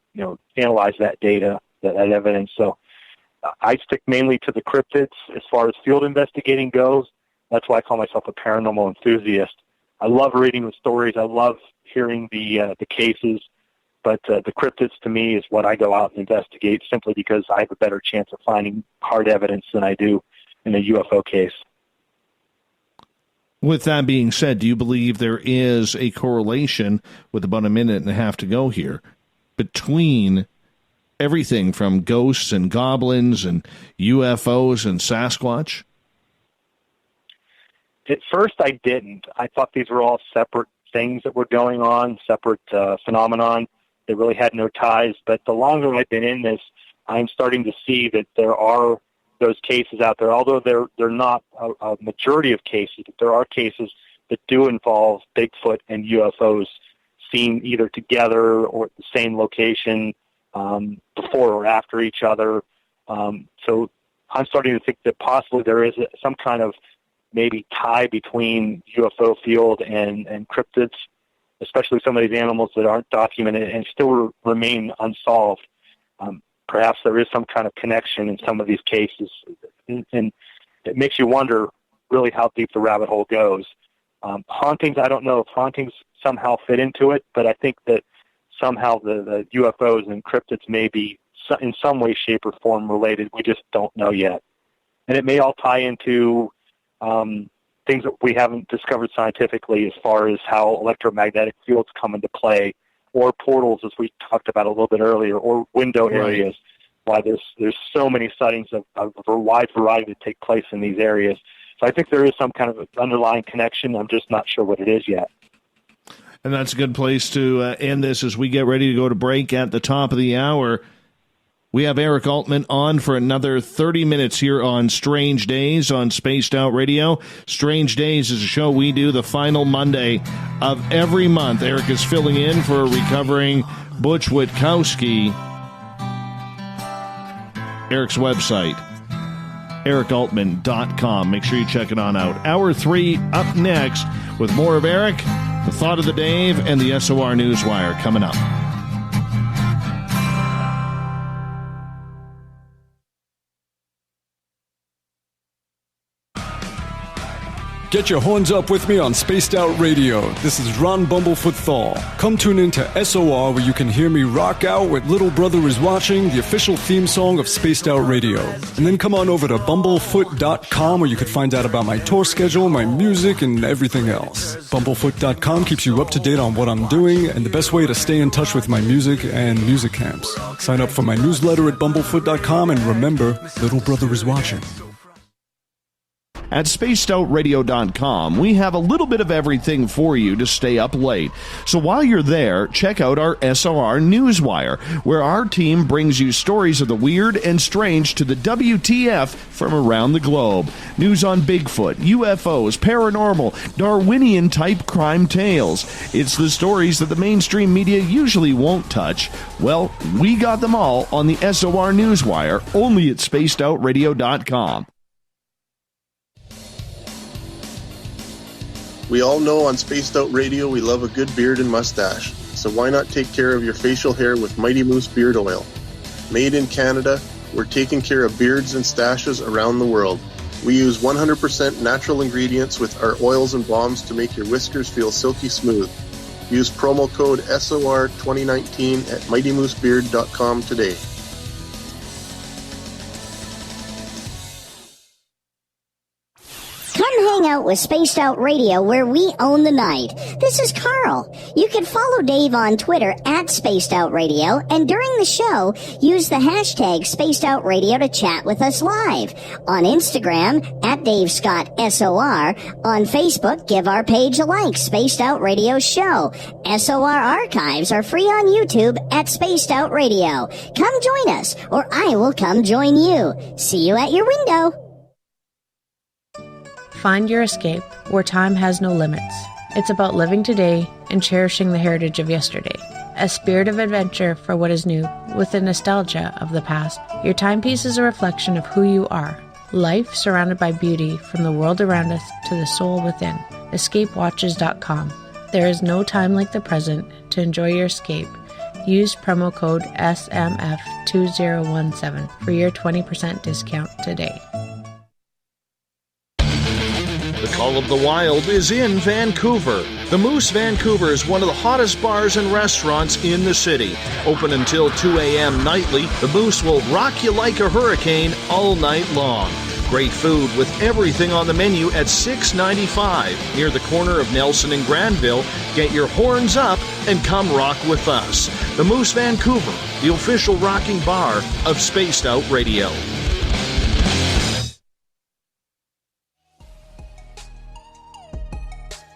O: analyze that data, that evidence. So I stick mainly to the cryptids as far as field investigating goes. That's why I call myself a paranormal enthusiast. I love reading the stories. I love hearing the cases, but the cryptids to me is what I go out and investigate, simply because I have a better chance of finding hard evidence than I do in a UFO case.
A: With that being said, do you believe there is a correlation, with about a minute and a half to go here, between everything from ghosts and goblins and UFOs and Sasquatch?
O: At first, I didn't. I thought these were all separate things that were going on, separate phenomenon. They really had no ties. But the longer I've been in this, I'm starting to see that there are those cases out there. Although they're not a majority of cases, but there are cases that do involve Bigfoot and UFOs seen either together or at the same location, before or after each other. So I'm starting to think that possibly there is some kind of maybe tie between UFO field and cryptids, especially some of these animals that aren't documented and still remain unsolved. Perhaps there is some kind of connection in some of these cases, and it makes you wonder really how deep the rabbit hole goes. Hauntings, I don't know if hauntings somehow fit into it, but I think that somehow the UFOs and cryptids may be in some way, shape, or form related. We just don't know yet. And it may all tie into things that we haven't discovered scientifically, as far as how electromagnetic fields come into play, or portals, as we talked about a little bit earlier, or window areas. Why there's so many sightings of a wide variety that take place in these areas. So I think there is some kind of underlying connection. I'm just not sure what it is yet.
A: And that's a good place to end this as we get ready to go to break at the top of the hour. We have Erik Altman on for another 30 minutes here on Strange Days on Spaced Out Radio. Strange Days is a show we do the final Monday of every month. Erik is filling in for a recovering Butch Witkowski. Erik's website, erikaltman.com. Make sure you check it on out. Hour 3 up next with more of Erik, the Thought of the Dave, and the SOR Newswire coming up.
F: Get your horns up with me on Spaced Out Radio. This is Ron Bumblefoot Thal. Come tune in to SOR, where you can hear me rock out with Little Brother Is Watching, the official theme song of Spaced Out Radio. And then come on over to bumblefoot.com, where you can find out about my tour schedule, my music, and everything else. Bumblefoot.com keeps you up to date on what I'm doing and the best way to stay in touch with my music and music camps. Sign up for my newsletter at bumblefoot.com, and remember, Little Brother Is Watching.
A: At spacedoutradio.com, we have a little bit of everything for you to stay up late. So while you're there, check out our SOR Newswire, where our team brings you stories of the weird and strange to the WTF from around the globe. News on Bigfoot, UFOs, paranormal, Darwinian-type crime tales. It's the stories that the mainstream media usually won't touch. Well, we got them all on the SOR Newswire, only at spacedoutradio.com.
I: We all know on Spaced Out Radio we love a good beard and mustache, so why not take care of your facial hair with Mighty Moose Beard Oil? Made in Canada, we're taking care of beards and stashes around the world. We use 100% natural ingredients with our oils and balms to make your whiskers feel silky smooth. Use promo code SOR2019 at MightyMooseBeard.com today.
G: hang out with Spaced Out Radio, where we own the night. This is Carl. You can follow Dave on Twitter at Spaced Out Radio, and during the show, use the hashtag Spaced Out Radio to chat with us live. On Instagram, at Dave Scott SOR. On Facebook, give our page a like, Spaced Out Radio Show. SOR archives are free on YouTube at Spaced Out Radio. Come join us, or I will come join you. See you at your window.
D: Find your escape where time has no limits. It's about living today and cherishing the heritage of yesterday. A spirit of adventure for what is new, with the nostalgia of the past. Your timepiece is a reflection of who you are. Life surrounded by beauty from the world around us to the soul within. EscapeWatches.com. There is no time like the present to enjoy your escape. Use promo code SMF2017 for your 20% discount today.
A: The Call of the Wild is in Vancouver. The Moose Vancouver is one of the hottest bars and restaurants in the city. Open until 2 a.m. nightly, the Moose will rock you like a hurricane all night long. Great food with everything on the menu at $6.95 near the corner of Nelson and Granville. Get your horns up and come rock with us. The Moose Vancouver, the official rocking bar of Spaced Out Radio.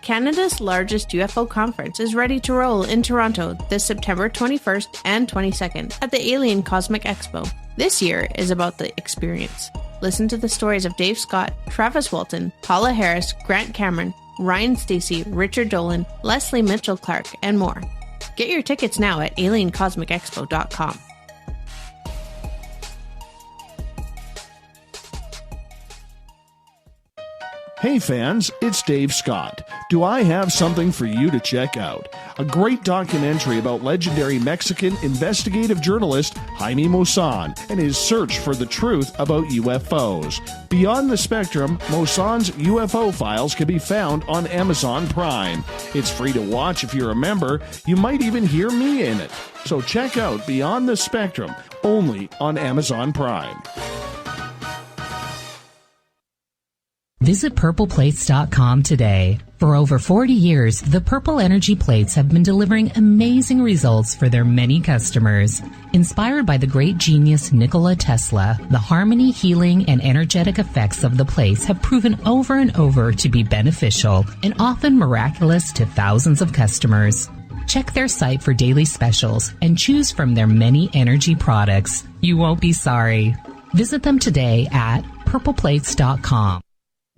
D: Canada's largest UFO conference is ready to roll in Toronto this September 21st and 22nd at the Alien Cosmic Expo. This year is about the experience. Listen to the stories of Dave Scott, Travis Walton, Paula Harris, Grant Cameron, Ryan Stacey, Richard Dolan, Leslie Mitchell-Clark, and more. Get your tickets now at aliencosmicexpo.com.
A: Hey fans, it's Dave Scott. Do I have something for you to check out? A great documentary about legendary Mexican investigative journalist Jaime Maussan and his search for the truth about UFOs. Beyond the Spectrum, Maussan's UFO files can be found on Amazon Prime. It's free to watch if you're a member. You might even hear me in it. So check out Beyond the Spectrum, only on Amazon Prime.
K: Visit purpleplates.com today. For over 40 years, the Purple Energy Plates have been delivering amazing results for their many customers. Inspired by the great genius Nikola Tesla, the harmony, healing, and energetic effects of the plates have proven over and over to be beneficial and often miraculous to thousands of customers. Check their site for daily specials and choose from their many energy products. You won't be sorry. Visit them today at purpleplates.com.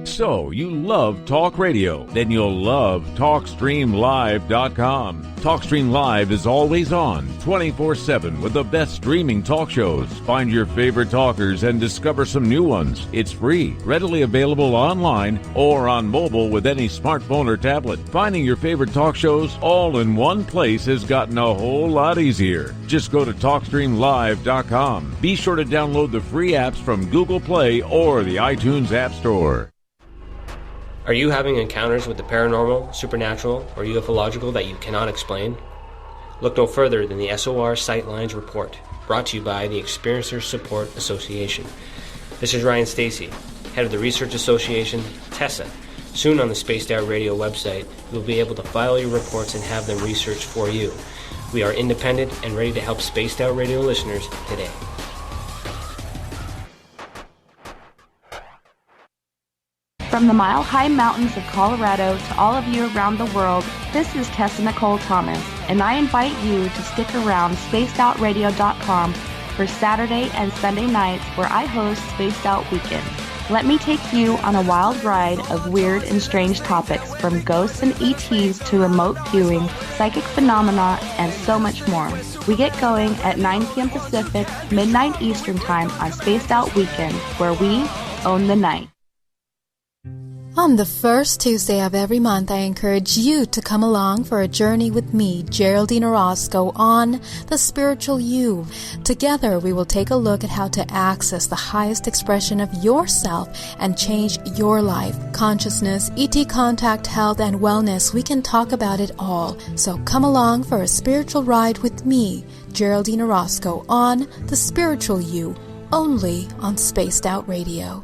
M: So, you love talk radio? Then you'll love TalkStreamLive.com. TalkStream Live is always on, 24/7 with the best streaming talk shows. Find your favorite talkers and discover some new ones. It's free, readily available online or on mobile with any smartphone or tablet. Finding your favorite talk shows all in one place has gotten a whole lot easier. Just go to TalkStreamLive.com. Be sure to download the free apps from Google Play or the iTunes App Store.
E: Are you having encounters with the paranormal, supernatural, or ufological that you cannot explain? Look no further than the SOR Sightlines Report, brought to you by the Experiencers Support Association. This is Ryan Stacey, head of the Research Association, TESA. Soon on the Spaced Out Radio website, you'll be able to file your reports and have them researched for you. We are independent and ready to help Spaced Out Radio listeners today.
H: From the mile-high mountains of Colorado to all of you around the world, this is Tessa Nicole Thomas, and I invite you to stick around spacedoutradio.com for Saturday and Sunday nights where I host Spaced Out Weekend. Let me take you on a wild ride of weird and strange topics, from ghosts and ETs to remote viewing, psychic phenomena, and so much more. We get going at 9 p.m. Pacific, midnight Eastern Time on Spaced Out Weekend, where we own the night.
P: On the first Tuesday of every month, I encourage you to come along for a journey with me, Geraldine Orozco, on The Spiritual You. Together, we will take a look at how to access the highest expression of yourself and change your life. Consciousness, ET contact, health, and wellness, we can talk about it all. So come along for a spiritual ride with me, Geraldine Orozco, on The Spiritual You, only on Spaced Out Radio.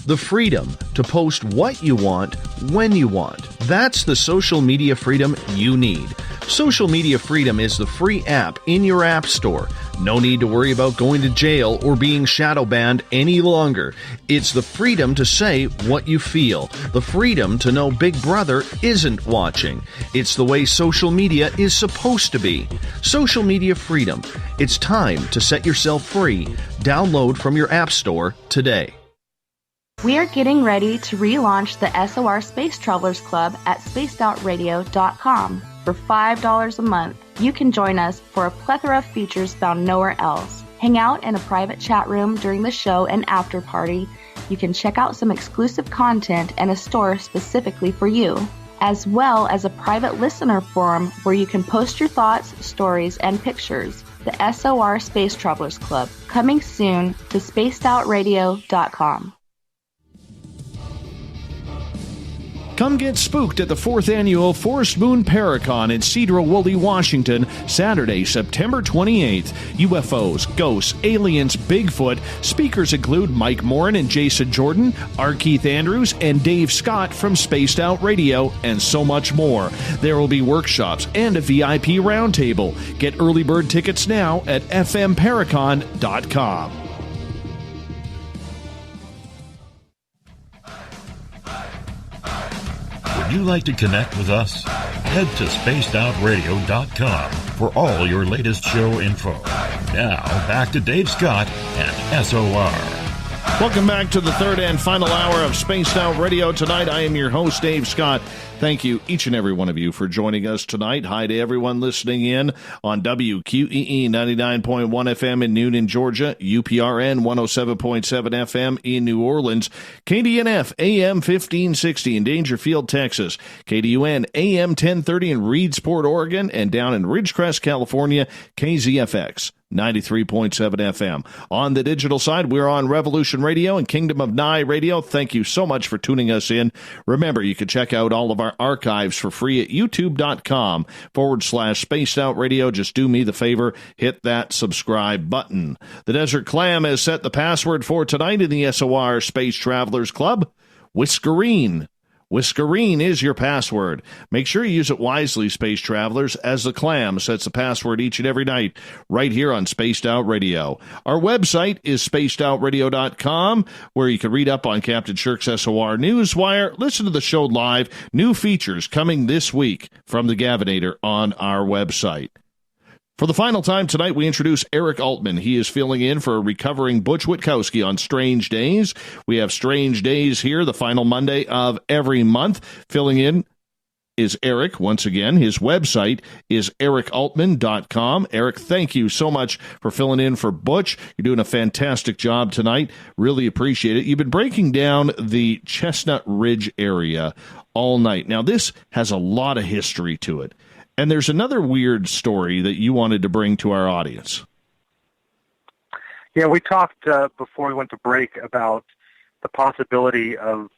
A: The freedom to post what you want, when you want. That's the social media freedom you need. Social Media Freedom is the free app in your app store. No need to worry about going to jail or being shadow banned any longer. It's the freedom to say what you feel. The freedom to know Big Brother isn't watching. It's the way social media is supposed to be. Social Media Freedom. It's time to set yourself free. Download from your app store today.
H: We are getting ready to relaunch the SOR Space Travelers Club at spacedoutradio.com. For $5 a month, you can join us for a plethora of features found nowhere else. Hang out in a private chat room during the show and after party. You can check out some exclusive content and a store specifically for you, as well as a private listener forum where you can post your thoughts, stories, and pictures. The SOR Space Travelers Club, coming soon to spacedoutradio.com.
A: Come get spooked at the 4th Annual Forest Moon Paracon in Cedar-Woolley, Washington, Saturday, September 28th. UFOs, ghosts, aliens, Bigfoot. Speakers include Mike Morin and Jason Jordan, R. Keith Andrews, and Dave Scott from Spaced Out Radio, and so much more. There will be workshops and a VIP roundtable. Get early bird tickets now at fmparacon.com.
N: Would you like to connect with us? Head to spacedoutradio.com for all your latest show info. Now, back to Dave Scott and SOR.
A: Welcome back to the third and final hour of Spaced Out Radio. Tonight, I am your host, Dave Scott. Thank you, each and every one of you, for joining us tonight. Hi to everyone listening in on WQEE 99.1 FM in Noonan, Georgia, UPRN 107.7 FM in New Orleans, KDNF AM 1560 in Dangerfield, Texas, KDUN AM 1030 in Reedsport, Oregon, and down in Ridgecrest, California, KZFX 93.7 FM. On the digital side, we're on Revolution Radio and Kingdom of Nye Radio. Thank you so much for tuning us in. Remember, you can check out all of our archives for free at youtube.com/Spaced Out Radio. Just do me the favor, hit that subscribe button. The Desert Clam has set the password for tonight in the SOR Space Travelers Club. Whiskerine. Whiskerine is your password. Make sure you use it wisely, Space Travelers, as the Clam sets the password each and every night right here on Spaced Out Radio. Our website is spacedoutradio.com, where you can read up on Captain Shirk's SOR Newswire, listen to the show live, new features coming this week from the Gavinator on our website. For the final time tonight, we introduce Erik Altman. He is filling in for a recovering Butch Witkowski on Strange Days. We have Strange Days here, the final Monday of every month. Filling in is Erik, once again. His website is erikaltman.com. Erik, thank you so much for filling in for Butch. You're doing a fantastic job tonight. Really appreciate it. You've been breaking down the Chestnut Ridge area all night. Now, this has a lot of history to it. And there's another weird story that you wanted to bring to our audience.
O: Yeah, we talked before we went to break about the possibility of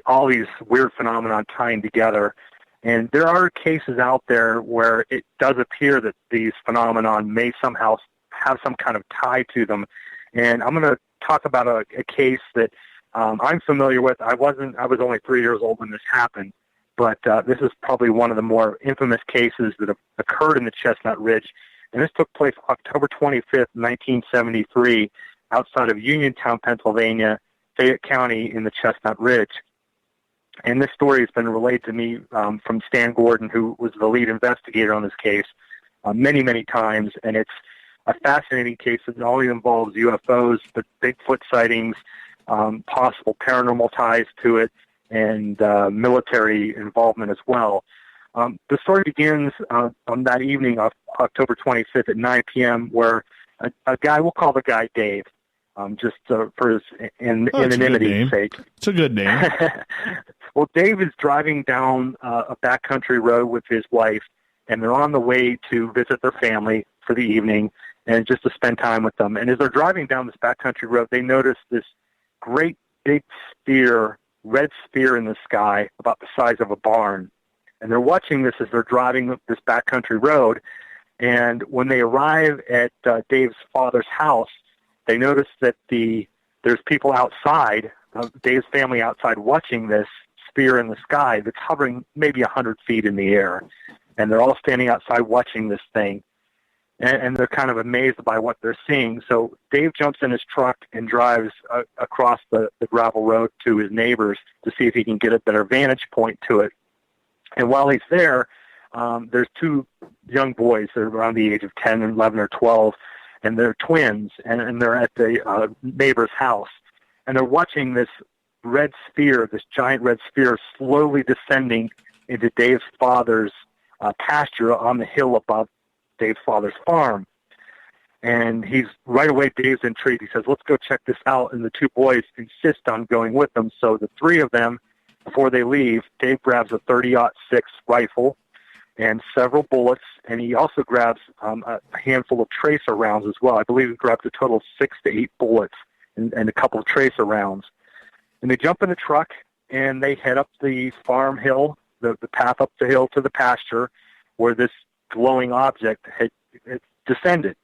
O: all these weird phenomena tying together. And there are cases out there where it does appear that these phenomena may somehow have some kind of tie to them. And I'm going to talk about a case that I'm familiar with. I was only 3 years old when this happened. But this is probably one of the more infamous cases that have occurred in the Chestnut Ridge. And this took place October 25th, 1973, outside of Uniontown, Pennsylvania, Fayette County in the Chestnut Ridge. And this story has been relayed to me from Stan Gordon, who was the lead investigator on this case, many, many times. And it's a fascinating case that not only involves UFOs, but Bigfoot sightings, possible paranormal ties to it, and military involvement as well. The story begins on that evening of October 25th at 9 p.m., where a guy, we'll call the guy Dave, just for his anonymity's sake.
A: It's a good name.
O: Well, Dave is driving down a backcountry road with his wife, and they're on the way to visit their family for the evening and just to spend time with them. And as they're driving down this backcountry road, they notice this great big red sphere in the sky about the size of a barn. And they're watching this as they're driving this backcountry road. And when they arrive at Dave's father's house, they notice that there's people outside Dave's family outside watching this sphere in the sky that's hovering maybe 100 feet in the air. And they're all standing outside watching this thing. And they're kind of amazed by what they're seeing. So Dave jumps in his truck and drives across the gravel road to his neighbors to see if he can get a better vantage point to it. And while he's there, there's two young boys. They're around the age of 10 and 11 or 12, and they're twins, and they're at the neighbor's house. And they're watching this red sphere, this giant red sphere, slowly descending into Dave's father's pasture on the hill above Dave's father's farm. And he's right away, Dave's intrigued. He says, let's go check this out. And the two boys insist on going with them. So the three of them, before they leave, Dave grabs a 30-06 rifle and several bullets. And he also grabs a handful of tracer rounds as well. I believe he grabbed a total of 6 to 8 bullets and a couple of tracer rounds. And they jump in the truck and they head up the farm hill, the path up the hill to the pasture where this glowing object had descended.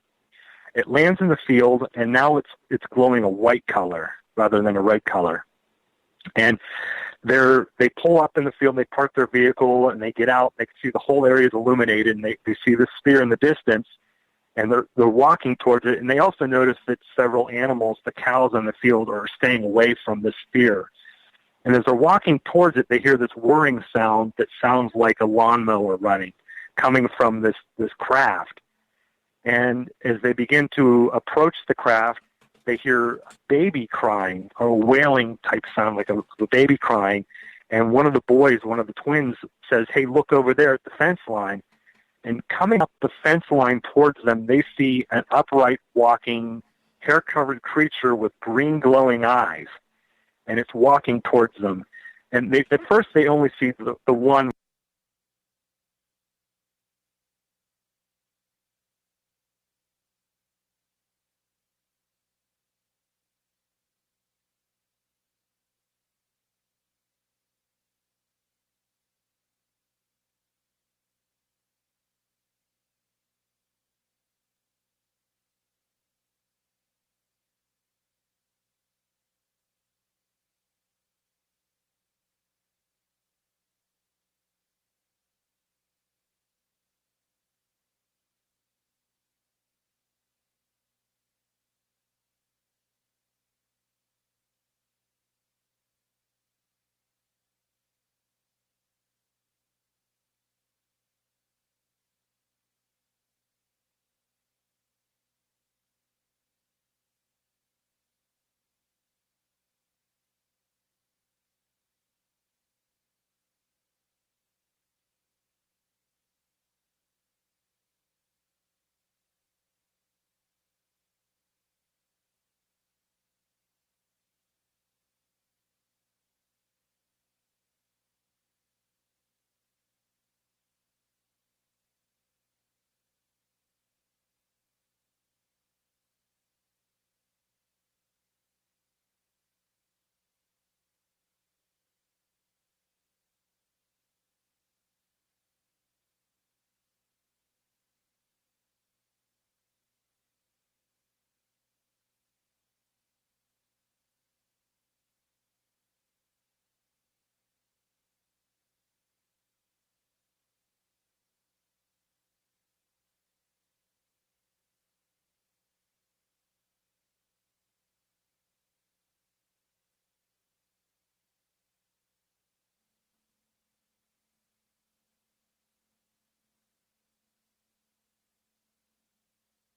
O: It lands in the field, and now it's glowing a white color rather than a red color. And they pull up in the field, and they park their vehicle, and they get out. They can see the whole area is illuminated, and they see the sphere in the distance, and they're walking towards it. And they also notice that several animals, the cows in the field, are staying away from the sphere. And as they're walking towards it, they hear this whirring sound that sounds like a lawnmower running, coming from this craft. And as they begin to approach the craft, they hear a baby crying, or a wailing type sound, like a baby crying. And one of the boys, one of the twins, says, hey, look over there at the fence line. And coming up the fence line towards them, they see an upright walking, hair-covered creature with green glowing eyes. And it's walking towards them. And at first they only see the one.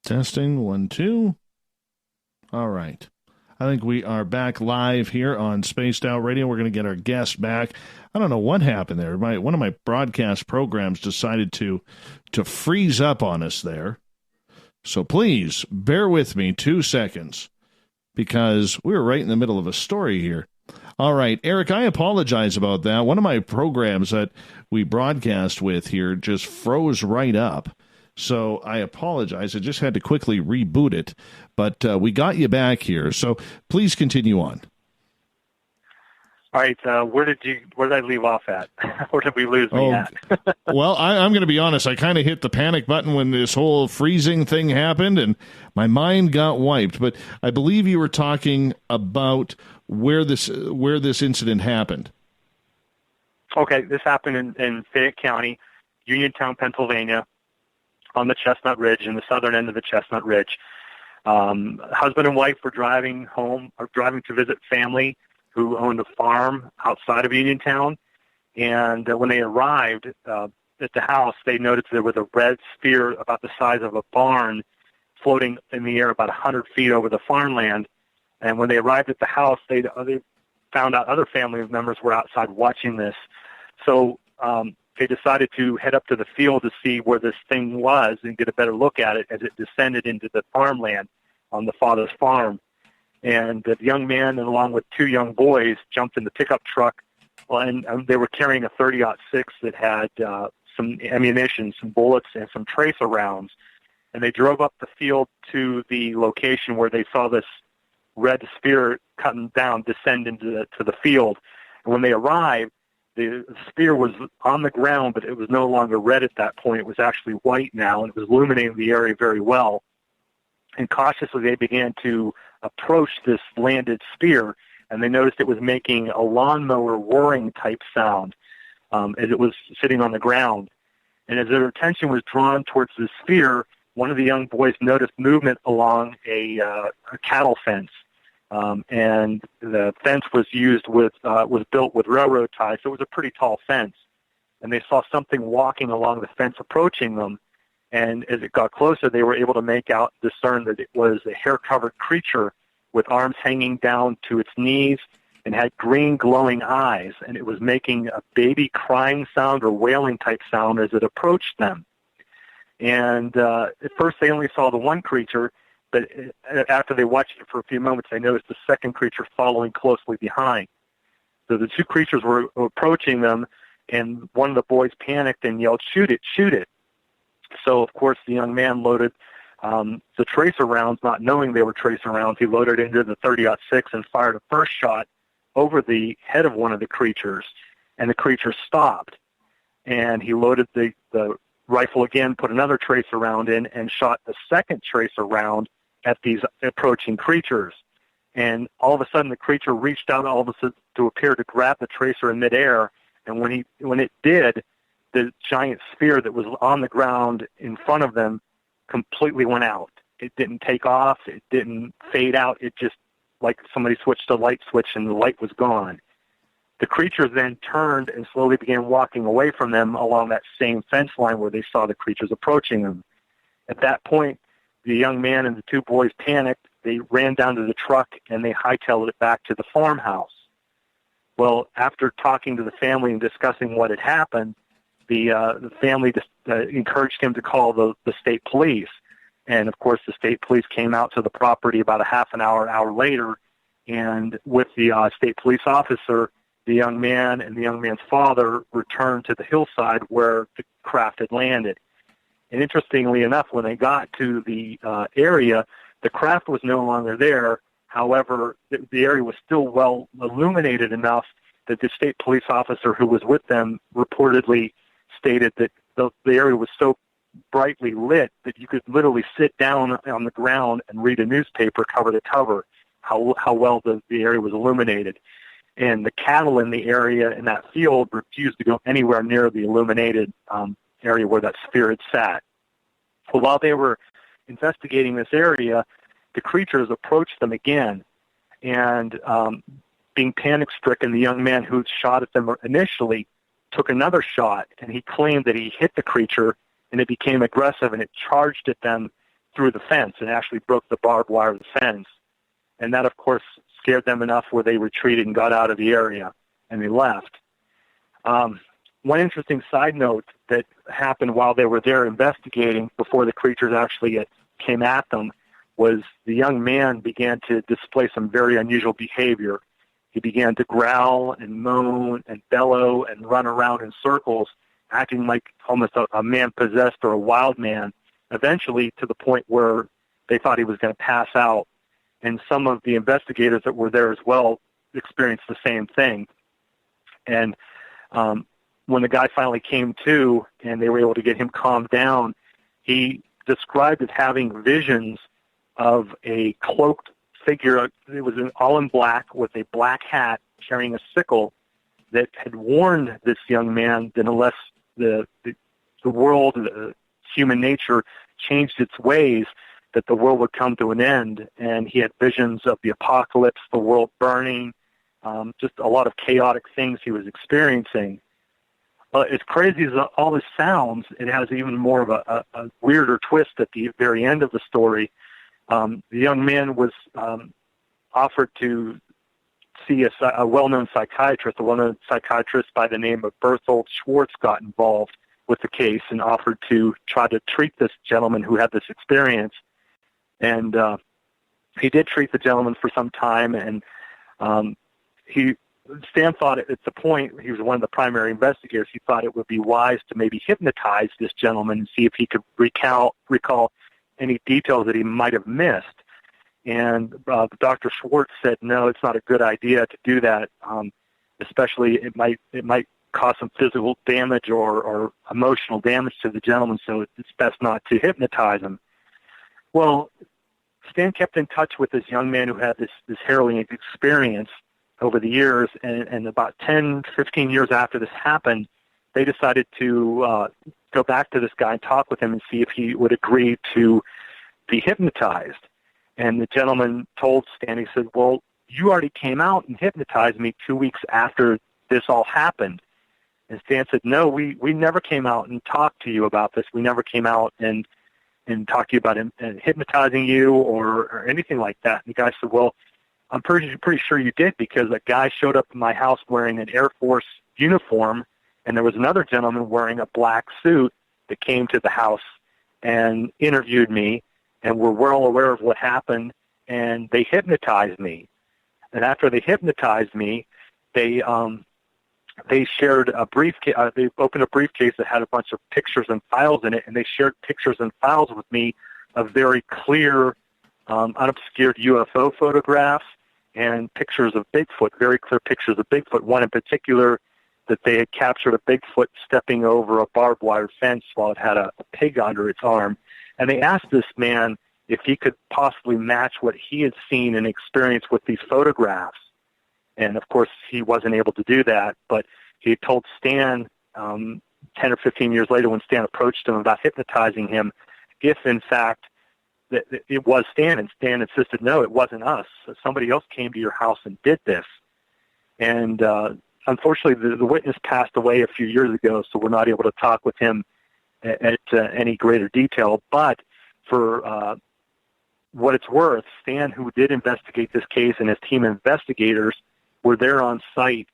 A: Testing 1, 2. All right. I think we are back live here on Spaced Out Radio. We're going to get our guest back. I don't know what happened there. One of my broadcast programs decided to freeze up on us there. So please bear with me 2 seconds because we were right in the middle of a story here. All right, Erik, I apologize about that. One of my programs that we broadcast with here just froze right up. So I apologize. I just had to quickly reboot it. But we got you back here. So please continue on.
O: All right, where did I leave off at? Where did we lose me at?
A: Well, I'm going to be honest. I kind of hit the panic button when this whole freezing thing happened, and my mind got wiped. But I believe you were talking about where this incident happened.
O: Okay, this happened in Fayette County, Uniontown, Pennsylvania, on the Chestnut Ridge, in the southern end of the Chestnut Ridge. Husband and wife were driving to visit family who owned a farm outside of Uniontown. And when they arrived at the house, they noticed there was a red sphere about the size of a barn floating in the air about 100 feet over the farmland. And when they arrived at the house, they found out other family members were outside watching this. So they decided to head up to the field to see where this thing was and get a better look at it as it descended into the farmland on the father's farm. And the young man, and along with two young boys, jumped in the pickup truck, and they were carrying a .30-06 that had some ammunition, some bullets, and some tracer rounds. And they drove up the field to the location where they saw this red sphere cutting down, descend into the field. And when they arrived, the sphere was on the ground, but it was no longer red at that point. It was actually white now, and it was illuminating the area very well. And cautiously, they began to approach this landed sphere, and they noticed it was making a lawnmower whirring type sound as it was sitting on the ground. And as their attention was drawn towards the sphere, one of the young boys noticed movement along a cattle fence. And the fence was built with railroad ties, so it was a pretty tall fence. And they saw something walking along the fence approaching them. And as it got closer, they were able to discern that it was a hair-covered creature with arms hanging down to its knees and had green glowing eyes. And it was making a baby crying sound or wailing type sound as it approached them. And at first they only saw the one creature, but after they watched it for a few moments, they noticed the second creature following closely behind. So the two creatures were approaching them, and one of the boys panicked and yelled, "Shoot it, shoot it." So, of course, the young man loaded the tracer rounds, not knowing they were tracer rounds. He loaded into the .30-06 and fired a first shot over the head of one of the creatures, and the creature stopped. And he loaded the rifle again, put another tracer round in, and shot the second tracer round at these approaching creatures. And all of a sudden, the creature reached out to appear to grab the tracer in midair, and when it did, the giant sphere that was on the ground in front of them completely went out. It didn't take off. It didn't fade out. It just, like somebody switched a light switch and the light was gone. The creatures then turned and slowly began walking away from them along that same fence line where they saw the creatures approaching them. At that point, the young man and the two boys panicked. They ran down to the truck and they hightailed it back to the farmhouse. Well, after talking to the family and discussing what had happened, the family encouraged him to call the state police. And, of course, the state police came out to the property about a half an hour later, and with the state police officer, the young man and the young man's father returned to the hillside where the craft had landed. And interestingly enough, when they got to the area, the craft was no longer there. However, the area was still well illuminated enough that the state police officer who was with them reportedly stated that the area was so brightly lit that you could literally sit down on the ground and read a newspaper cover to cover, how well the area was illuminated. And the cattle in the area, in that field, refused to go anywhere near the illuminated area where that sphere had sat. Well, while they were investigating this area, the creatures approached them again. And being panic-stricken, the young man who shot at them initially took another shot, and he claimed that he hit the creature, and it became aggressive, and it charged at them through the fence and actually broke the barbed wire of the fence. And that, of course, scared them enough where they retreated and got out of the area, and they left. One interesting side note that happened while they were there investigating before the creatures actually came at them was the young man began to display some very unusual behavior. He began to growl and moan and bellow and run around in circles, acting like almost a man possessed or a wild man, eventually to the point where they thought he was going to pass out. And some of the investigators that were there as well experienced the same thing. And when the guy finally came to and they were able to get him calmed down, he described as having visions of a cloaked figure. It was all in black with a black hat carrying a sickle that had warned this young man that unless the world, human nature, changed its ways, that the world would come to an end. And he had visions of the apocalypse, the world burning, just a lot of chaotic things he was experiencing. As crazy as all this sounds, it has even more of a weirder twist at the very end of the story. The young man was offered to see a well-known psychiatrist. A well-known psychiatrist by the name of Berthold Schwartz got involved with the case and offered to try to treat this gentleman who had this experience. And he did treat the gentleman for some time, and Stan thought at the point, he was one of the primary investigators, he thought it would be wise to maybe hypnotize this gentleman and see if he could recall any details that he might have missed. And Dr. Schwartz said, no, it's not a good idea to do that, especially it might cause some physical damage or emotional damage to the gentleman, so it's best not to hypnotize him. Well, Stan kept in touch with this young man who had this harrowing experience over the years, and about 10, 15 years after this happened, they decided to go back to this guy and talk with him and see if he would agree to be hypnotized. And the gentleman told Stan, he said, well, you already came out and hypnotized me 2 weeks after this all happened. And Stan said, no, we never came out and talked to you about this. We never came out and talked to you about hypnotizing you or anything like that. And the guy said, well, I'm pretty sure you did, because a guy showed up at my house wearing an Air Force uniform, and there was another gentleman wearing a black suit that came to the house and interviewed me, and were well aware of what happened, and they hypnotized me. And after they hypnotized me, they shared a briefcase. They opened a briefcase that had a bunch of pictures and files in it, and they shared pictures and files with me of very clear, unobscured UFO photographs and pictures of Bigfoot, very clear pictures of Bigfoot. One in particular that they had captured a Bigfoot stepping over a barbed wire fence while it had a pig under its arm. And they asked this man if he could possibly match what he had seen and experienced with these photographs. And, of course, he wasn't able to do that, but he told Stan 10 or 15 years later when Stan approached him about hypnotizing him, if, in fact, that it was Stan, and Stan insisted, no, it wasn't us. Somebody else came to your house and did this. And unfortunately, the witness passed away a few years ago, so we're not able to talk with him at any greater detail. But for what it's worth, Stan, who did investigate this case, and his team of investigators were there on site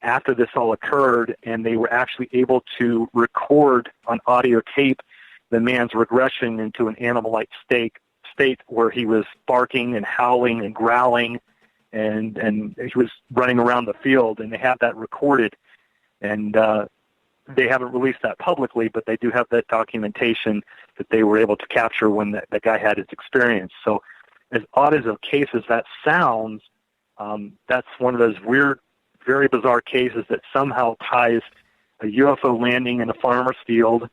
O: after this all occurred, and they were actually able to record on audio tape the man's regression into an animal-like state where he was barking and howling and growling, and he was running around the field, and they have that recorded. And they haven't released that publicly, but they do have that documentation that they were able to capture when that guy had his experience. So as odd as a case as that sounds, that's one of those weird, very bizarre cases that somehow ties a UFO landing in a farmer's field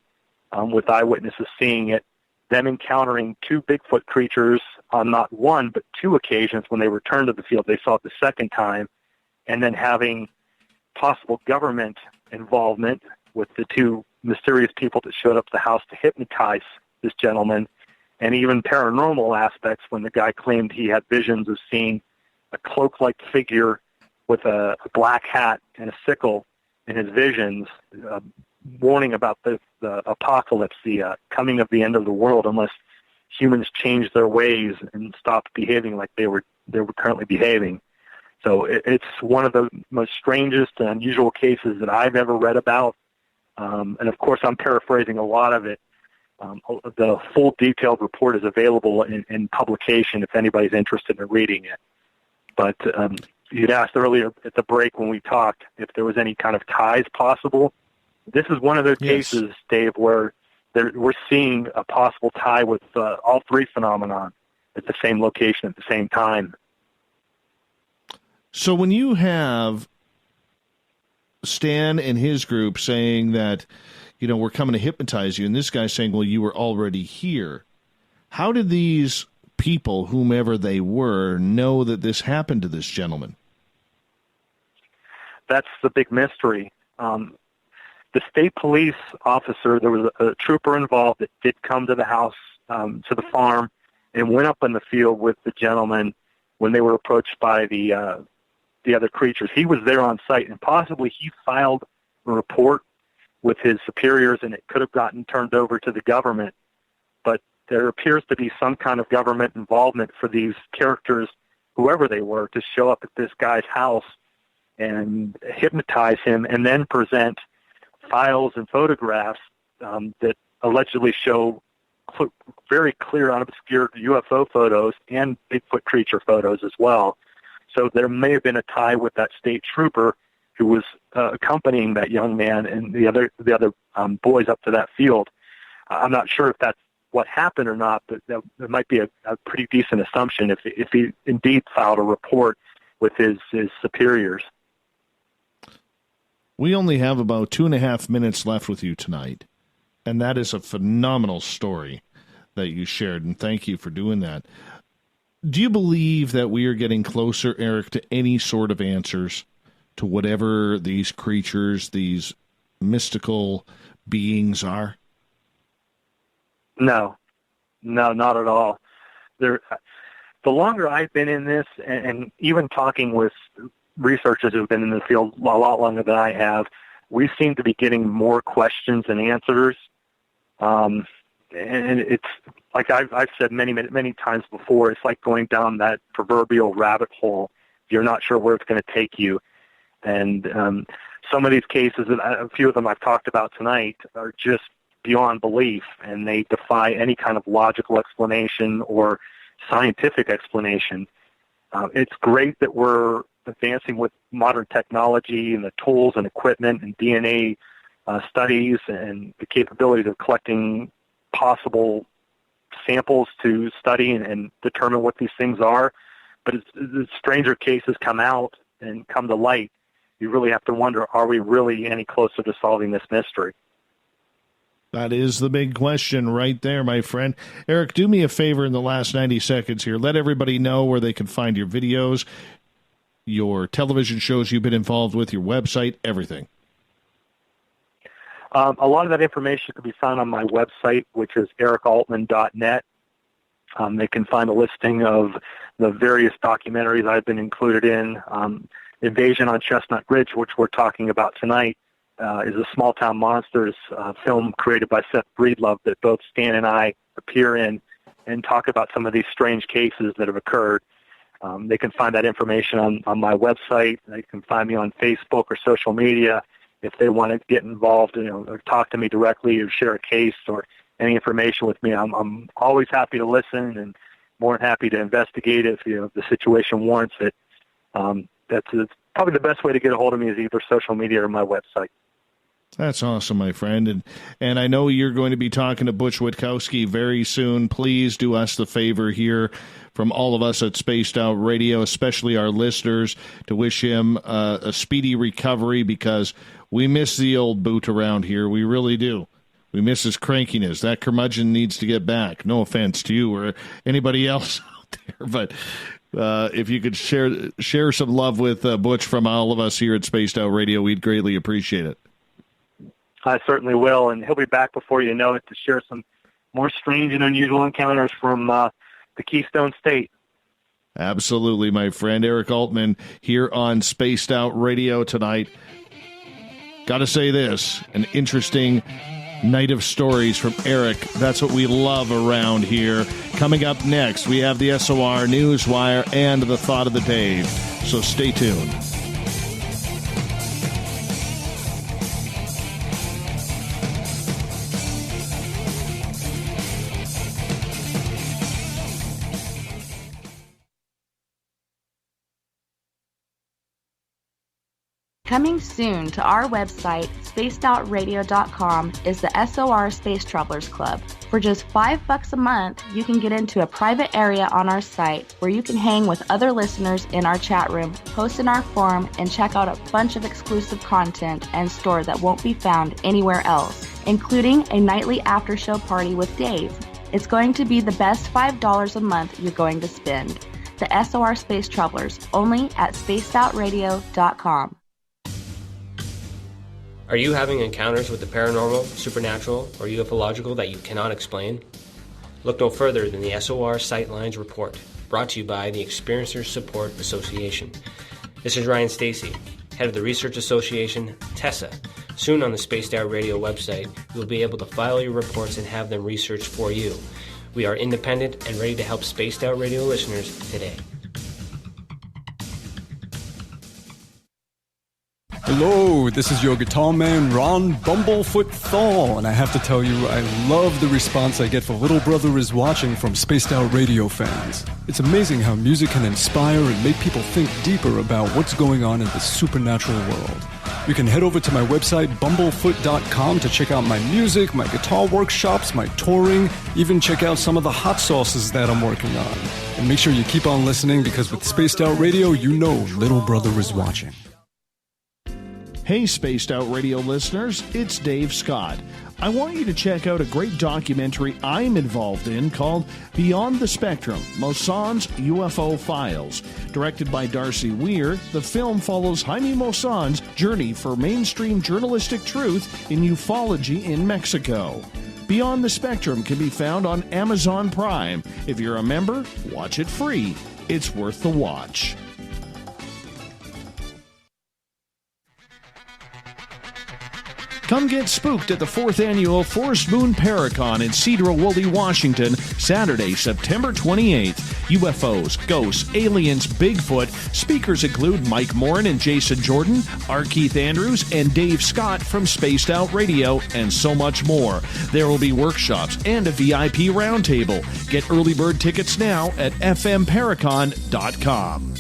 O: with eyewitnesses seeing it, them encountering two Bigfoot creatures on not one but two occasions when they returned to the field. They saw it the second time, and then having possible government involvement with the two mysterious people that showed up to the house to hypnotize this gentleman, and even paranormal aspects when the guy claimed he had visions of seeing a cloak-like figure with a black hat and a sickle in his visions, warning about the apocalypse, the coming of the end of the world, unless humans change their ways and stop behaving like they were currently behaving. So it's one of the most strangest and unusual cases that I've ever read about. And of course, I'm paraphrasing a lot of it. The full detailed report is available in publication if anybody's interested in reading it. But you'd asked earlier at the break when we talked if there was any kind of ties possible. This is one of those cases, Dave, where we're seeing a possible tie with all three phenomenon at the same location at the same time.
A: So when you have Stan and his group saying that, we're coming to hypnotize you, and this guy's saying, well, you were already here. How did these people, whomever they were, know that this happened to this gentleman?
O: That's the big mystery. The state police officer, there was a trooper involved that did come to the house, to the farm, and went up in the field with the gentleman when they were approached by the other creatures. He was there on site, and possibly he filed a report with his superiors, and it could have gotten turned over to the government. But there appears to be some kind of government involvement for these characters, whoever they were, to show up at this guy's house and hypnotize him and then present files and photographs that allegedly show very clear, unobscured UFO photos and Bigfoot creature photos as well. So there may have been a tie with that state trooper who was accompanying that young man and the other boys up to that field. I'm not sure if that's what happened or not, but there might be a pretty decent assumption if he indeed filed a report with his superiors.
A: We only have about 2.5 minutes left with you tonight, and that is a phenomenal story that you shared, and thank you for doing that. Do you believe that we are getting closer, Erik, to any sort of answers to whatever these creatures, these mystical beings are?
O: No, not at all. The longer I've been in this, and even talking with researchers who've been in the field a lot longer than I have, we seem to be getting more questions than answers. And it's like I've said many times before, it's like going down that proverbial rabbit hole. You're not sure where it's going to take you. And some of these cases, a few of them I've talked about tonight, are just beyond belief, and they defy any kind of logical explanation or scientific explanation. It's great that we're advancing with modern technology and the tools and equipment and DNA studies and the capabilities of collecting possible samples to study and determine what these things are. But as stranger cases come out and come to light, you really have to wonder, are we really any closer to solving this mystery?
A: That is the big question right there, my friend. Erik, do me a favor in the last 90 seconds here. Let everybody know where they can find your videos, your television shows you've been involved with, your website, everything.
O: A lot of that information can be found on my website, which is erikaltman.net. They can find a listing of the various documentaries I've been included in. Invasion on Chestnut Ridge, which we're talking about tonight, is a Small Town Monsters film created by Seth Breedlove that both Stan and I appear in and talk about some of these strange cases that have occurred. They can find that information on my website. They can find me on Facebook or social media if they want to get involved, or talk to me directly or share a case or any information with me. I'm always happy to listen and more than happy to investigate if the situation warrants it. That's probably the best way to get a hold of me is either social media or my website.
A: That's awesome, my friend. And I know you're going to be talking to Butch Witkowski very soon. Please do us the favor here from all of us at Spaced Out Radio, especially our listeners, to wish him a speedy recovery, because we miss the old boot around here. We really do. We miss his crankiness. That curmudgeon needs to get back. No offense to you or anybody else out there, but if you could share some love with Butch from all of us here at Spaced Out Radio, we'd greatly appreciate it.
O: I certainly will, and he'll be back before you know it to share some more strange and unusual encounters from the Keystone State.
A: Absolutely, my friend. Erik Altman here on Spaced Out Radio tonight. Got to say this, an interesting night of stories from Erik. That's what we love around here. Coming up next, we have the SOR Newswire and the Thought of the Day. So stay tuned.
H: Coming soon to our website, spacedoutradio.com, is the SOR Space Travelers Club. For just $5 a month, you can get into a private area on our site where you can hang with other listeners in our chat room, post in our forum, and check out a bunch of exclusive content and store that won't be found anywhere else, including a nightly after-show party with Dave. It's going to be the best $5 a month you're going to spend. The SOR Space Travelers, only at spacedoutradio.com.
E: Are you having encounters with the paranormal, supernatural, or ufological that you cannot explain? Look no further than the SOR Sightlines Report, brought to you by the Experiencers Support Association. This is Ryan Stacy, head of the Research Association, TESA. Soon on the Spaced Out Radio website, you'll be able to file your reports and have them researched for you. We are independent and ready to help Spaced Out Radio listeners today.
F: Hello, this is your guitar man, Ron Bumblefoot Thal, and I have to tell you, I love the response I get for Little Brother is Watching from Spaced Out Radio fans. It's amazing how music can inspire and make people think deeper about what's going on in the supernatural world. You can head over to my website, bumblefoot.com, to check out my music, my guitar workshops, my touring, even check out some of the hot sauces that I'm working on. And make sure you keep on listening, because with Spaced Out Radio, you know Little Brother is watching.
A: Hey, Spaced Out Radio listeners, it's Dave Scott. I want you to check out a great documentary I'm involved in called Beyond the Spectrum, Mosson's UFO Files. Directed by Darcy Weir, the film follows Jaime Mosson's journey for mainstream journalistic truth in ufology in Mexico. Beyond the Spectrum can be found on Amazon Prime. If you're a member, watch it free. It's worth the watch. Come get spooked at the 4th Annual Forest Moon Paracon in Cedar-Woolley, Washington, Saturday, September 28th. UFOs, ghosts, aliens, Bigfoot. Speakers include Mike Morin and Jason Jordan, R. Keith Andrews, and Dave Scott from Spaced Out Radio, and so much more. There will be workshops and a VIP roundtable. Get early bird tickets now at fmparacon.com.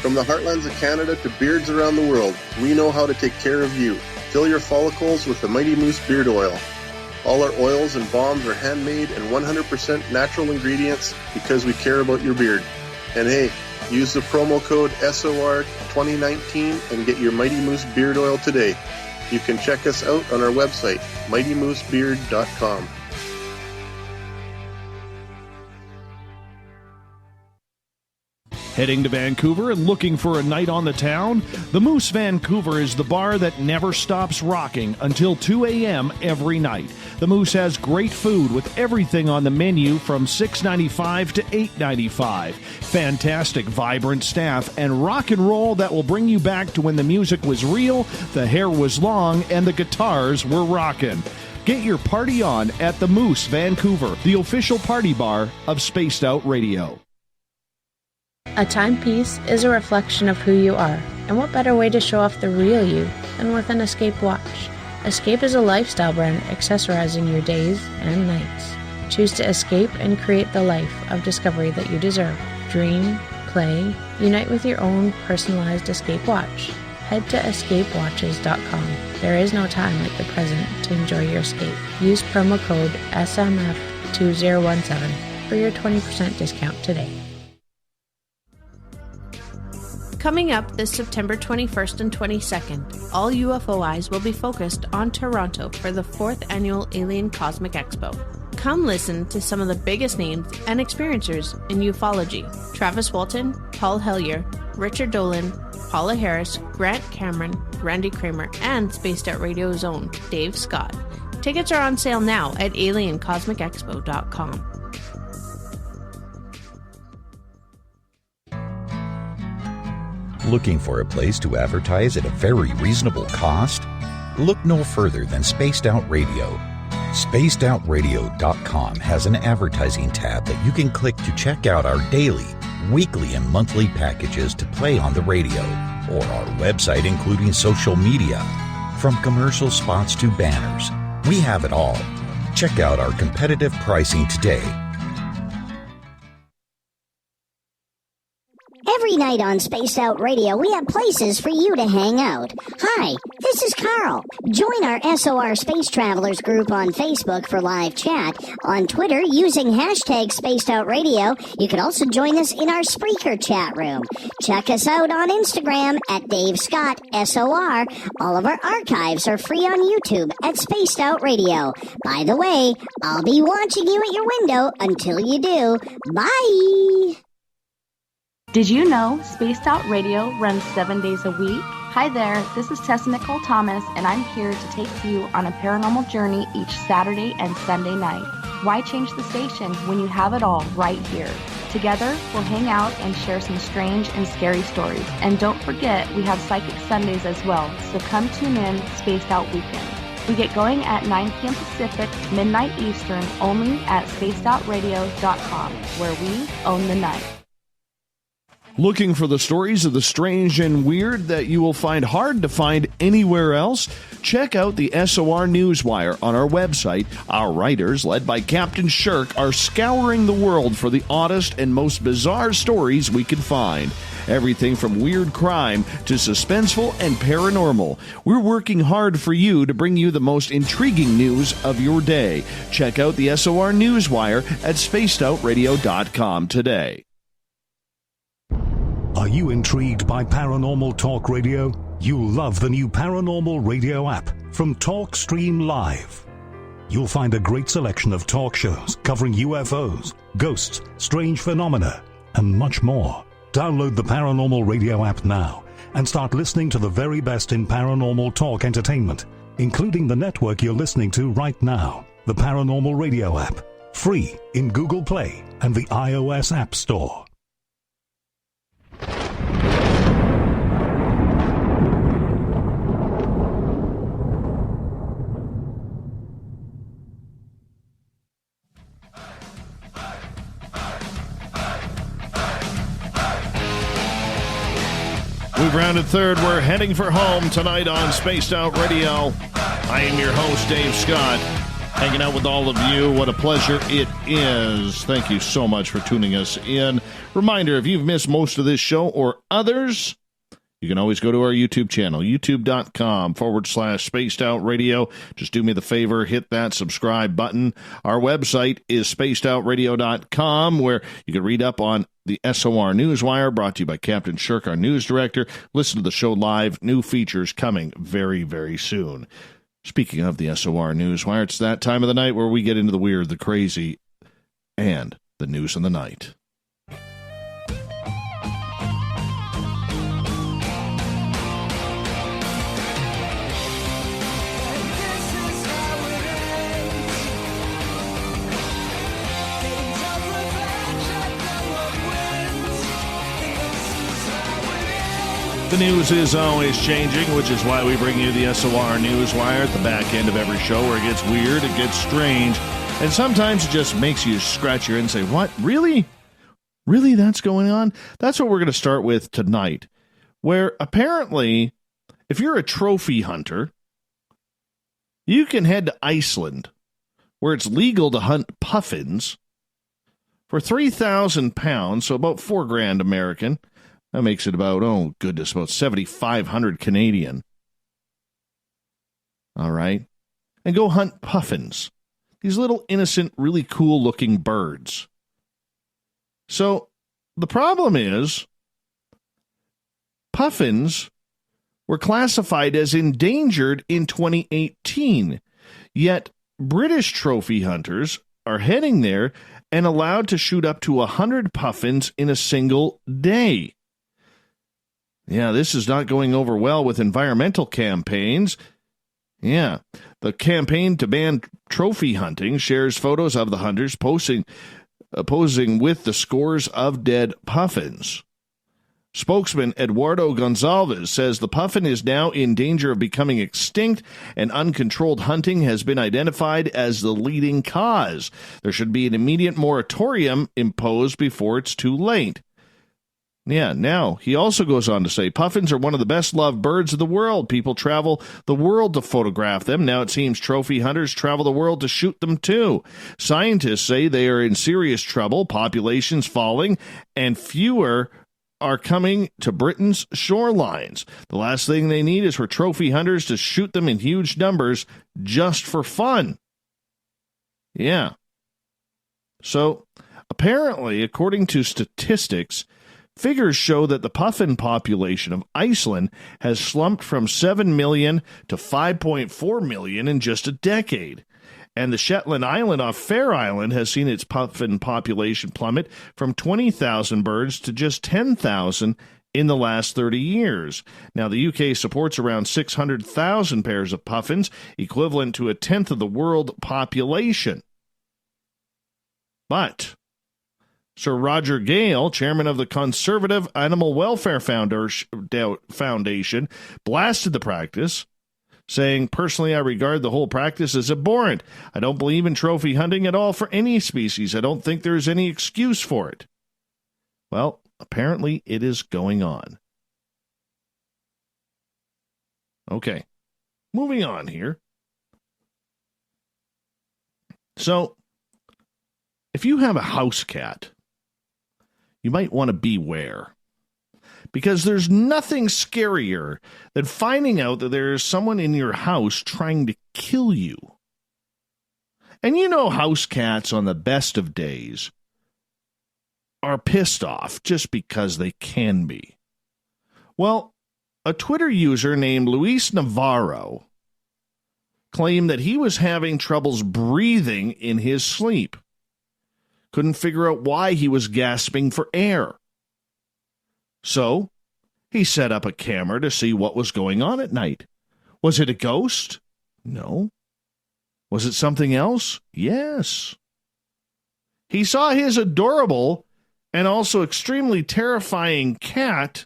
I: From the heartlands of Canada to beards around the world, we know how to take care of you. Fill your follicles with the Mighty Moose Beard Oil. All our oils and balms are handmade and 100% natural ingredients because we care about your beard. And hey, use the promo code SOR2019 and get your Mighty Moose Beard Oil today. You can check us out on our website, mightymoosebeard.com.
A: Heading to Vancouver and looking for a night on the town? The Moose Vancouver is the bar that never stops rocking until 2 a.m. every night. The Moose has great food with everything on the menu from $6.95 to $8.95. Fantastic, vibrant staff and rock and roll that will bring you back to when the music was real, the hair was long, and the guitars were rocking. Get your party on at the Moose Vancouver, the official party bar of Spaced Out Radio.
D: A timepiece is a reflection of who you are, and what better way to show off the real you than with an Escape watch? Escape is a lifestyle brand accessorizing your days and nights. Choose to escape and create the life of discovery that you deserve. Dream, play, unite with your own personalized Escape watch. Head to escapewatches.com. There is no time like the present to enjoy your escape. Use promo code SMF2017 for your 20% discount today. Coming up this September 21st and 22nd, all UFO eyes will be focused on Toronto for the 4th Annual Alien Cosmic Expo. Come listen to some of the biggest names and experiencers in ufology. Travis Walton, Paul Hellyer, Richard Dolan, Paula Harris, Grant Cameron, Randy Kramer, and Spaced Out Radio's own Dave Scott. Tickets are on sale now at aliencosmicexpo.com.
J: Looking for a place to advertise at a very reasonable cost? Look no further than Spaced Out Radio. SpacedOutRadio.com has an advertising tab that you can click to check out our daily, weekly, and monthly packages to play on the radio, or our website including social media. From commercial spots to banners, we have it all. Check out our competitive pricing today.
G: Every night on Spaced Out Radio, we have places for you to hang out. Hi, this is Carl. Join our SOR Space Travelers group on Facebook for live chat. On Twitter, using hashtag Spaced Out Radio, you can also join us in our Spreaker chat room. Check us out on Instagram at Dave Scott SOR. All of our archives are free on YouTube at Spaced Out Radio. By the way, I'll be watching you at your window until you do. Bye!
H: Did you know Spaced Out Radio runs 7 days a week? Hi there, this is Tessa Nicole Thomas, and I'm here to take you on a paranormal journey each Saturday and Sunday night. Why change the station when you have it all right here? Together, we'll hang out and share some strange and scary stories. And don't forget, we have Psychic Sundays as well, so come tune in Spaced Out Weekend. We get going at 9 p.m. Pacific, midnight Eastern, only at spacedoutradio.com, where we own the night.
A: Looking for the stories of the strange and weird that you will find hard to find anywhere else? Check out the SOR Newswire on our website. Our writers, led by Captain Shirk, are scouring the world for the oddest and most bizarre stories we can find. Everything from weird crime to suspenseful and paranormal. We're working hard for you to bring you the most intriguing news of your day. Check out the SOR Newswire at spacedoutradio.com today.
C: Are you intrigued by Paranormal Talk Radio? You'll love the new Paranormal Radio app from TalkStream Live. You'll find a great selection of talk shows covering UFOs, ghosts, strange phenomena, and much more. Download the Paranormal Radio app now and start listening to the very best in paranormal talk entertainment, including the network you're listening to right now, the Paranormal Radio app, free in Google Play and the iOS App Store.
A: We've rounded third. We're heading for home tonight on Spaced Out Radio. I am your host, Dave Scott, hanging out with all of you. What a pleasure it is. Thank you so much for tuning us in. Reminder, if you've missed most of this show or others, you can always go to our YouTube channel, youtube.com/Spaced Out Radio. Just do me the favor, hit that subscribe button. Our website is spacedoutradio.com, where you can read up on the SOR Newswire, brought to you by Captain Shirk, our news director. Listen to the show live. New features coming very, very soon. Speaking of the SOR Newswire, it's that time of the night where we get into the weird, the crazy, and the news of the night. The news is always changing, which is why we bring you the SOR Newswire at the back end of every show, where it gets weird, it gets strange, and sometimes it just makes you scratch your head and say, what, really? Really, that's going on? That's what we're going to start with tonight, where apparently, if you're a trophy hunter, you can head to Iceland, where it's legal to hunt puffins, for 3,000 pounds, so about $4,000 American. That makes it about, about 7,500 Canadian. All right. And go hunt puffins. These little innocent, really cool looking birds. So the problem is, puffins were classified as endangered in 2018. Yet British trophy hunters are heading there and allowed to shoot up to 100 puffins in a single day. Yeah, this is not going over well with environmental campaigns. Yeah, the campaign to ban trophy hunting shares photos of the hunters posing with the scores of dead puffins. Spokesman Eduardo Gonzalez says the puffin is now in danger of becoming extinct, and uncontrolled hunting has been identified as the leading cause. There should be an immediate moratorium imposed before it's too late. Yeah, now, he also goes on to say, puffins are one of the best-loved birds of the world. People travel the world to photograph them. Now it seems trophy hunters travel the world to shoot them, too. Scientists say they are in serious trouble, populations falling, and fewer are coming to Britain's shorelines. The last thing they need is for trophy hunters to shoot them in huge numbers just for fun. Yeah. So, apparently, according to statistics, figures show that the puffin population of Iceland has slumped from 7 million to 5.4 million in just a decade. And the Shetland Island off Fair Island has seen its puffin population plummet from 20,000 birds to just 10,000 in the last 30 years. Now, the UK supports around 600,000 pairs of puffins, equivalent to a tenth of the world population. But Sir Roger Gale, chairman of the Conservative Animal Welfare Foundation, blasted the practice, saying, "Personally, I regard the whole practice as abhorrent. I don't believe in trophy hunting at all for any species. I don't think there is any excuse for it." Well, apparently it is going on. Okay, moving on here. So, if you have a house cat, you might want to beware. Because there's nothing scarier than finding out that there is someone in your house trying to kill you. And you know house cats on the best of days are pissed off just because they can be. Well, a Twitter user named Luis Navarro claimed that he was having troubles breathing in his sleep. Couldn't figure out why he was gasping for air. So, he set up a camera to see what was going on at night. Was it a ghost? No. Was it something else? Yes. He saw his adorable and also extremely terrifying cat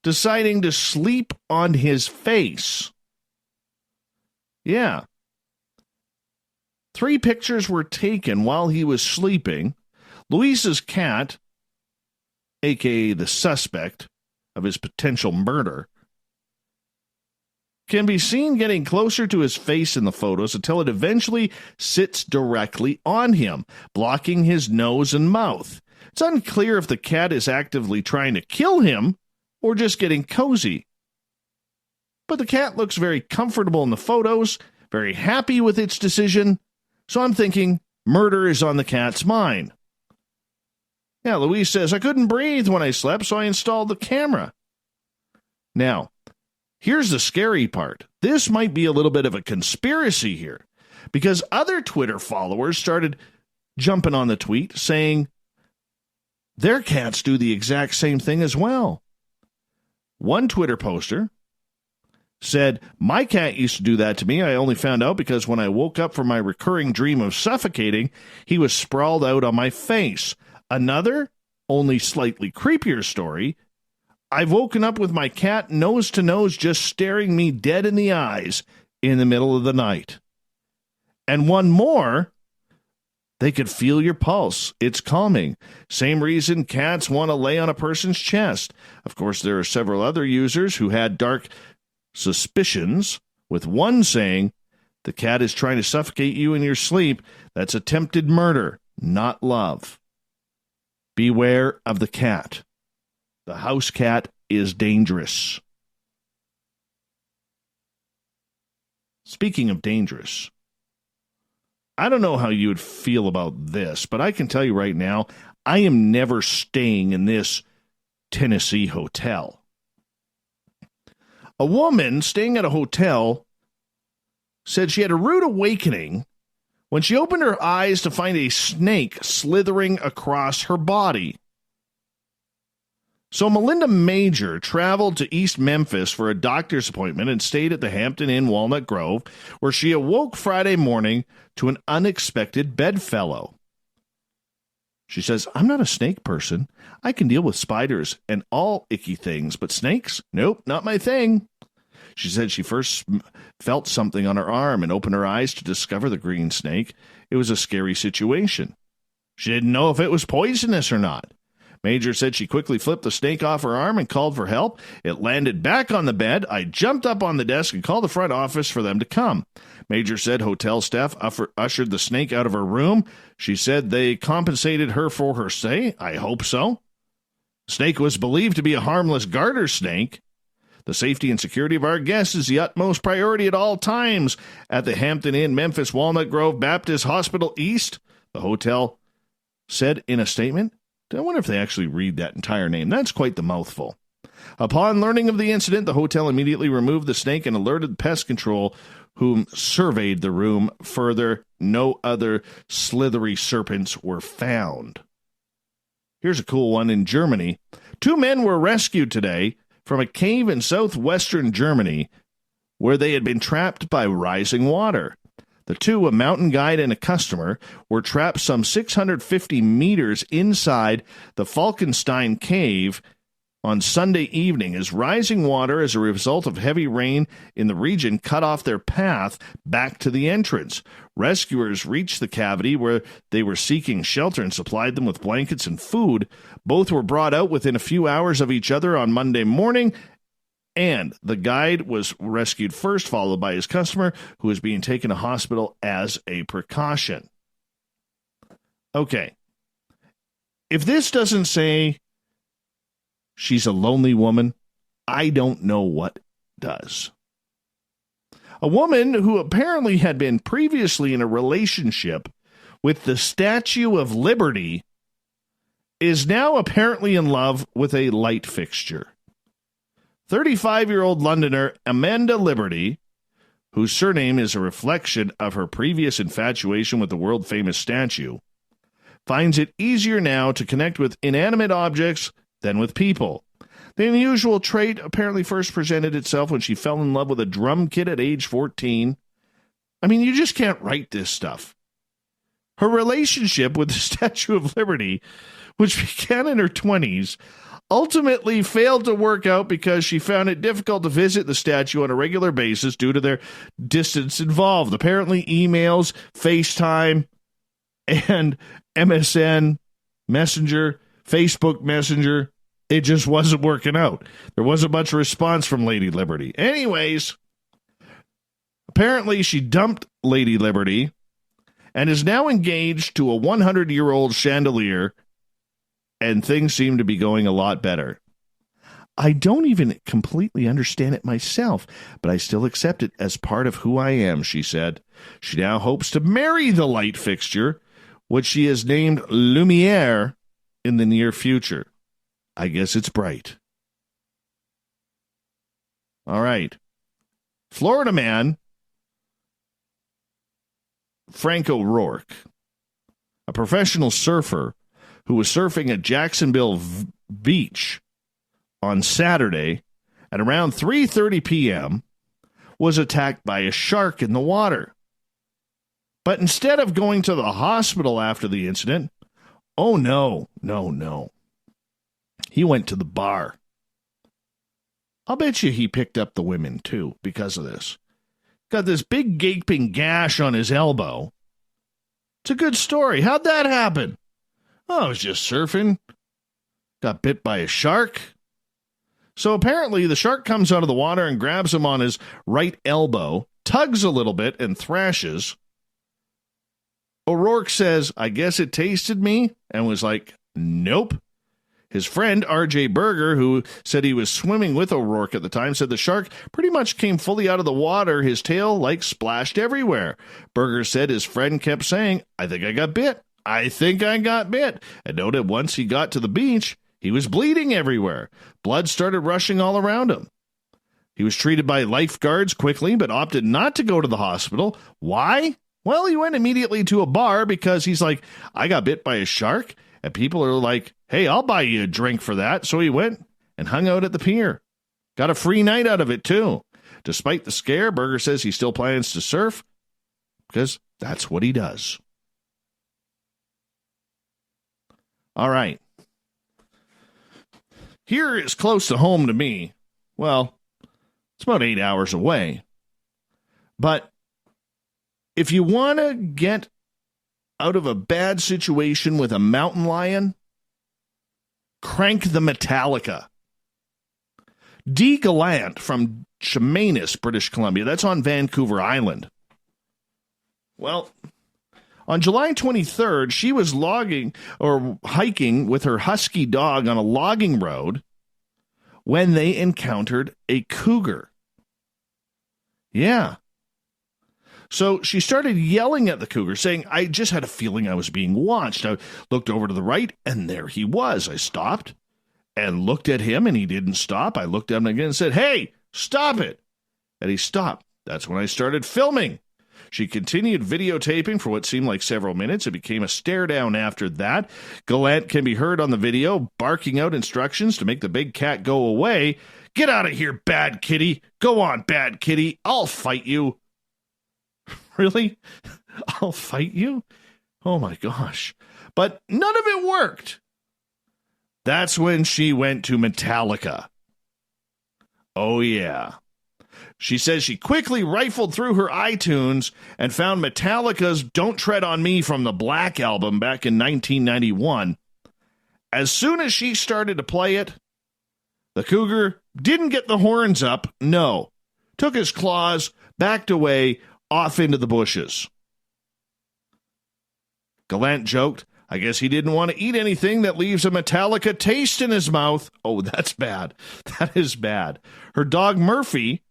A: deciding to sleep on his face. Yeah. 3 pictures were taken while he was sleeping. Luis's cat, a.k.a. the suspect of his potential murder, can be seen getting closer to his face in the photos until it eventually sits directly on him, blocking his nose and mouth. It's unclear if the cat is actively trying to kill him or just getting cozy. But the cat looks very comfortable in the photos, very happy with its decision, so I'm thinking murder is on the cat's mind. Yeah, Luis says, "I couldn't breathe when I slept, so I installed the camera." Now, here's the scary part. This might be a little bit of a conspiracy here, because other Twitter followers started jumping on the tweet saying their cats do the exact same thing as well. One Twitter poster said, "My cat used to do that to me. I only found out because when I woke up from my recurring dream of suffocating, he was sprawled out on my face." Another, only slightly creepier story, "I've woken up with my cat nose to nose just staring me dead in the eyes in the middle of the night." And one more, "They could feel your pulse. It's calming. Same reason cats want to lay on a person's chest." Of course, there are several other users who had dark suspicions, with one saying, "The cat is trying to suffocate you in your sleep. That's attempted murder, not love." Beware of the cat. The house cat is dangerous. Speaking of dangerous, I don't know how you would feel about this, but I can tell you right now, I am never staying in this Tennessee hotel. A woman staying at a hotel said she had a rude awakening when she opened her eyes to find a snake slithering across her body. So Melinda Major traveled to East Memphis for a doctor's appointment and stayed at the Hampton Inn Walnut Grove, where she awoke Friday morning to an unexpected bedfellow. She says, "I'm not a snake person. I can deal with spiders and all icky things, but snakes? Nope, not my thing." She said she first felt something on her arm and opened her eyes to discover the green snake. It was a scary situation. She didn't know if it was poisonous or not. Major said she quickly flipped the snake off her arm and called for help. It landed back on the bed. I jumped up on the desk and called the front office for them to come. Major said hotel staff ushered the snake out of her room. She said they compensated her for her stay. I hope so. Snake was believed to be a harmless garter snake. The safety and security of our guests is the utmost priority at all times at the Hampton Inn, Memphis Walnut Grove Baptist Hospital East, the hotel said in a statement. I wonder if they actually read that entire name. That's quite the mouthful. Upon learning of the incident, the hotel immediately removed the snake and alerted pest control, whom surveyed the room. Further, no other slithery serpents were found. Here's a cool one in Germany. 2 men were rescued today from a cave in southwestern Germany where they had been trapped by rising water. The 2, a mountain guide and a customer, were trapped some 650 meters inside the Falkenstein cave on Sunday evening as rising water as a result of heavy rain in the region cut off their path back to the entrance. Rescuers reached the cavity where they were seeking shelter and supplied them with blankets and food. Both were brought out within a few hours of each other on Monday morning, and the guide was rescued first, followed by his customer, who was being taken to hospital as a precaution. Okay. If this doesn't say she's a lonely woman, I don't know what does. A woman who apparently had been previously in a relationship with the Statue of Liberty is now apparently in love with a light fixture. 35-year-old Londoner Amanda Liberty, whose surname is a reflection of her previous infatuation with the world-famous statue, finds it easier now to connect with inanimate objects than with people. The unusual trait apparently first presented itself when she fell in love with a drum kit at age 14. I mean, you just can't write this stuff. Her relationship with the Statue of Liberty, which began in her 20s, ultimately failed to work out because she found it difficult to visit the statue on a regular basis due to their distance involved. Apparently, emails, FaceTime, and MSN Messenger, Facebook Messenger, it just wasn't working out. There wasn't much response from Lady Liberty. Anyways, apparently she dumped Lady Liberty and is now engaged to a 100-year-old chandelier, and things seem to be going a lot better. I don't even completely understand it myself, but I still accept it as part of who I am, she said. She now hopes to marry the light fixture, which she has named Lumiere, in the near future. I guess it's bright. All right. Florida man Frank O'Rourke, a professional surfer who was surfing at Jacksonville Beach on Saturday at around 3:30 p.m., was attacked by a shark in the water. But instead of going to the hospital after the incident, oh no. He went to the bar. I'll bet you he picked up the women, too, because of this. Got this big gaping gash on his elbow. It's a good story. How'd that happen? Oh, I was just surfing. Got bit by a shark. So apparently the shark comes out of the water and grabs him on his right elbow, tugs a little bit, and thrashes. O'Rourke says, I guess it tasted me, and was like, nope. His friend, R.J. Berger, who said he was swimming with O'Rourke at the time, said the shark pretty much came fully out of the water. His tail, splashed everywhere. Berger said his friend kept saying, I think I got bit. I think I got bit. And noted once he got to the beach, he was bleeding everywhere. Blood started rushing all around him. He was treated by lifeguards quickly, but opted not to go to the hospital. Why? Well, he went immediately to a bar because he's like, I got bit by a shark. And people are like, hey, I'll buy you a drink for that. So he went and hung out at the pier. Got a free night out of it, too. Despite the scare, Berger says he still plans to surf because that's what he does. All right. Here is close to home to me. Well, it's about 8 hours away. But if you want to get out of a bad situation with a mountain lion, crank the Metallica. Dee Gallant from Chemainus, British Columbia. That's on Vancouver Island. Well, On July 23rd, she was logging or hiking with her husky dog on a logging road when they encountered a cougar. Yeah. So she started yelling at the cougar, saying, I just had a feeling I was being watched. I looked over to the right, and there he was. I stopped and looked at him, and he didn't stop. I looked at him again and said, hey, stop it. And he stopped. That's when I started filming. She continued videotaping for what seemed like several minutes. It became a stare down after that. Gallant can be heard on the video barking out instructions to make the big cat go away. Get out of here, bad kitty. Go on, bad kitty. I'll fight you. Really? I'll fight you? Oh my gosh. But none of it worked. That's when she went to Metallica. Oh yeah. She says she quickly rifled through her iTunes and found Metallica's Don't Tread on Me from the Black album back in 1991. As soon as she started to play it, the cougar didn't get the horns up, no. Took his claws, backed away, off into the bushes. Gallant joked, I guess he didn't want to eat anything that leaves a Metallica taste in his mouth. Oh, that's bad. That is bad. Her dog Murphy,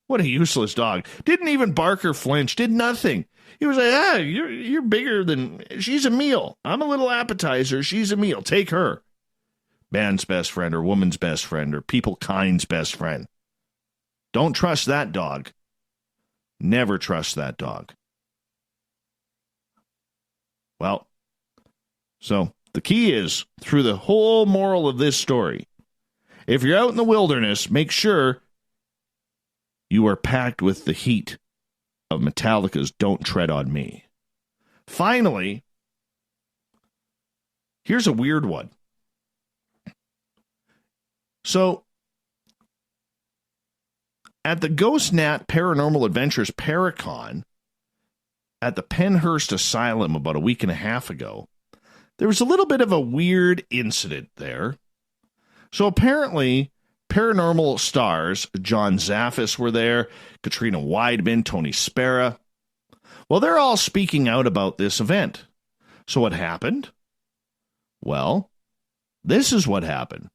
A: what a useless dog, didn't even bark or flinch, did nothing. He was like, you're bigger than, she's a meal. I'm a little appetizer, she's a meal, take her. Man's best friend or woman's best friend or people kind's best friend. Don't trust that dog. Never trust that dog. Well, so the key is, through the whole moral of this story, if you're out in the wilderness, make sure you are packed with the heat of Metallica's Don't Tread on Me. Finally, here's a weird one. So, at the Ghost Nat Paranormal Adventures Paracon at the Penhurst Asylum about a week and a half ago, there was a little bit of a weird incident there. So apparently, paranormal stars, John Zaffis were there, Katrina Weidman, Tony Spera. Well, they're all speaking out about this event. So what happened? Well, this is what happened.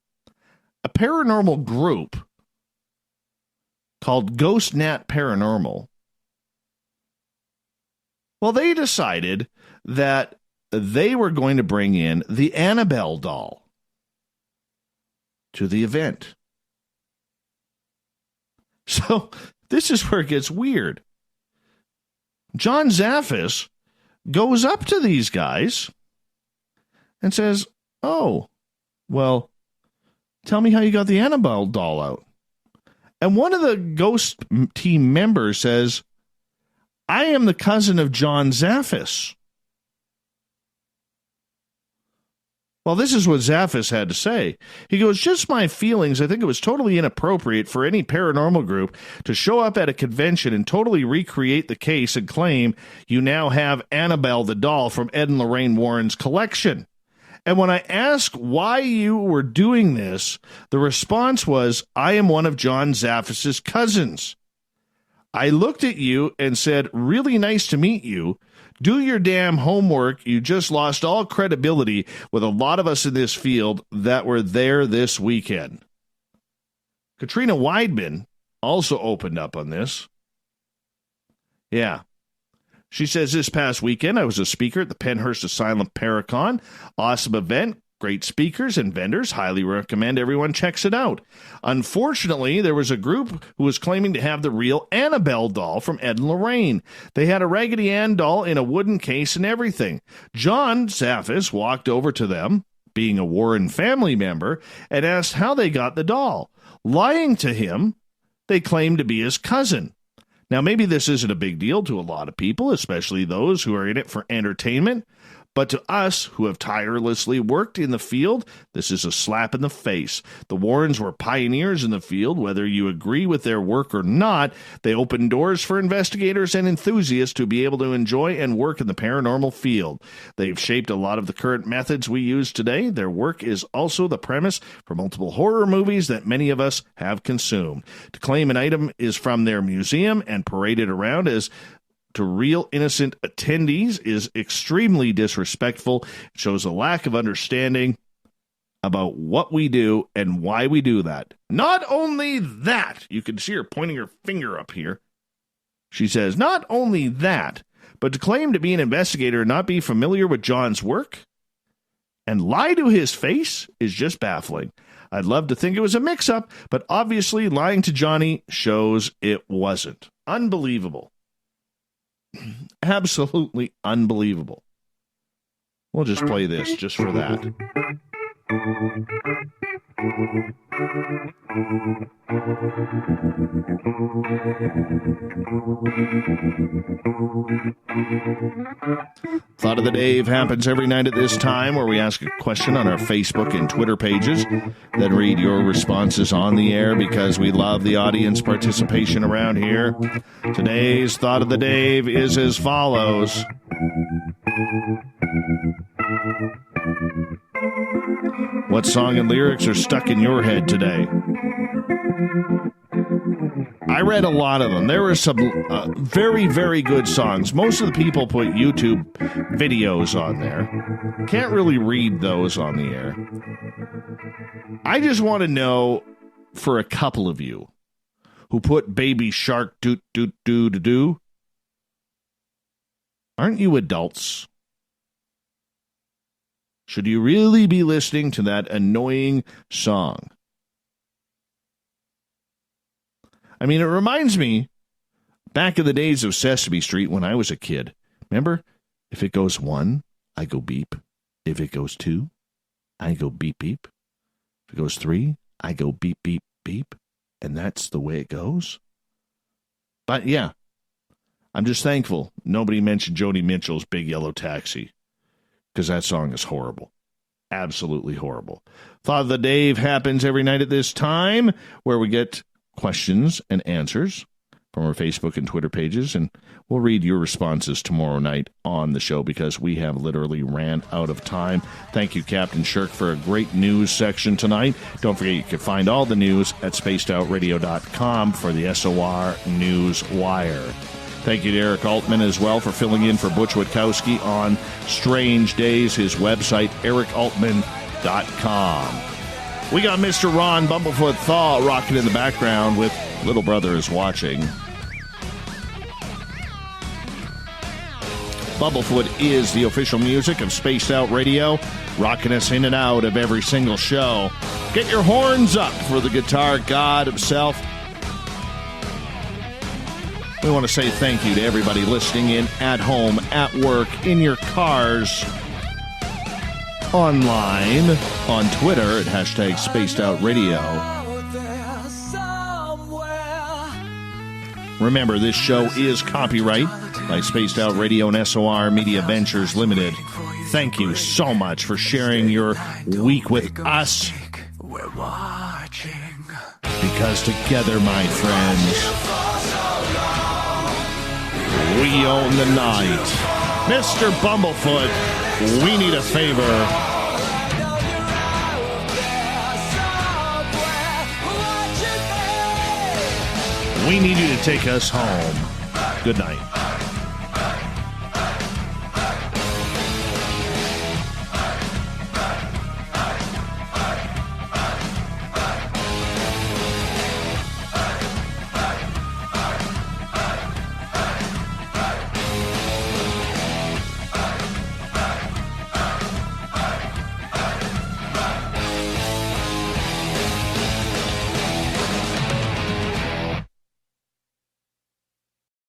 A: A paranormal group called Ghost Nat Paranormal, well, they decided that they were going to bring in the Annabelle doll to the event. So this is where it gets weird. John Zaffis goes up to these guys and says, oh, well, tell me how you got the Annabelle doll out. And one of the ghost team members says, I am the cousin of John Zaffis. Well, this is what Zaffis had to say. He goes, just my feelings, I think it was totally inappropriate for any paranormal group to show up at a convention and totally recreate the case and claim you now have Annabelle the doll from Ed and Lorraine Warren's collection. And when I asked why you were doing this, the response was, I am one of John Zaffis' cousins. I looked at you and said, really nice to meet you. Do your damn homework. You just lost all credibility with a lot of us in this field that were there this weekend. Katrina Weidman also opened up on this. Yeah. She says, this past weekend, I was a speaker at the Penhurst Asylum Paracon. Awesome event. Great speakers and vendors. Highly recommend everyone checks it out. Unfortunately, there was a group who was claiming to have the real Annabelle doll from Ed and Lorraine. They had a Raggedy Ann doll in a wooden case and everything. John Zaffis walked over to them, being a Warren family member, and asked how they got the doll. Lying to him, they claimed to be his cousin. Now, maybe this isn't a big deal to a lot of people, especially those who are in it for entertainment. But to us, who have tirelessly worked in the field, this is a slap in the face. The Warrens were pioneers in the field. Whether you agree with their work or not, they opened doors for investigators and enthusiasts to be able to enjoy and work in the paranormal field. They've shaped a lot of the current methods we use today. Their work is also the premise for multiple horror movies that many of us have consumed. To claim an item is from their museum and parade it around as to real innocent attendees is extremely disrespectful. It shows a lack of understanding about what we do and why we do that. Not only that, you can see her pointing her finger up here. She says, not only that, but to claim to be an investigator and not be familiar with John's work and lie to his face is just baffling. I'd love to think it was a mix-up, but obviously lying to Johnny shows it wasn't. Unbelievable. Absolutely unbelievable. We'll just play this just for that. Thought of the Dave happens every night at this time, where we ask a question on our Facebook and Twitter pages, then read your responses on the air because we love the audience participation around here. Today's Thought of the Dave is as follows. What song and lyrics are stuck in your head today? I read a lot of them. There were some very, very good songs. Most of the people put YouTube videos on there. Can't really read those on the air. I just want to know, for a couple of you who put Baby Shark doot doot doo doo doo, aren't you adults? Should you really be listening to that annoying song? I mean, it reminds me back in the days of Sesame Street when I was a kid. Remember? If it goes 1, I go beep. If it goes 2, I go beep, beep. If it goes 3, I go beep, beep, beep. And that's the way it goes. But yeah, I'm just thankful nobody mentioned Joni Mitchell's Big Yellow Taxi, because that song is horrible. Absolutely horrible. Thought of the Dave happens every night at this time, where we get questions and answers from our Facebook and Twitter pages, and we'll read your responses tomorrow night on the show because we have literally ran out of time. Thank you, Captain Shirk, for a great news section tonight. Don't forget you can find all the news at spacedoutradio.com for the SOR News Wire. Thank you to Erik Altman as well for filling in for Butch Witkowski on Strange Days, his website, erikaltman.com. We got Mr. Ron Bumblefoot Thaw rocking in the background with Little Brother is Watching. Bumblefoot is the official music of Spaced Out Radio, rocking us in and out of every single show. Get your horns up for the guitar god himself. We want to say thank you to everybody listening in at home, at work, in your cars, online, on Twitter at hashtag Spaced Out Radio. Remember, this show is copyright by Spaced Out Radio and SOR Media Ventures Limited. Thank you so much for sharing your week with us. Because together, my friends, we own the night. Mr. Bumblefoot, we need a favor. We need you to take us home. Good night.